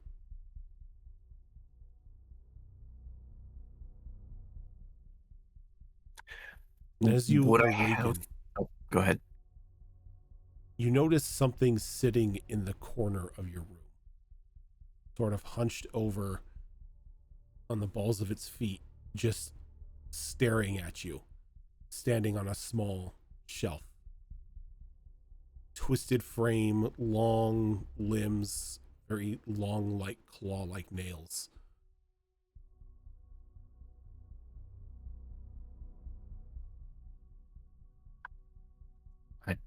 S1: As you
S6: Would I
S1: awaken,
S6: have... Oh, go ahead.
S1: you notice something sitting in the corner of your room, sort of hunched over on the balls of its feet, just staring at you, standing on a small shelf. Twisted frame, long limbs, very long, like claw-like nails.
S6: I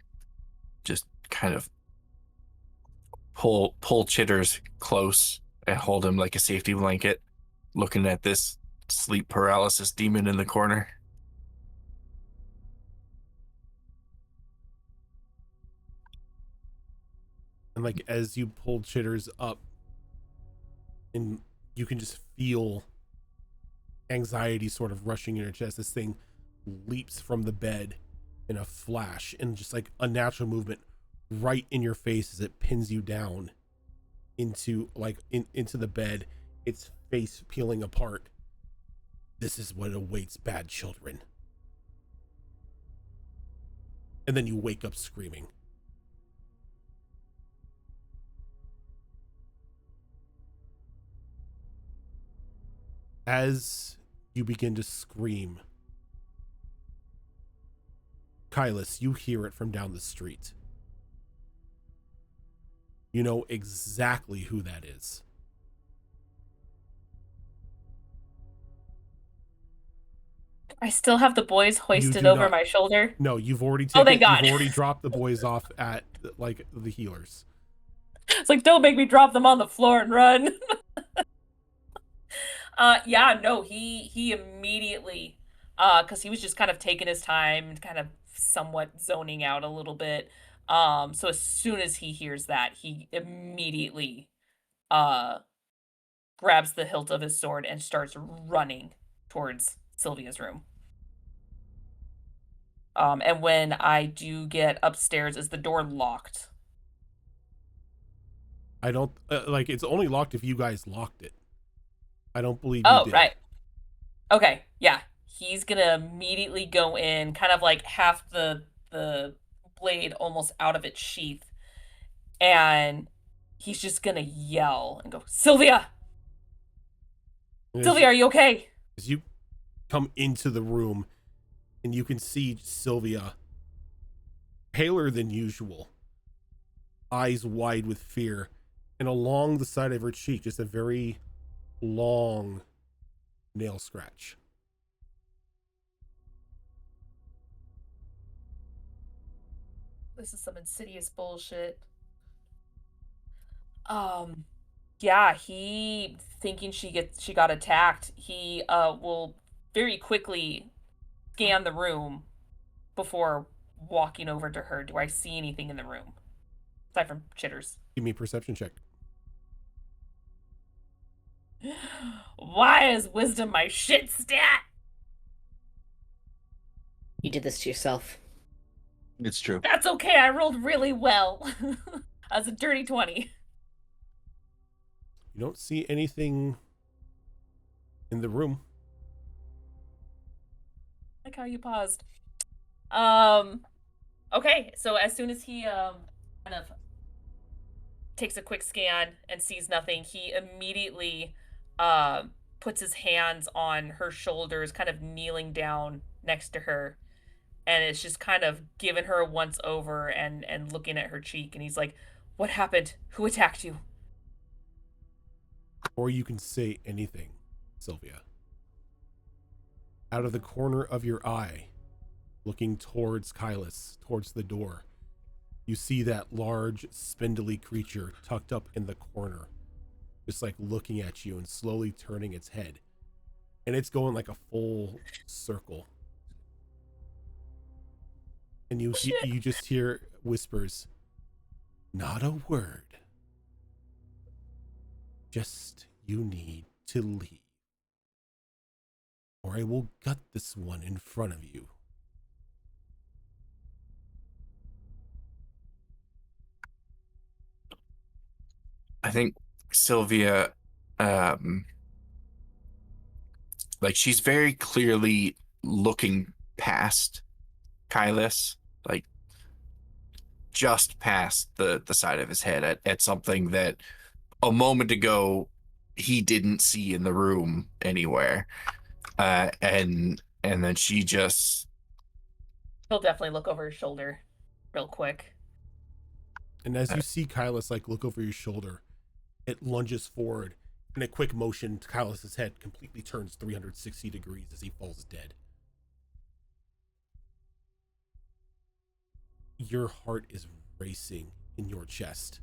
S6: just kind of pull Chitters close and hold him like a safety blanket, looking at this sleep paralysis demon in the corner.
S1: And like as you pull Chitters up, and you can just feel anxiety sort of rushing in your chest. This thing leaps from the bed in a flash, and just like unnatural movement right in your face as it pins you down into into the bed, its face peeling apart. This is what awaits bad children. And then you wake up screaming. As you begin to scream, Kylus, you hear it from down the street. You know exactly who that is.
S2: I still have the boys hoisted
S1: do
S2: over
S1: not.
S2: my shoulder.
S1: No, you've already
S2: Oh,
S1: taken.
S2: thank God.
S1: You've already dropped the boys off at like the healers.
S2: It's like, don't make me drop them on the floor and run. Yeah, no, he immediately, because he was just kind of taking his time, kind of somewhat zoning out a little bit. So as soon as he hears that, he immediately grabs the hilt of his sword and starts running towards Sylvia's room. And when I do get upstairs, is the door locked?
S1: I don't like. It's only locked if you guys locked it. I don't believe you
S2: Oh,
S1: did.
S2: right. Okay, yeah. He's gonna immediately go in, kind of like half the blade almost out of its sheath, and he's just gonna yell and go, Sylvia!
S1: And
S2: Sylvia, are you okay?
S1: as you come into the room, and you can see Sylvia, paler than usual, eyes wide with fear, and along the side of her cheek, just a very long nail scratch.
S2: This is some insidious bullshit. Yeah, he thinking she got attacked, he will very quickly scan the room before walking over to her. Do I see anything in the room? Aside from Chitters.
S1: Give me a perception check.
S2: Why is wisdom my shit stat?
S7: You did this to yourself.
S3: It's true.
S2: That's okay, I rolled really well. As a dirty 20.
S1: You don't see anything in the room.
S2: Like how you paused. Okay, so as soon as he kind of takes a quick scan and sees nothing, he immediately puts his hands on her shoulders, kind of kneeling down next to her, and it's just kind of giving her a once over and looking at her cheek, and he's like, what happened? Who attacked you?
S1: Or you can say anything, Sylvia. Out of the corner of your eye, looking towards Kylus, towards the door, you see that large, spindly creature tucked up in the corner, just like looking at you and slowly turning its head. And it's going like a full circle. And you just hear whispers, "Not a word. Just you need to leave, or I will gut this one in front of you."
S6: I think Sylvia, like she's very clearly looking past Kylus, like just past the side of his head at something that a moment ago he didn't see in the room anywhere. And then she just
S2: He'll definitely look over his shoulder real quick.
S1: And as you see Kylus like look over your shoulder, it lunges forward. In a quick motion, Kylus's head completely turns 360 degrees as he falls dead. Your heart is racing in your chest.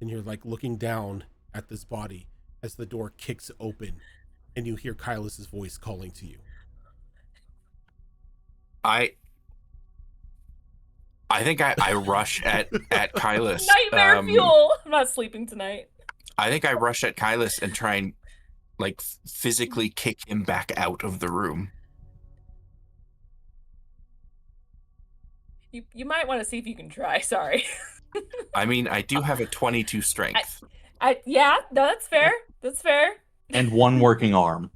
S1: And you're like looking down at this body as the door kicks open and you hear Kylus's voice calling to you.
S6: I think I rush at Kylus.
S2: Nightmare fuel! I'm not sleeping tonight.
S6: I think I rush at Kylus and try and like physically kick him back out of the room.
S2: You might want to see if you can try. Sorry.
S6: I mean, I do have a 22 strength.
S2: Yeah, no, that's fair. That's fair.
S3: And one working arm.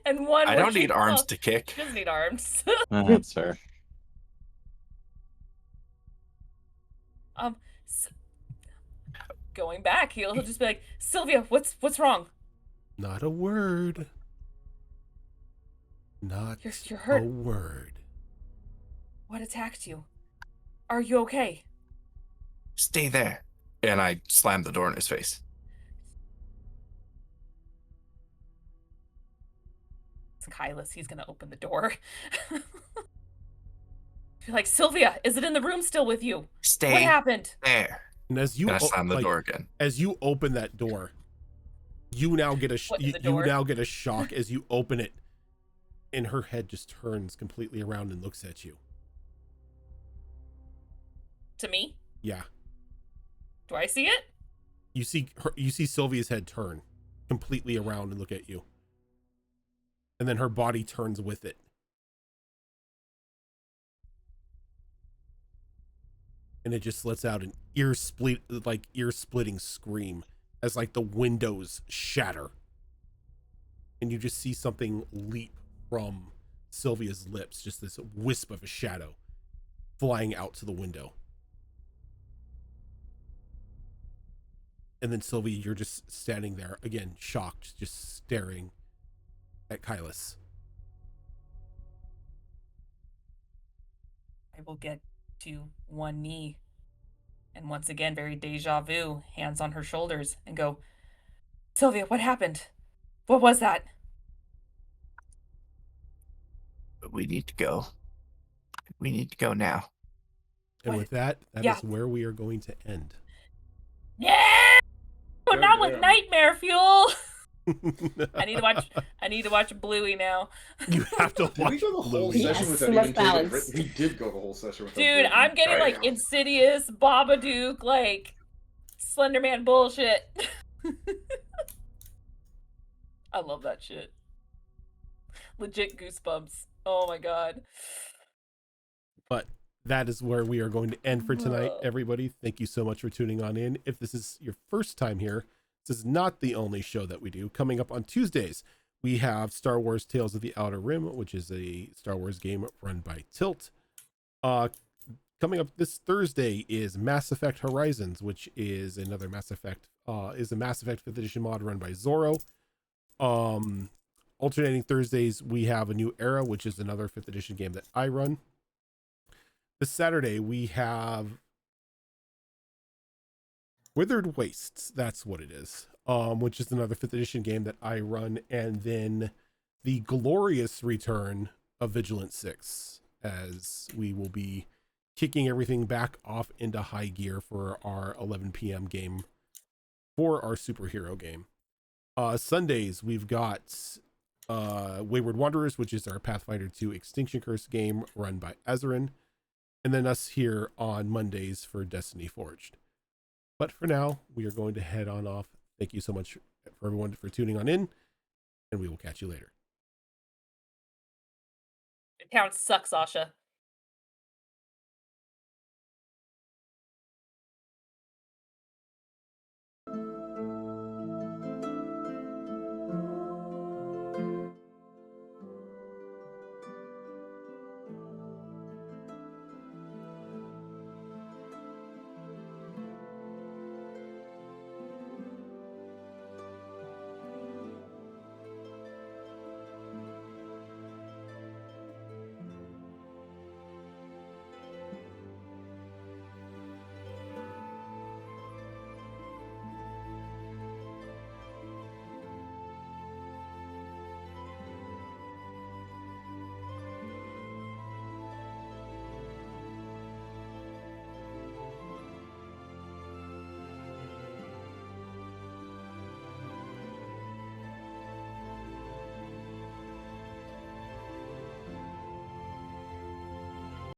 S2: And one.
S6: I don't need
S2: working-
S6: arms
S2: oh,
S6: to kick.
S2: She doesn't need arms.
S3: That's fair.
S2: S- Going back, he'll just be like, Sylvia, what's wrong?
S1: Not a word. Not
S2: You're hurt.
S1: a word.
S2: What attacked you? Are you okay?
S6: Stay there. And I slammed the door in his face.
S2: It's Kylus. He's gonna open the door. You're like, Sylvia, is it in the room still with you?
S6: Stay
S2: What happened?
S6: there.
S1: And as you
S6: And I slammed the door again.
S1: as you open that door, you now get a
S2: What, in the
S1: you
S2: door?
S1: now get a shock as you open it, and her head just turns completely around and looks at you.
S2: To me?
S1: Yeah,
S2: Do I see it?
S1: you see Sylvia's head turn completely around and look at you, and then her body turns with it. And it just lets out an ear-splitting scream as like the windows shatter. And you just see something leap from Sylvia's lips, just this wisp of a shadow flying out to the window. And then Sylvia, you're just standing there again, shocked, just staring at Kylus.
S2: I will get to one knee and once again, very deja vu, hands on her shoulders, and go, Sylvia, what happened? What was that?
S6: We need to go. We need to go now.
S1: And
S2: What?
S1: with that, that
S2: Yeah.
S1: is where we are going to end.
S2: Yeah! But not with
S5: Goddamn.
S2: nightmare fuel! I need to watch Bluey now.
S1: You have to
S5: Did we
S1: watch
S5: go the whole
S1: Bluey.
S5: session
S7: Yes,
S5: without
S7: enough
S5: even taking a
S7: balance.
S5: break? We did go the whole session without
S2: Dude,
S5: breaking.
S2: I'm getting like
S5: Damn.
S2: Insidious, Babadook, like Slenderman bullshit. I love that shit. Legit goosebumps. Oh my god.
S1: But that is where we are going to end for tonight,
S2: Whoa.
S1: everybody. Thank you so much for tuning on in. If this is your first time here, this is not the only show that we do. Coming up on Tuesdays, we have Star Wars Tales of the Outer Rim, which is a Star Wars game run by Tilt. Coming up this Thursday is Mass Effect Horizons, which is another Mass Effect, is a Mass Effect 5th edition mod run by Zorro. Alternating Thursdays, we have A New Era, which is another 5th edition game that I run. This Saturday, we have Withered Wastes, that's what it is, which is another 5th edition game that I run, and then the glorious return of Vigilant 6, as we will be kicking everything back off into high gear for our 11 p.m. game, for our superhero game. Sundays, we've got Wayward Wanderers, which is our Pathfinder 2 Extinction Curse game run by Azarin. and then us here on Mondays for Destiny Forged. But for now, we are going to head on off. Thank you so much for everyone for tuning on in, and we will catch you later.
S2: The town sucks, Sasha.